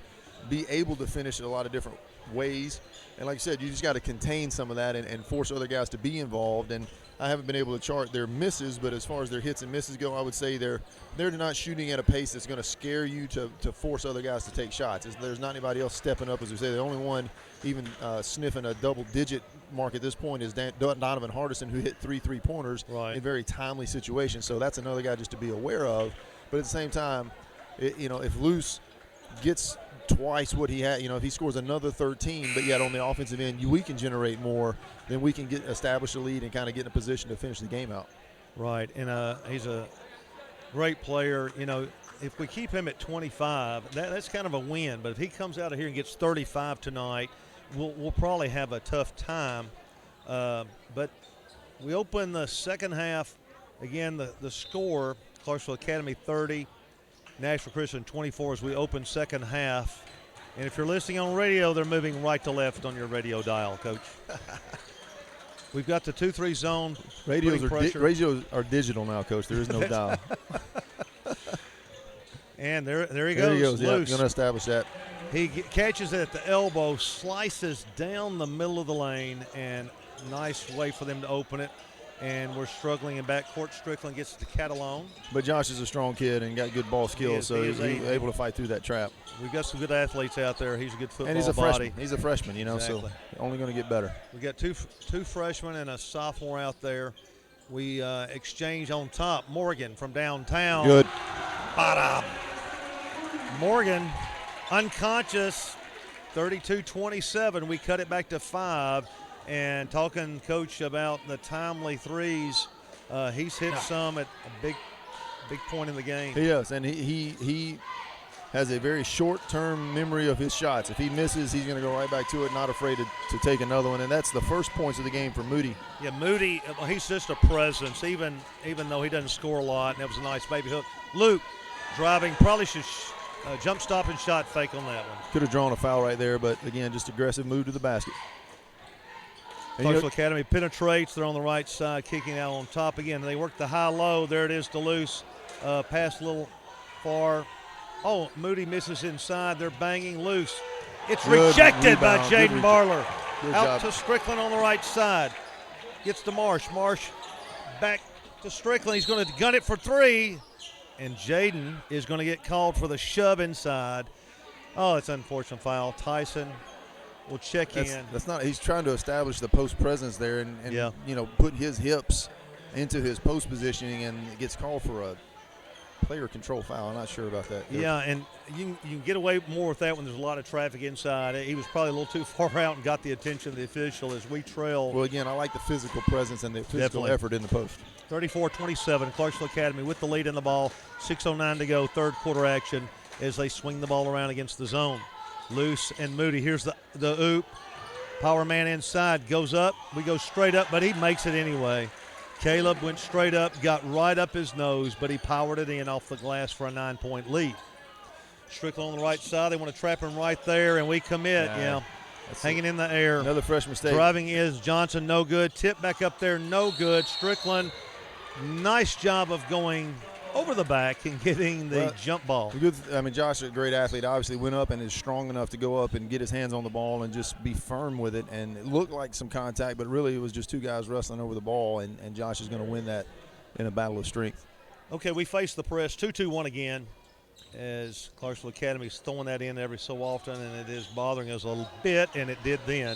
be able to finish it a lot of different ways. And like I said, you just got to contain some of that and force other guys to be involved. And I haven't been able to chart their misses, but as far as their hits and misses go, I would say they're not shooting at a pace that's going to scare you to force other guys to take shots. There's not anybody else stepping up, as we say. The only one even sniffing a double-digit mark at this point is Donovan Hardison, who hit 3 3-pointers in very timely situations. So that's another guy just to be aware of. But at the same time, if Luce gets twice what he had, if he scores another 13, but yet on the offensive end we can generate more, then we can establish a lead and kind of get in a position to finish the game out. Right, and he's a great player. If we keep him at 25, that's kind of a win. But if he comes out of here and gets 35 tonight, we'll probably have a tough time. But we open the second half, again, the score, Clarksville Academy 30, Nashville Christian 24 as we open second half. And if you're listening on radio, they're moving right to left on your radio dial, Coach. We've got the 2-3 zone. Radios are digital now, Coach. There is no dial. And there he goes. There he goes. Loose. Going to establish that. He catches it at the elbow, slices down the middle of the lane, and nice way for them to open it. And we're struggling in backcourt. Strickland gets to Catalone. But Josh is a strong kid and got good ball skills, so he's able to fight through that trap. We've got some good athletes out there. He's a good football and he's a body. Freshman. He's a freshman, Exactly. So only going to get better. We got two freshmen and a sophomore out there. We exchange on top. Morgan from downtown. Good. Bada. Morgan unconscious, 32-27. We cut it back to 5. And talking, Coach, about the timely threes, he's hit some at a big point in the game. He does, and he has a very short-term memory of his shots. If he misses, he's going to go right back to it, not afraid to take another one. And that's the first points of the game for Moody. Yeah, Moody, he's just a presence, even though he doesn't score a lot. And that was a nice baby hook. Luke driving, probably should jump stop and shot fake on that one. Could have drawn a foul right there, but, again, just aggressive move to the basket. Clarksville Academy penetrates. They're on the right side, kicking out on top again. They work the high-low. There it is to Luce. Pass a little far. Oh, Moody misses inside. They're banging Luce. It's rejected by Jaden Barler. Out to Strickland on the right side. Gets to Marsh. Marsh back to Strickland. He's going to gun it for 3. And Jaden is going to get called for the shove inside. Oh, it's an unfortunate foul. Tyson will check in. That's not. He's trying to establish the post presence there, and put his hips into his post positioning, and it gets called for a player control foul. I'm not sure about that. Yeah, and you can get away more with that when there's a lot of traffic inside. He was probably a little too far out and got the attention of the official as we trail. Well, again, I like the physical presence and the physical effort in the post. 34-27, Clarksville Academy with the lead in the ball. 6:09 to go, third quarter action as they swing the ball around against the zone. Luce and Moody. Here's the oop. Power man inside. Goes up. We go straight up, but he makes it anyway. Caleb went straight up, got right up his nose, but he powered it in off the glass for a 9-point lead. Strickland on the right side. They want to trap him right there, and we commit. Hanging in the air. Another fresh mistake. Driving is Johnson, no good. Tip back up there, no good. Strickland, nice job of going over the back and getting the jump ball. Josh is a great athlete. Obviously went up and is strong enough to go up and get his hands on the ball and just be firm with it. And it looked like some contact, but really it was just two guys wrestling over the ball, and Josh is going to win that in a battle of strength. Okay, we face the press 2-2-1 again as Clarksville Academy is throwing that in every so often, and it is bothering us a little bit, and it did then.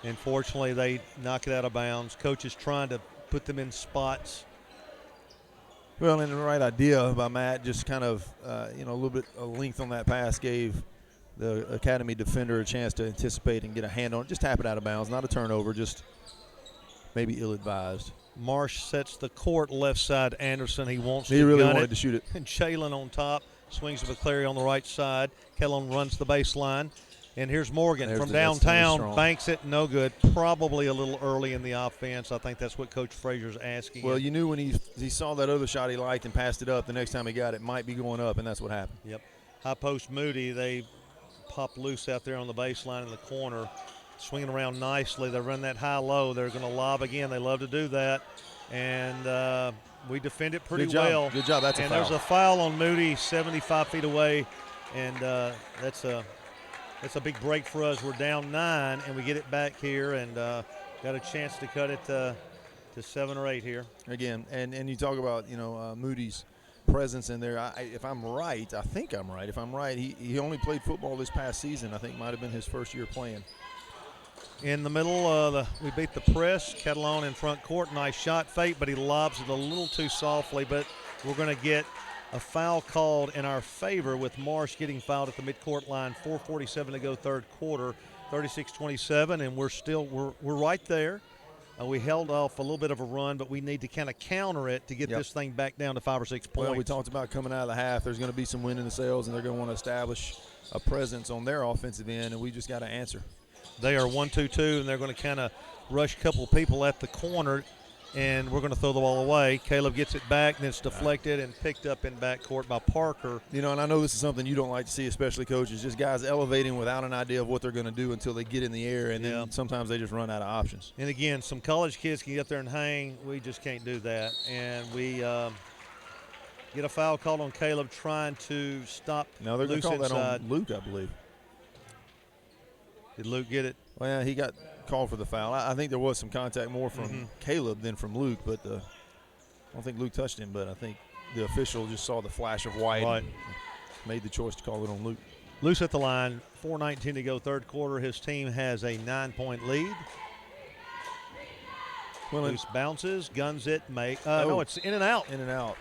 Unfortunately, they knock it out of bounds. Coach is trying to put them in spots. Well, and the right idea by Matt, just kind of, a little bit of length on that pass gave the Academy defender a chance to anticipate and get a hand on it. Just tap it out of bounds, not a turnover, just maybe ill-advised. Marsh sets the court left side. Anderson, he wants to really gun wanted it. To shoot it. And Jalen on top, swings to McCleary on the right side. Kellon runs the baseline. And here's Morgan from downtown, banks it, no good. Probably a little early in the offense. I think that's what Coach Frazier's asking. Well, you knew when he saw that other shot he liked and passed it up, the next time he got it might be going up, and that's what happened. Yep. High post Moody, they pop loose out there on the baseline in the corner, swinging around nicely. They run that high-low. They're going to lob again. They love to do that. And we defend it pretty well. Good job. That's a foul. And there's a foul on Moody, 75 feet away, and that's a big break for us. We're down 9, and we get it back here, and got a chance to cut it to 7 or 8 here. Again, and you talk about, Moody's presence in there. If I'm right, I think I'm right. If I'm right, he only played football this past season. I think might have been his first year playing. In the middle, we beat the press. Catalone in front court. Nice shot fake, but he lobs it a little too softly, but we're going to get a foul called in our favor with Marsh getting fouled at the midcourt line. 4:47 to go third quarter, 36-27, and we're right there. We held off a little bit of a run, but we need to kind of counter it to get this thing back down to 5 or 6 points. Well, we talked about coming out of the half. There's going to be some wind in the sails, and they're going to want to establish a presence on their offensive end, and we just got to answer. They are 1-2-2, and they're going to kind of rush a couple of people at the corner, and we're going to throw the ball away. Caleb gets it back, and it's deflected and picked up in backcourt by Parker. And I know this is something you don't like to see, especially coaches, just guys elevating without an idea of what they're going to do until they get in the air, and then sometimes they just run out of options. And, again, some college kids can get up there and hang. We just can't do that. And we get a foul called on Caleb trying to stop Now they're going to call that on Luke, I believe. Did Luke get it? Well, yeah, he got called for the foul. I think there was some contact more from Caleb than from Luke, but I don't think Luke touched him, but I think the official just saw the flash of white and made the choice to call it on Luke. Luce at the line, 4:19 to go third quarter. His team has a 9-point lead. Well, Luce bounces, guns it, no, it's in and out. In and out.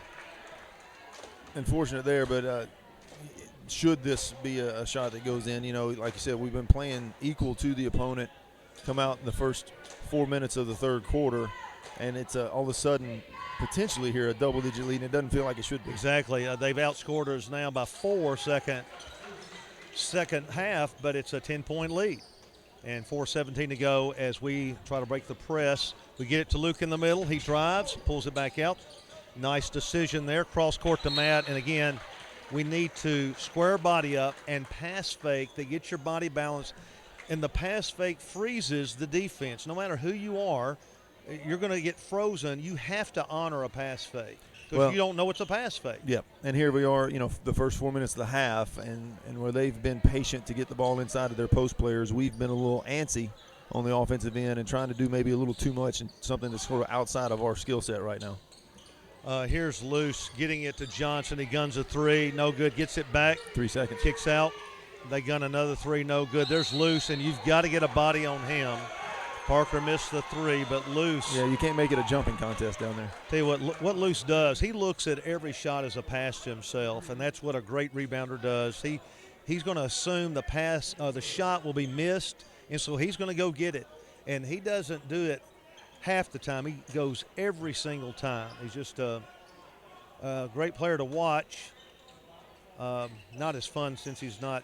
Unfortunate there, but should this be a shot that goes in, like you said, we've been playing equal to the opponent, come out in the first 4 minutes of the third quarter, and it's all of a sudden potentially here a double-digit lead, and it doesn't feel like it should be. Exactly. They've outscored us now by 4 second half, but it's a 10-point lead. And 4:17 to go as we try to break the press. We get it to Luke in the middle. He drives, pulls it back out. Nice decision there. Cross court to Matt, and again, we need to square body up and pass fake to get your body balance. And the pass fake freezes the defense. No matter who you are, you're going to get frozen. You have to honor a pass fake because you don't know it's a pass fake. Yep. And here we are, the first 4 minutes of the half, and where they've been patient to get the ball inside of their post players, we've been a little antsy on the offensive end and trying to do maybe a little too much and something that's sort of outside of our skill set right now. Here's Luce getting it to Johnson. He guns a 3, no good. Gets it back. 3 seconds. Kicks out. They gun another 3, no good. There's Luce, and you've got to get a body on him. Parker missed the 3, but Luce. Yeah, you can't make it a jumping contest down there. Tell you what Luce does, he looks at every shot as a pass to himself, and that's what a great rebounder does. He's going to assume the shot will be missed, and so he's going to go get it. And he doesn't do it half the time. He goes every single time. He's just a great player to watch. Not as fun since he's not,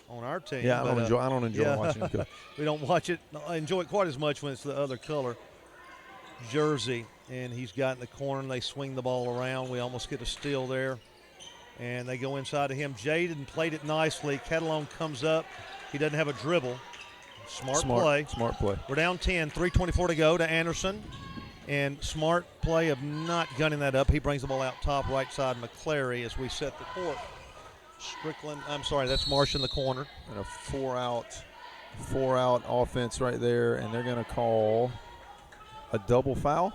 on our team. Yeah, I don't enjoy watching him. We don't enjoy it quite as much when it's the other color jersey. And he's got in the corner, and they swing the ball around. We almost get a steal there. And they go inside of him. Jaden played it nicely. Catalone comes up. He doesn't have a dribble. Smart play. Smart play. We're down 10, 3:24 to go to Anderson. And smart play of not gunning that up. He brings the ball out top right side McClary as we set the court. That's Marsh in the corner. And a four out offense right there, and they're going to call a double foul.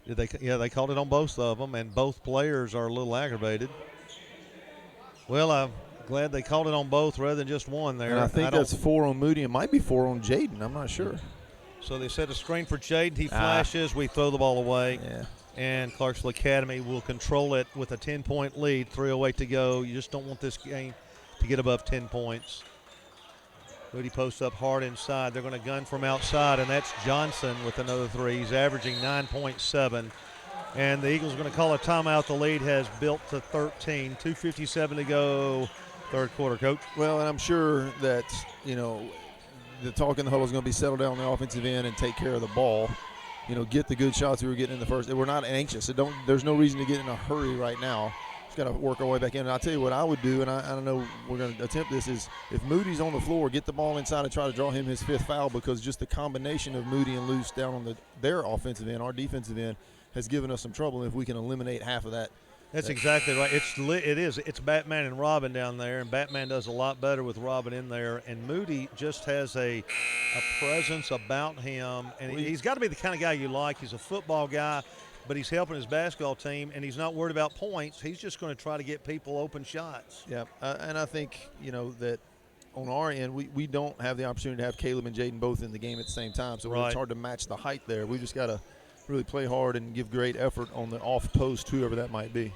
They called it on both of them, and both players are a little aggravated. Well, I'm glad they called it on both rather than just one there. And I think that's 4 on Moody. It might be 4 on Jaden. I'm not sure. So they set a screen for Jaden. He flashes. We throw the ball away. Yeah. And Clarksville Academy will control it with a 10-point lead, 3:08 to go. You just don't want this game to get above 10 points. Moody posts up hard inside. They're going to gun from outside, and that's Johnson with another three. He's averaging 9.7. And the Eagles are going to call a timeout. The lead has built to 13. 2:57 to go, third quarter, Coach. Well, and I'm sure that, the talk in the huddle is going to be settle down on the offensive end and take care of the ball. Get the good shots we were getting in the first. We're not anxious. There's no reason to get in a hurry right now. Just got to work our way back in. And I'll tell you what I would do, and I don't know we're going to attempt this, is if Moody's on the floor, get the ball inside and try to draw him his 5th foul, because just the combination of Moody and Luce down on their offensive end, our defensive end, has given us some trouble. If we can eliminate half of that. That's exactly right. It's Batman and Robin down there, and Batman does a lot better with Robin in there. And Moody just has a presence about him, and he's got to be the kind of guy you like. He's a football guy, but he's helping his basketball team, and he's not worried about points. He's just going to try to get people open shots. Yeah, and I think that on our end, we don't have the opportunity to have Caleb and Jaden both in the game at the same time, so it's hard to match the height there. We just got to really play hard and give great effort on the off post, whoever that might be.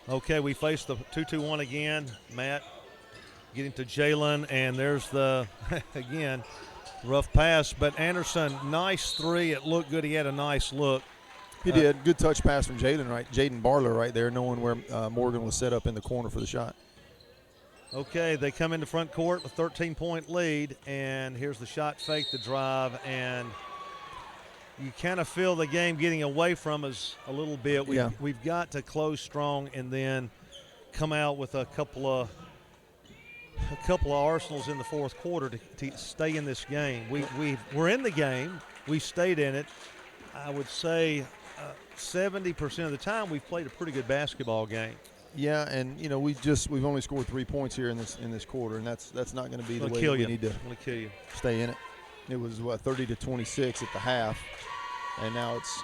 Okay, we face the 2-2-1 again. Matt getting to Jalen, and there's the, again, rough pass. But Anderson, nice three. It looked good. He had a nice look. He did. Good touch pass from Jaden Barler right there, knowing where Morgan was set up in the corner for the shot. Okay, they come into front court with a 13-point lead, and here's the shot fake, the drive, and you kind of feel the game getting away from us a little bit. We've got to close strong and then come out with a couple of arsenals in the fourth quarter to stay in this game. We're in the game. We stayed in it. I would say 70% of the time we've played a pretty good basketball game. Yeah, and we've only scored 3 points here in this quarter, and that's not going to be the way that we need to stay in it. It was 30-26 at the half, and now it's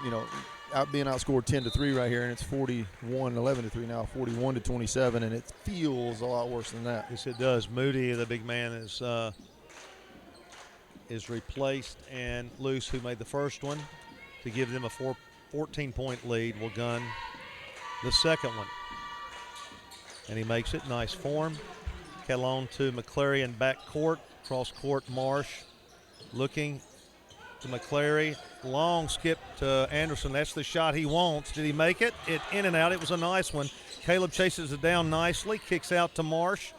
being outscored 10-3 right here, and it's 41-11-3 now, 41-27, and it feels a lot worse than that. Yes, it does. Moody, the big man, is replaced, and Luce, who made the first one, to give them a 14-point lead, will gun the second one. And he makes it. Nice form. Calhoun to McClary in back court. Cross court, Marsh looking to McClary. Long skip to Anderson. That's the shot he wants. Did he make it? It in and out. It was a nice one. Caleb chases it down nicely. Kicks out to Marsh,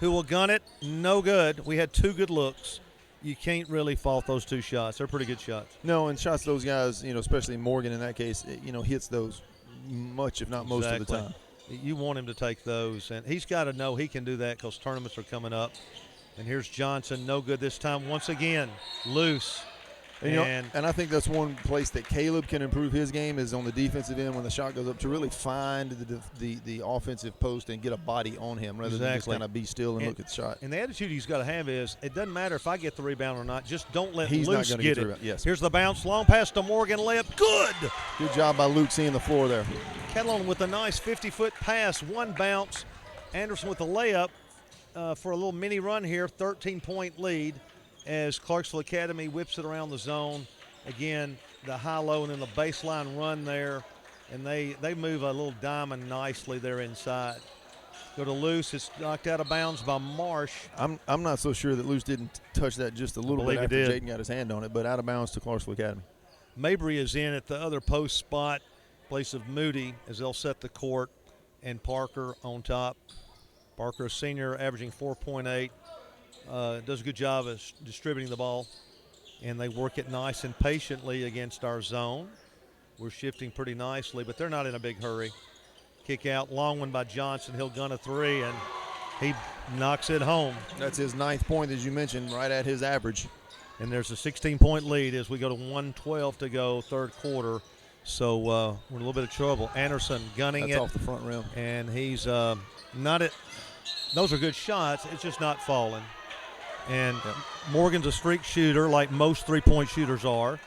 who will gun it. No good. We had 2 good looks. You can't really fault those 2 shots. They're pretty good shots. No, and shots those guys, especially Morgan in that case, hits those much, if not most of the time. You want him to take those, and he's got to know he can do that because tournaments are coming up. And here's Johnson, no good this time. Once again, loose. And I think that's one place that Caleb can improve his game is on the defensive end when the shot goes up, to really find the offensive post and get a body on him rather than just kind of be still and look at the shot. And the attitude he's got to have is it doesn't matter if I get the rebound or not. Just don't let Luce get it. Yes. Here's the bounce, long pass to Morgan, layup, good. Good job by Luke seeing the floor there. Catalon with a nice 50-foot pass, one bounce. Anderson with a layup for a little mini run here, 13-point lead as Clarksville Academy whips it around the zone. Again, the high-low and then the baseline run there, and they move a little diamond nicely there inside. Go to Luce. It's knocked out of bounds by Marsh. I'm not so sure that Luce didn't touch that just a little bit after Jaden got his hand on it, but out of bounds to Clarksville Academy. Mabry is in at the other post spot, place of Moody, as they'll set the court, and Parker on top. Parker, a senior, averaging 4.8. Does a good job of distributing the ball, and they work it nice and patiently against our zone. We're shifting pretty nicely, but they're not in a big hurry. Kick out, long one by Johnson. He'll gun a three, and he knocks it home. That's his 9th point, as you mentioned, right at his average. And there's a 16-point lead as we go to 1:12 to go, third quarter. So we're in a little bit of trouble. Anderson gunning That's it. off the front rim. And he's not at – those are good shots. It's just not falling. And Morgan's a streak shooter like most three-point shooters are.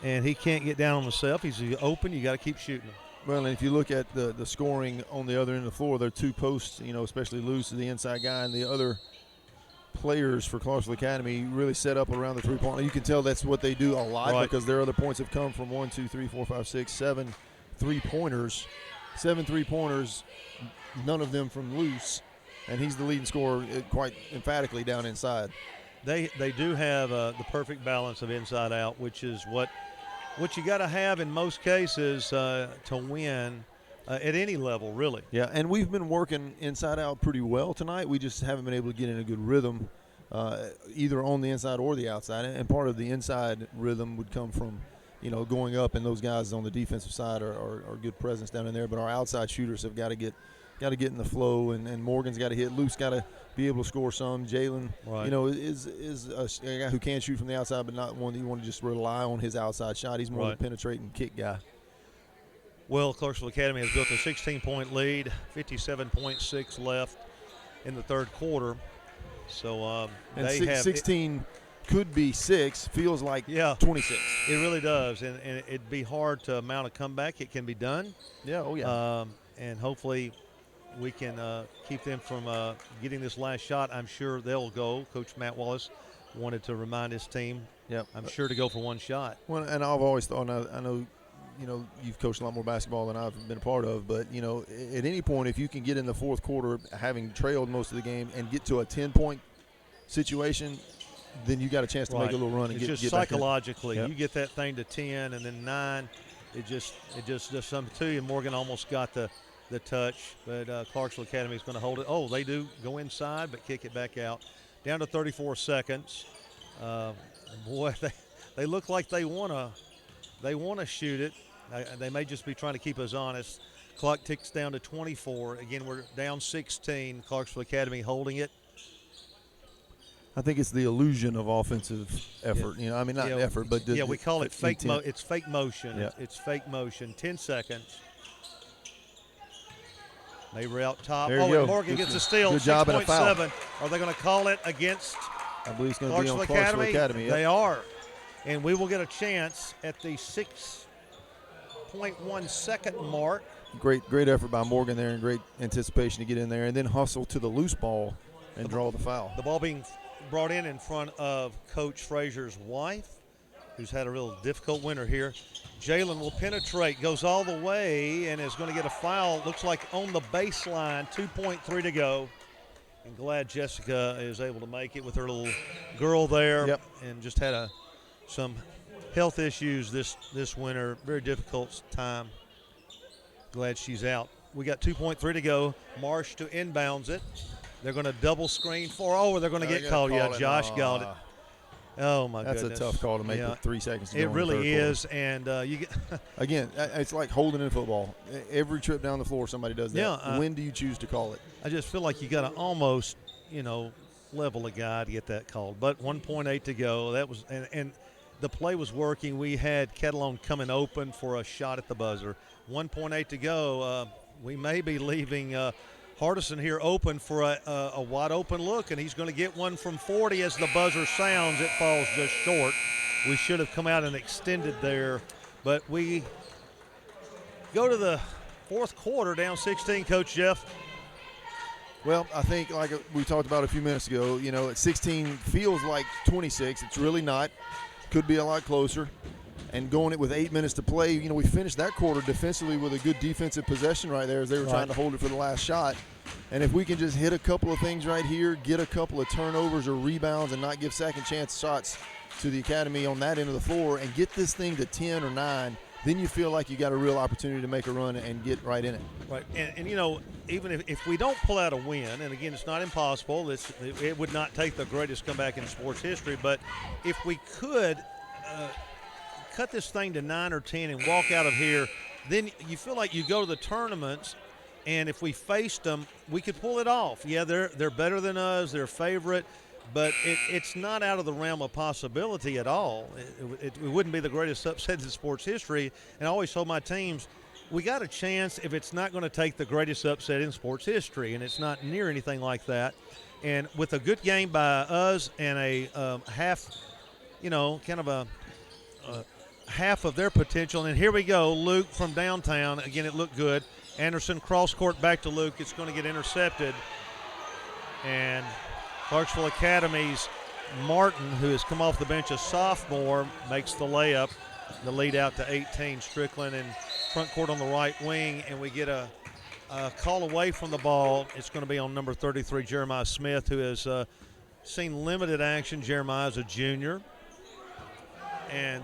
And he can't get down on himself. He's open. You got to keep shooting him. Well, and if you look at the scoring on the other end of the floor, there are two posts, especially Luce, the inside guy, and the other players for Clarksville Academy really set up around the three-point line. You can tell that's what they do a lot because their other points have come from 1, 2, 3, 4, 5, 6, 7 three-pointers. 7 3-pointers, none of them from Luce, and he's the leading scorer quite emphatically down inside. They do have the perfect balance of inside out, which is what you got to have in most cases to win at any level, really. Yeah, and we've been working inside out pretty well tonight. We just haven't been able to get in a good rhythm, either on the inside or the outside. And part of the inside rhythm would come from, going up, and those guys on the defensive side are good presence down in there. But our outside shooters have got to get in the flow, and Morgan's got to hit. Luke's got to be able to score some. Jalen, is a guy who can shoot from the outside, but not one that you want to just rely on his outside shot. He's more of a penetrating kick guy. Well, Clarksville Academy has built a 16-point lead, 57.6 left in the third quarter. So they have 16 could be 6, feels like 26. It really does, and it'd be hard to mount a comeback. It can be done. Yeah, oh yeah. And hopefully we can keep them from getting this last shot. I'm sure they'll go. Coach Matt Wallace wanted to remind his team, I'm sure, to go for one shot. Well, and I've always thought, I know, you've coached a lot more basketball than I've been a part of, but, at any point, if you can get in the fourth quarter having trailed most of the game and get to a 10-point situation, then you got a chance to make a little run and get get psychologically. back in. You get that thing to 10 and then 9, it just does something to you. Morgan almost got the touch, but Clarksville Academy is going to hold it. Oh, they do go inside but kick it back out. Down to 34 seconds. Boy, they look like they want to shoot it. They may just be trying to keep us honest. Clock ticks down to 24. Again, we're down 16. Clarksville Academy holding it. I think it's the illusion of offensive effort. Not effort, but we call it fake. It's fake motion. Yeah. It's fake motion. 10 seconds. They were out top. There you go. And Morgan gets a steal. Good job and a foul. 6.7. Are they going to call it against I believe it's going to be on Clarksville Academy. Yep. They are. And we will get a chance at the 6.1 second mark. Great effort by Morgan there, and great anticipation to get in there and then hustle to the loose ball and draw the foul. The ball being brought in front of Coach Frazier's wife, who's had a real difficult winter here. Jalen will penetrate, goes all the way, and is going to get a foul. Looks like on the baseline, 2.3 to go. And glad Jessica is able to make it with her little girl there. Yep. And just had some health issues this winter. Very difficult time. Glad she's out. We got 2.3 to go. Marsh to inbounds it. They're going to double screen they're going to get called. Yeah, Josh got it. Oh, my goodness. That's a tough call to make with 3 seconds to go. It really is, and you get again, it's like holding in football. Every trip down the floor, somebody does that. Yeah, when do you choose to call it? I just feel like you got to almost, level a guy to get that called. But 1.8 to go. That was and the play was working. We had Catalone coming open for a shot at the buzzer. 1.8 to go. We may be leaving Hardison here open for a wide open look, and he's going to get one from 40 as the buzzer sounds. It falls just short. We should have come out and extended there, but we go to the fourth quarter down 16, Coach Jeff. Well, I think like we talked about a few minutes ago, at 16 feels like 26. It's really not. Could be a lot closer. And going it with 8 minutes to play, we finished that quarter defensively with a good defensive possession right there as they were trying to hold it for the last shot. And if we can just hit a couple of things right here, get a couple of turnovers or rebounds and not give second chance shots to the Academy on that end of the floor and get this thing to 10 or 9, then you feel like you got a real opportunity to make a run and get right in it. Right, and even if we don't pull out a win, and again, it's not impossible. It would not take the greatest comeback in sports history, but if we could cut this thing to 9 or 10 and walk out of here, then you feel like you go to the tournaments, and if we faced them, we could pull it off. Yeah, they're better than us, they're favorite, but it's not out of the realm of possibility at all. It wouldn't be the greatest upset in sports history. And I always told my teams, we got a chance if it's not going to take the greatest upset in sports history, and it's not near anything like that. And with a good game by us and a half, kind of a half of their potential. And here we go, Luke from downtown. Again, it looked good. Anderson cross court back to Luke. It's going to get intercepted. And Clarksville Academy's Martin, who has come off the bench, a sophomore, makes the layup. The lead out to 18. Strickland in front court on the right wing, and we get a call away from the ball. It's going to be on number 33, Jeremiah Smith, who has seen limited action. Jeremiah's a junior. And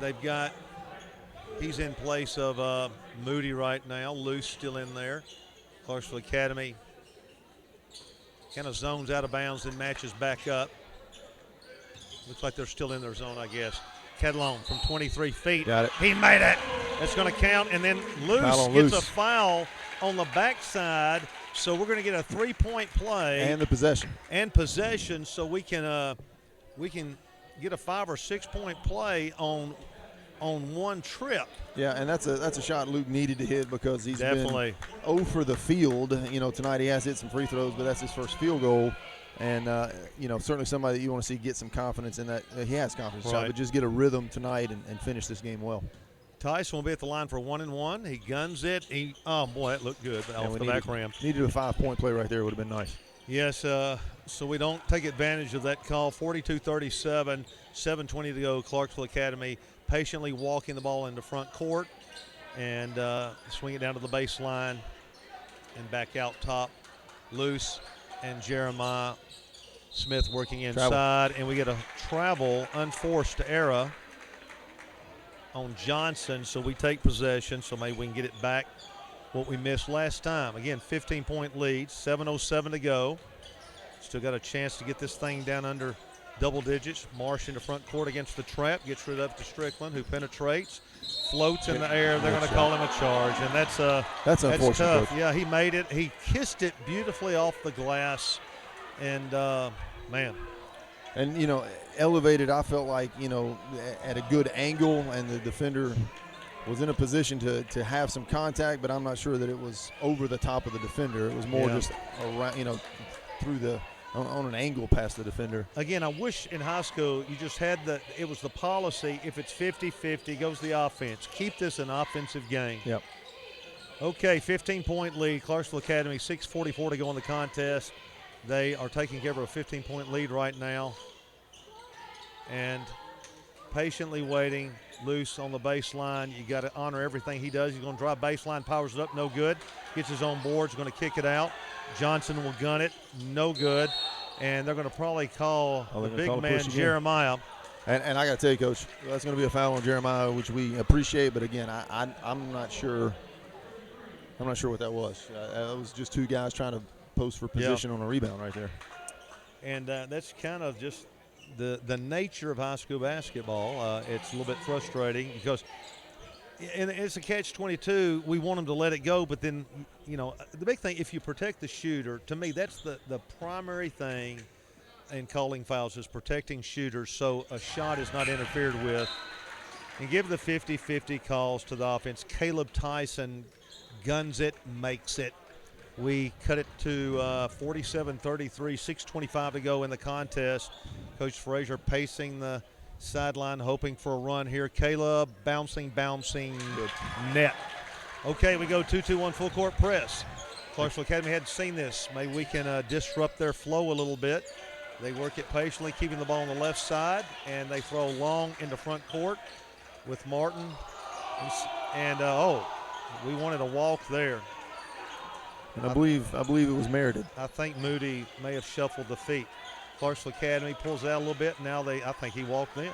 he's in place of Moody right now. Luce still in there. Clarksville Academy kind of zones out of bounds and matches back up. Looks like they're still in their zone, I guess. Catalon from 23 feet. Got it. He made it. That's going to count. And then Luce gets a foul on the backside. So we're going to get a 3-point play. And the possession. So we can get a 5 or 6 point play on one trip. Yeah, and that's a shot Luke needed to hit because he's definitely been 0 for the field. Tonight he has hit some free throws, but that's his first field goal. And, certainly somebody that you want to see get some confidence in that. He has confidence, right. But just get a rhythm tonight and finish this game well. Tyson will be at the line for 1-1. He guns it. Oh, boy, that looked good off the back rim. Needed a 5-point play right there. Would have been nice. Yes, so we don't take advantage of that call. 42-37, 7:20 to go. Clarksville Academy patiently walking the ball into front court and swing it down to the baseline and back out top. Luce and Jeremiah Smith working inside. And we get a travel, unforced error on Johnson, so we take possession, so maybe we can get it back what we missed last time. Again, 15-point lead, 7:07 to go. Still got a chance to get this thing down under double digits. Marsh in the front court against the trap, gets rid of it to Strickland, who penetrates, floats in the air. They're going to call him a charge, and that's unfortunate. Tough. Coach. Yeah, he made it. He kissed it beautifully off the glass, and man. And, elevated, I felt like, at a good angle, and the defender was in a position to have some contact, but I'm not sure that it was over the top of the defender. It was more just around, through on an angle past the defender. Again, I wish in high school you just had it was the policy, if it's 50-50, goes the offense. Keep this an offensive game. Yep. Okay, 15-point lead. Clarksville Academy, 6:44 to go in the contest. They are taking care of a 15-point lead right now. And patiently waiting. Luce on the baseline. You got to honor everything he does. He's going to drive baseline, powers it up, no good. Gets his own boards, going to kick it out. Johnson will gun it, no good. And they're going to probably call the big man Jeremiah. And I got to tell you, Coach, that's going to be a foul on Jeremiah, which we appreciate. But again, I'm not sure. I'm not sure what that was. It was just two guys trying to post for position on a rebound right there. And that's kind of just the nature of high school basketball. It's a little bit frustrating because and it's a catch-22. We want them to let it go, but then, the big thing, if you protect the shooter, to me that's the primary thing in calling fouls is protecting shooters so a shot is not interfered with. And give the 50-50 calls to the offense. Caleb Tyson guns it, makes it. We cut it to 47-33, 6:25 to go in the contest. Coach Frazier pacing the sideline, hoping for a run here. Caleb bouncing, good. Net. Okay, we go 2-2-1 full court press. Clarksville Academy hadn't seen this. Maybe we can disrupt their flow a little bit. They work it patiently, keeping the ball on the left side, and they throw long into front court with Martin. And we wanted a walk there. And I believe it was merited. I think Moody may have shuffled the feet. Clarksville Academy pulls out a little bit. Now I think he walked in.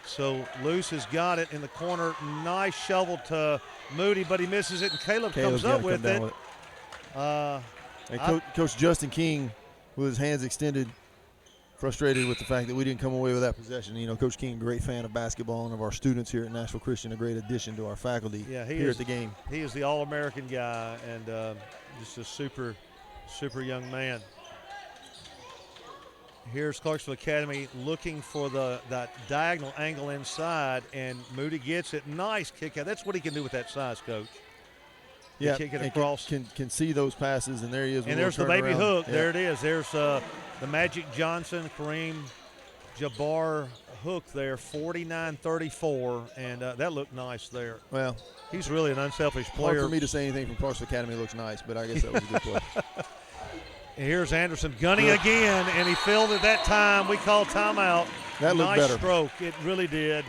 So Luce has got it in the corner. Nice shovel to Moody, but he misses it, and Caleb comes up with it. And Coach Justin King, with his hands extended, frustrated with the fact that we didn't come away with that possession. Coach King, great fan of basketball and of our students here at Nashville Christian, a great addition to our faculty here at the game. He is the All-American guy and just a super, super young man. Here's Clarksville Academy looking for that diagonal angle inside, and Moody gets it. Nice kick out. That's what he can do with that size, Coach. Yeah, kick it and across. Can see those passes, and there he is. And there's the baby hook. Yeah. There it is. There's the Magic Johnson, Kareem Jabbar hook there, 49-34, and that looked nice there. Well, he's really an unselfish hard player. for me to say anything from Clarksville Academy looks nice, but I guess that was a good play. And here's Anderson gunning again, and he filled it that time. We call timeout. That looked nice better. Stroke. It really did.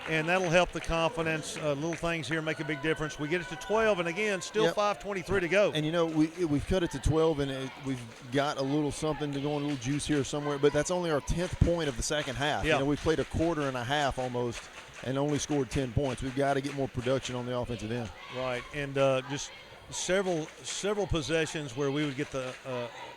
And that'll help the confidence. Little things here make a big difference. We get it to 12, and again, still 5:23 to go. And, we've cut it to 12, and we've got a little something to go in, a little juice here somewhere. But that's only our 10th point of the second half. Yeah. We've played a quarter and a half almost and only scored 10 points. We've got to get more production on the offensive end. Right, and just several possessions where we would get a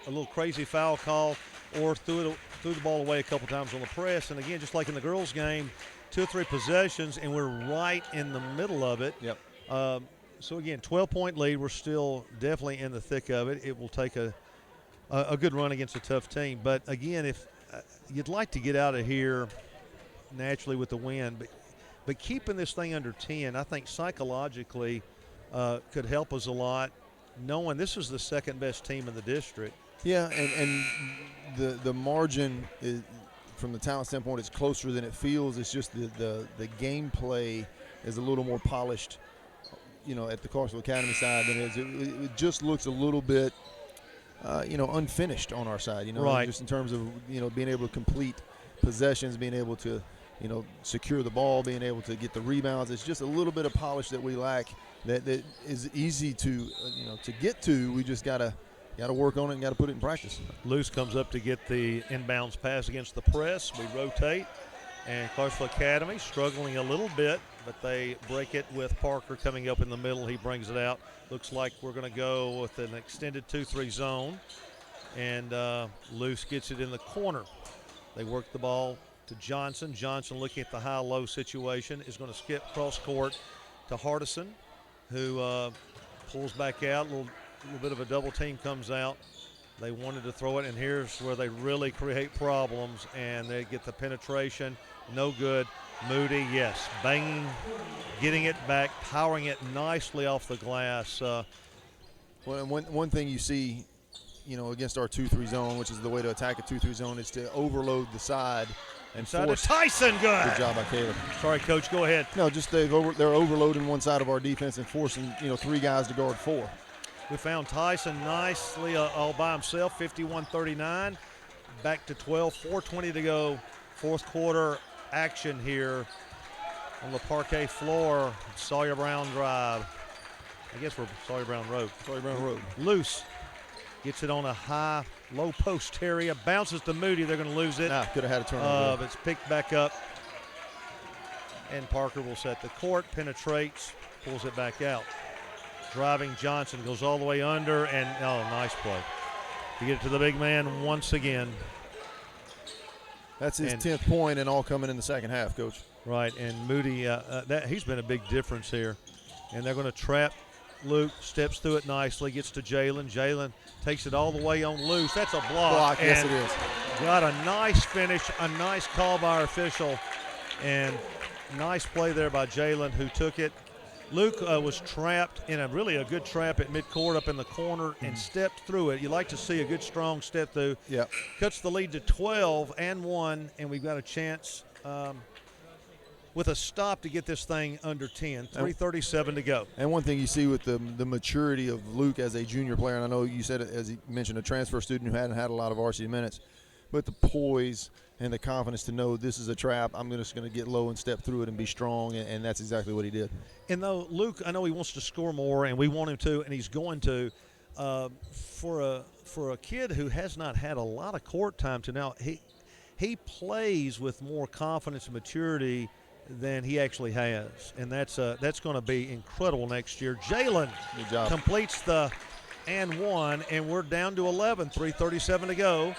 little crazy foul call or threw the ball away a couple times on the press. And, again, just like in the girls' game, 2 or 3 possessions, and we're right in the middle of it. Yep. So, again, 12-point lead. We're still definitely in the thick of it. It will take a good run against a tough team. But, again, if you'd like to get out of here naturally with the win, but keeping this thing under 10, I think psychologically could help us a lot, knowing this is the second-best team in the district. Yeah, and the margin is – from the talent standpoint, it's closer than it feels. It's just the gameplay is a little more polished, at the Clarksville Academy side than it is. It just looks a little bit, unfinished on our side. Right. Just in terms of being able to complete possessions, being able to secure the ball, being able to get the rebounds. It's just a little bit of polish that we lack. That is easy to to get to. We just gotta work on it and got to put it in practice. Luce comes up to get the inbounds pass against the press. We rotate, and Clarksville Academy struggling a little bit, but they break it with Parker coming up in the middle. He brings it out. Looks like we're going to go with an extended 2-3 zone, and Luce gets it in the corner. They work the ball to Johnson. Johnson, looking at the high-low situation, is going to skip cross court to Hardison, who pulls back out. A little bit of a double team comes out. They wanted to throw it, and here's where they really create problems, and they get the penetration. No good. Moody, yes, banging, getting it back, powering it nicely off the glass. Well, one thing you see, against our 2-3 zone, which is the way to attack a 2-3 zone, is to overload the side and force. Tyson, good job by Caleb. Sorry, Coach, go ahead. No, just they're overloading one side of our defense and forcing 3 guys to guard 4. We found Tyson nicely all by himself, 51-39. Back to 12, 4:20 to go. Fourth quarter action here on the parquet floor. Sawyer Brown drive. I guess we're Sawyer Brown Road. Loose. Gets it on a high, low post area. Bounces to Moody. They're going to lose it. Could have had a turnover. But it's picked back up. And Parker will set the court, penetrates, pulls it back out. Driving Johnson goes all the way under, and nice play. To get it to the big man once again. That's his 10th point, and all coming in the second half, Coach. Right, and Moody, he's been a big difference here. And they're going to trap Luke, steps through it nicely, gets to Jalen. Jalen takes it all the way on loose. That's a block. Yes, it is. Got a nice finish, a nice call by our official, and nice play there by Jalen, who took it. Luke was trapped in a good trap at midcourt up in the corner and stepped through it. You like to see a good, strong step through. Yep. Cuts the lead to 12-1, and we've got a chance with a stop to get this thing under 10. 3:37 to go. And one thing you see with the maturity of Luke as a junior player, and I know you said it, as he mentioned, a transfer student who hadn't had a lot of varsity minutes, but the poise and the confidence to know this is a trap. I'm just going to get low and step through it and be strong, and that's exactly what he did. And though Luke, I know he wants to score more, and we want him to, and he's going to. For a kid who has not had a lot of court time to now, he plays with more confidence and maturity than he actually has, and that's going to be incredible next year. Jalen completes the and one, and we're down to 11. 3:37 to go.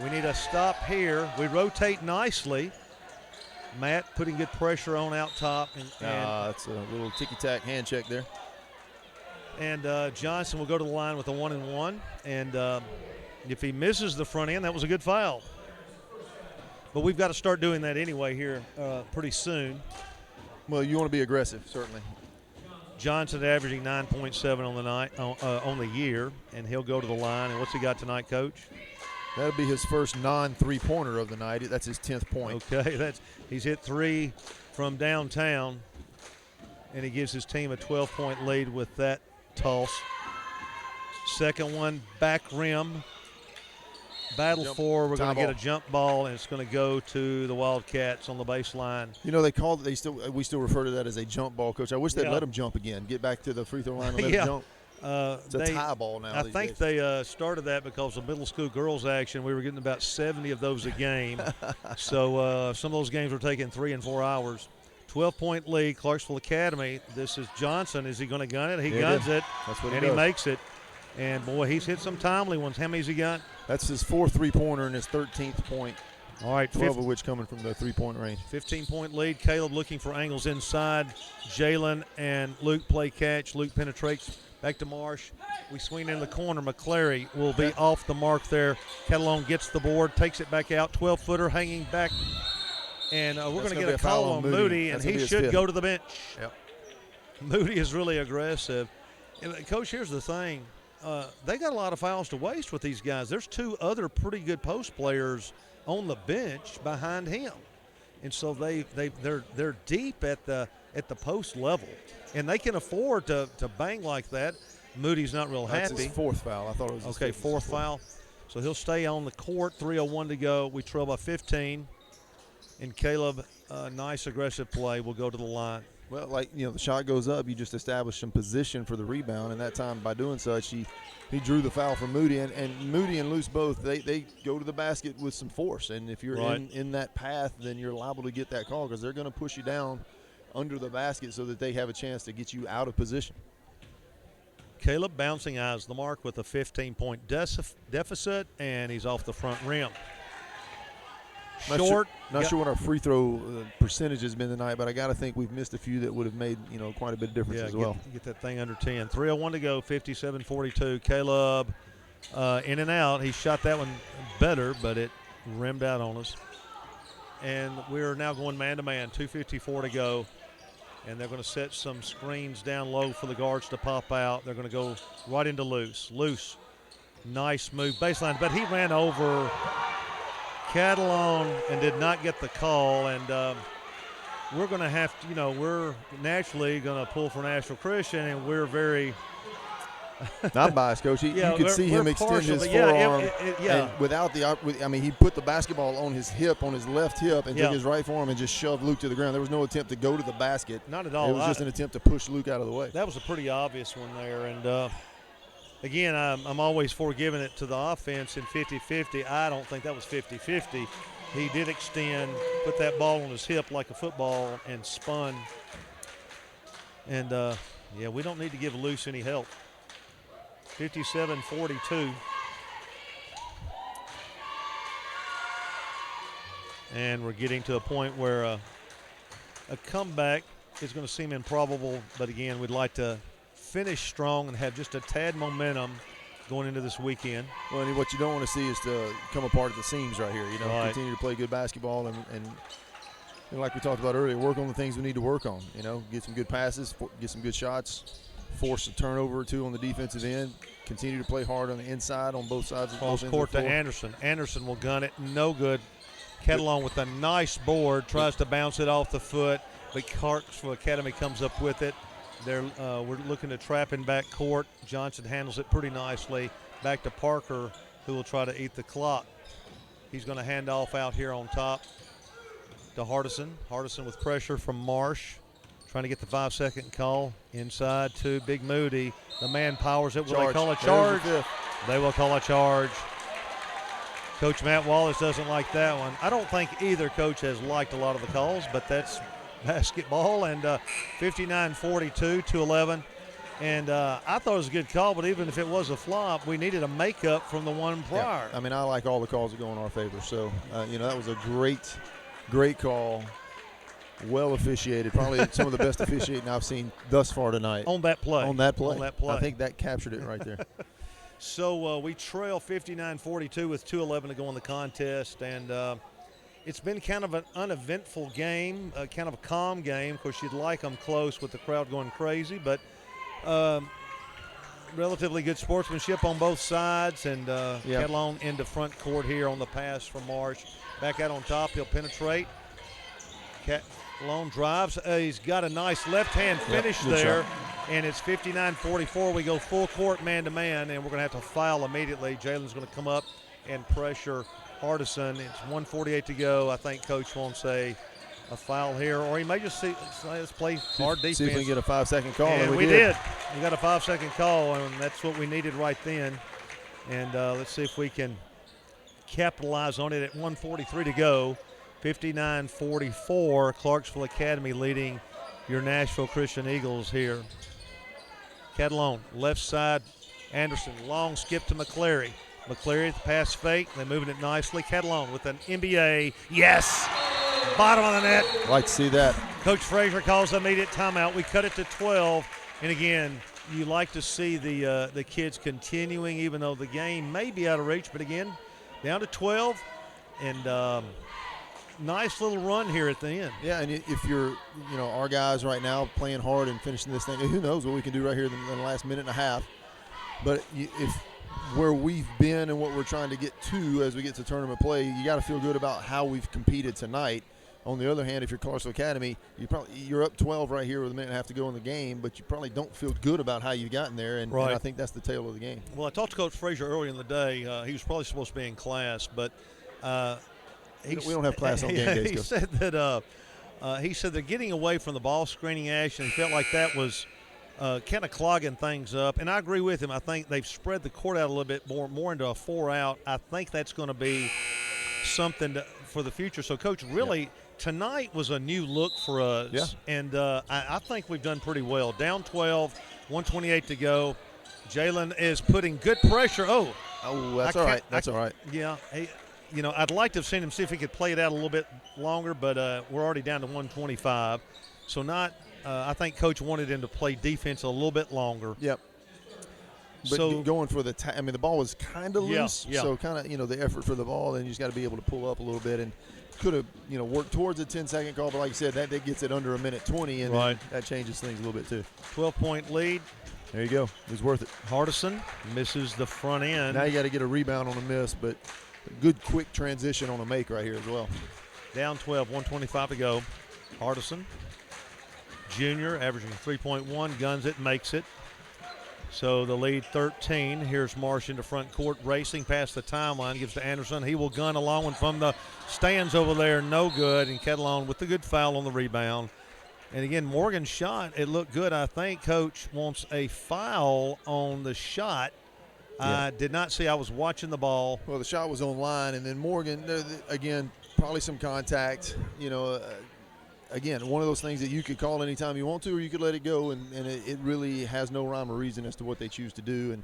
We need a stop here. We rotate nicely. Matt putting good pressure on out top. That's a little ticky-tack hand check there. And Johnson will go to the line with a 1-and-1. And if he misses the front end, that was a good foul. But we've got to start doing that anyway here pretty soon. Well, you want to be aggressive, certainly. Johnson averaging 9.7 on the night on the year, and he'll go to the line. And what's he got tonight, Coach? That'll be his first non-3-pointer of the night. That's his 10th point. Okay, he's hit 3 from downtown, and he gives his team a 12-point lead with that toss. Second one, back rim. Battle for, we're going to get a jump ball, and it's going to go to the Wildcats on the baseline. You know, we still refer to that as a jump ball, Coach. I wish they'd let him jump again. Get back to the free throw line and let him jump. It's a tie ball now. I think they started that because of middle school girls action. We were getting about 70 of those a game. So some of those games were taking 3 and 4 hours. 12-point lead, Clarksville Academy. This is Johnson. Is he going to gun it? He guns it. That's what he does. He makes it. And, boy, he's hit some timely ones. How many's he got? That's his 4th 3-pointer and his 13th point. All right, 12 of which coming from the 3-point range. 15-point lead. Caleb looking for angles inside. Jalen and Luke play catch. Luke penetrates back to Marsh. We swing in the corner. McClary will be off the mark there. Catalone gets the board, takes it back out. 12-footer hanging back. And we're going to get a call on Moody, and he should go to the bench. Yep. Moody is really aggressive. And, Coach, here's the thing. They got a lot of fouls to waste with these guys. There's 2 other pretty good post players on the bench behind him, and so they're deep at the post level, and they can afford to bang like that. Moody's not real happy. That's his 4th foul. I thought it was his 4th foul. So he'll stay on the court. 3:01 to go. We trail by 15, and Caleb, nice aggressive play, will go to the line. Well, the shot goes up, you just establish some position for the rebound, and that time by doing such, he drew the foul from Moody, and Moody and Luce both, they go to the basket with some force, and if you're in that path, then you're liable to get that call because they're going to push you down under the basket so that they have a chance to get you out of position. Caleb bouncing eyes the mark with a 15-point deficit, and he's off the front rim. Not sure what our free throw percentage has been tonight, but I got to think we've missed a few that would have made quite a bit of difference as well. Get that thing under 10. 3:01 to go, 57-42. Caleb in and out. He shot that one better, but it rimmed out on us. And we're now going man-to-man, 2:54 to go. And they're going to set some screens down low for the guards to pop out. They're going to go right into Luce. Luce, nice move, baseline, but he ran over Catalone and did not get the call, and we're going to have to, we're naturally going to pull for Nashville Christian, and we're very not biased, Coach. You could see him extend his forearm, and without he put the basketball on his hip, on his left hip, and took his right forearm and just shoved Luke to the ground. There was no attempt to go to the basket. Not at all. It was just an attempt to push Luke out of the way. That was a pretty obvious one there, and again, I'm always for giving it to the offense in 50-50. I don't think that was 50-50. He did extend, put that ball on his hip like a football, and spun. And, we don't need to give Luce any help. 57-42. And we're getting to a point where a comeback is going to seem improbable, but, again, we'd like to finish strong and have just a tad momentum going into this weekend. Well, and what you don't want to see is to come apart at the seams right here. Continue to play good basketball and like we talked about earlier, work on the things we need to work on. Get some good passes, get some good shots, force a turnover or 2 on the defensive end, continue to play hard on the inside on both sides of the cross court to Anderson. Anderson will gun it. No good. Catalone with a nice board, tries to bounce it off the foot, but Clarksville Academy comes up with it. We're looking to trap in back court. Johnson handles it pretty nicely. Back to Parker, who will try to eat the clock. He's going to hand off out here on top to Hardison. Hardison with pressure from Marsh, trying to get the 5-second call. Inside to Big Moody. The man powers it. Will they call a charge? They will call a charge. Coach Matt Wallace doesn't like that one. I don't think either coach has liked a lot of the calls, but that's basketball. And 59-42, 2-11. And I thought it was a good call, but even if it was a flop, we needed a makeup from the one prior. Yeah. I like all the calls that go in our favor. So, that was a great call. Well officiated. Probably some of the best officiating I've seen thus far tonight. On that play. I think that captured it right there. So we trail 59-42 with 2:11 to go in the contest. And it's been kind of an uneventful game, kind of a calm game. Of course, you'd like them close with the crowd going crazy, but relatively good sportsmanship on both sides. And Catalon into front court here on the pass from Marsh. Back out on top, he'll penetrate. Catalon drives. He's got a nice left-hand finish there. Shot. And it's 59-44. We go full court man-to-man, and we're going to have to foul immediately. Jalen's going to come up and pressure Hardison. It's 1:48 to go. I think Coach won't say a foul here, or he may just say, let's play hard defense. See if we can get a 5-second call. And we did. We got a 5-second call, and that's what we needed right then. And let's see if we can capitalize on it at 1:43 to go. 59-44, Clarksville Academy leading your Nashville Christian Eagles here. Catalon, left side, Anderson, long skip to McCleary. McCleary, the pass fake, they're moving it nicely. Catalon with an NBA, yes! Bottom of the net. Like to see that. Coach Frazier calls an immediate timeout. We cut it to 12, and again, you like to see the kids continuing, even though the game may be out of reach, but again, down to 12, and nice little run here at the end. Yeah, and if you're, our guys right now playing hard and finishing this thing, who knows what we can do right here in the last minute and a half. But if where we've been and what we're trying to get to as we get to tournament play, you got to feel good about how we've competed tonight. On the other hand, if you're Clarksville Academy, you're up 12 right here with a minute and a half to go in the game, but you probably don't feel good about how you got in there, and I think that's the tale of the game. Well, I talked to Coach Frazier earlier in the day. He was probably supposed to be in class, but we don't have class on game days. He said that they're getting away from the ball screening action. He felt like that was kind of clogging things up, and I agree with him. I think they've spread the court out a little bit more into a 4-out. I think that's going to be something for the future. So, Coach, really tonight was a new look for us, and I think we've done pretty well. Down 12, 1:28 to go. Jalen is putting good pressure. Oh, that's all right. That's all right. Yeah. Hey, I'd like to have seen him see if he could play it out a little bit longer, but we're already down to 125. So I think Coach wanted him to play defense a little bit longer. Yep. But going for the the ball was kind of loose, yeah. So kind of, the effort for the ball, and you just got to be able to pull up a little bit, and could have, worked towards a 10-second call, but like you said, that gets it under a minute 20, and then that changes things a little bit too. 12-point lead. There you go. It was worth it. Hardison misses the front end. Now you got to get a rebound on a miss, but a good quick transition on a make right here as well. Down 12, 1:25 to go. Hardison, junior, averaging 3.1, guns it, makes it. So the lead 13. Here's Marsh into front court, racing past the timeline, gives to Anderson. He will gun a long one from the stands over there, no good. And Catalon with the good foul on the rebound. And again, Morgan's shot, it looked good. I think Coach wants a foul on the shot. I did not see. I was watching the ball. Well, the shot was on line, and then Morgan, again, probably some contact. Again, one of those things that you could call anytime you want to, or you could let it go, and it really has no rhyme or reason as to what they choose to do. And,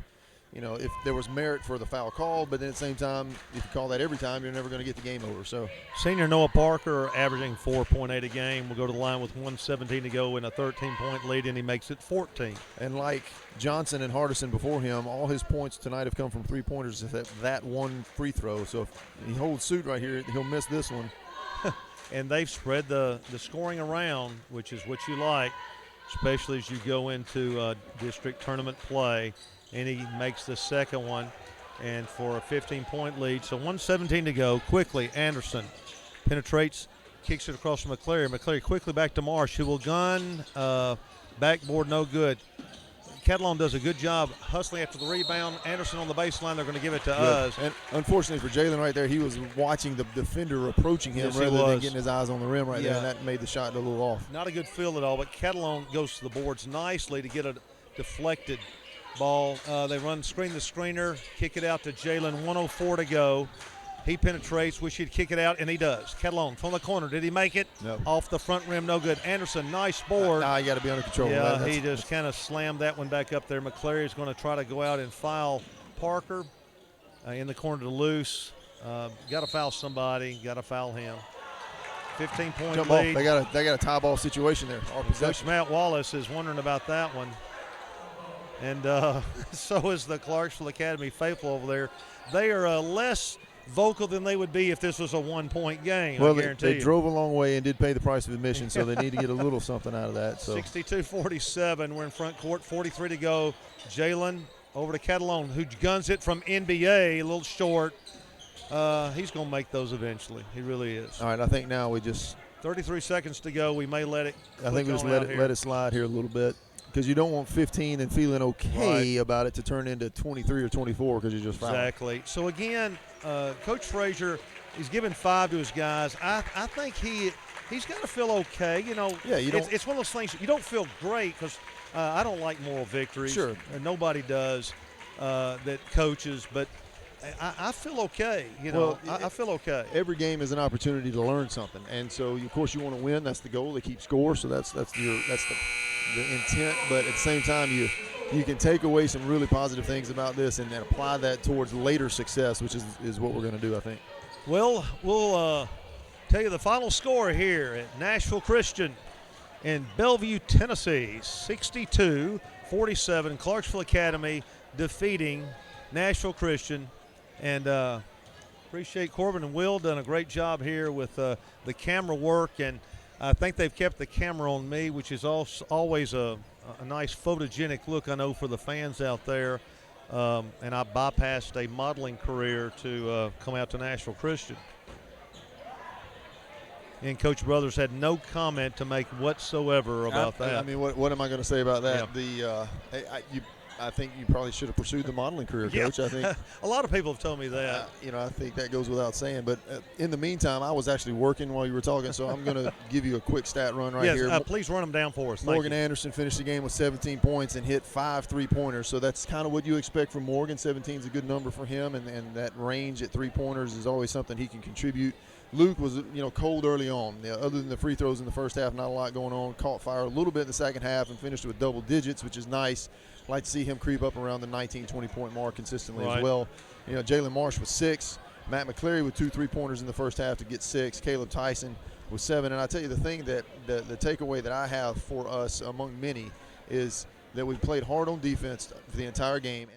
if there was merit for the foul call, but then at the same time, if you call that every time, you're never going to get the game over. So, senior Noah Parker averaging 4.8 a game. We'll go to the line with 1:17 to go in a 13-point lead, and he makes it 14. And like Johnson and Hardison before him, all his points tonight have come from three-pointers except that one free throw. So if he holds suit right here, he'll miss this one. And they've spread the scoring around, which is what you like, especially as you go into district tournament play. And he makes the second one, and for a 15-point lead. So 1:17 to go. Quickly, Anderson penetrates, kicks it across from McCleary. McCleary quickly back to Marsh, who will gun. Backboard, no good. Catalon does a good job hustling after the rebound. Anderson on the baseline. They're going to give it to us. And unfortunately for Jalen right there, he was watching the defender approaching him rather than getting his eyes on the rim right there, and that made the shot a little off. Not a good feel at all, but Catalon goes to the boards nicely to get a deflected ball. They screen the screener, kick it out to Jalen. 1:04 to go. He penetrates, wish he'd kick it out, and he does. Catalon from the corner. Did he make it? No. Off the front rim, no good. Anderson, nice board. You got to be under control. Yeah, he just kind of slammed that one back up there. McCleary is going to try to go out and foul Parker in the corner to loose. Got to foul somebody. Got to foul him. 15-point lead. They got a tie ball situation there. Coach Matt Wallace is wondering about that one. And so is the Clarksville Academy faithful over there. They are less vocal than they would be if this was a 1-point game. Well, I guarantee they you. drove a long way and did pay the price of admission, so they need to get a little something out of that. So 62-47. We're in front court. 43 to go. Jalen over to Catalone, who guns it from NBA, a little short. He's going to make those eventually. He really is. all right, I think now we just 33 seconds to go. We may let it. I think we just let it slide here a little bit, because you don't want 15 and feeling okay about it to turn into 23 or 24 because you just fouled. Exactly. So again, Coach Frazier, he's given 5 to his guys. I think he's got to feel okay. You know, Yeah, you don't. it's one of those things you don't feel great because I don't like moral victories. Sure. And nobody does that coaches, but I feel okay. You know, Well, I feel okay. Every game is an opportunity to learn something, and so of course you want to win. That's the goal, to keep score. So that's the intent. But at the same time, you can take away some really positive things about this and then apply that towards later success, which is what we're going to do, I think. Well, we'll tell you the final score here at Nashville Christian in Bellevue, Tennessee. 62-47. Clarksville Academy defeating Nashville Christian. And appreciate Corbin and Will done a great job here with the camera work, and I think they've kept the camera on me, which is always a nice photogenic look, I know, for the fans out there. And I bypassed a modeling career to come out to Nashville Christian. And Coach Brothers had no comment to make whatsoever about that. I mean, what am I going to say about that? Yeah. I think you probably should have pursued the modeling career, Coach. Yeah. I think a lot of people have told me that. I think that goes without saying. But in the meantime, I was actually working while you were talking, so I'm going to give you a quick stat run right here. Yes, please run them down for us. Thank Morgan you. Anderson finished the game with 17 points and hit 5 3-pointers. So that's kind of what you expect from Morgan. 17 is a good number for him, and that range at 3-pointers is always something he can contribute. Luke was, cold early on. Other than the free throws in the first half, not a lot going on. Caught fire a little bit in the second half and finished with double digits, which is nice. Like to see him creep up around the 19, 20-point mark consistently as well. Jalen Marsh with 6. Matt McCleary with 2 3-pointers in the first half to get 6. Caleb Tyson with 7. And I tell you, the thing that the takeaway that I have for us among many is that we played hard on defense for the entire game.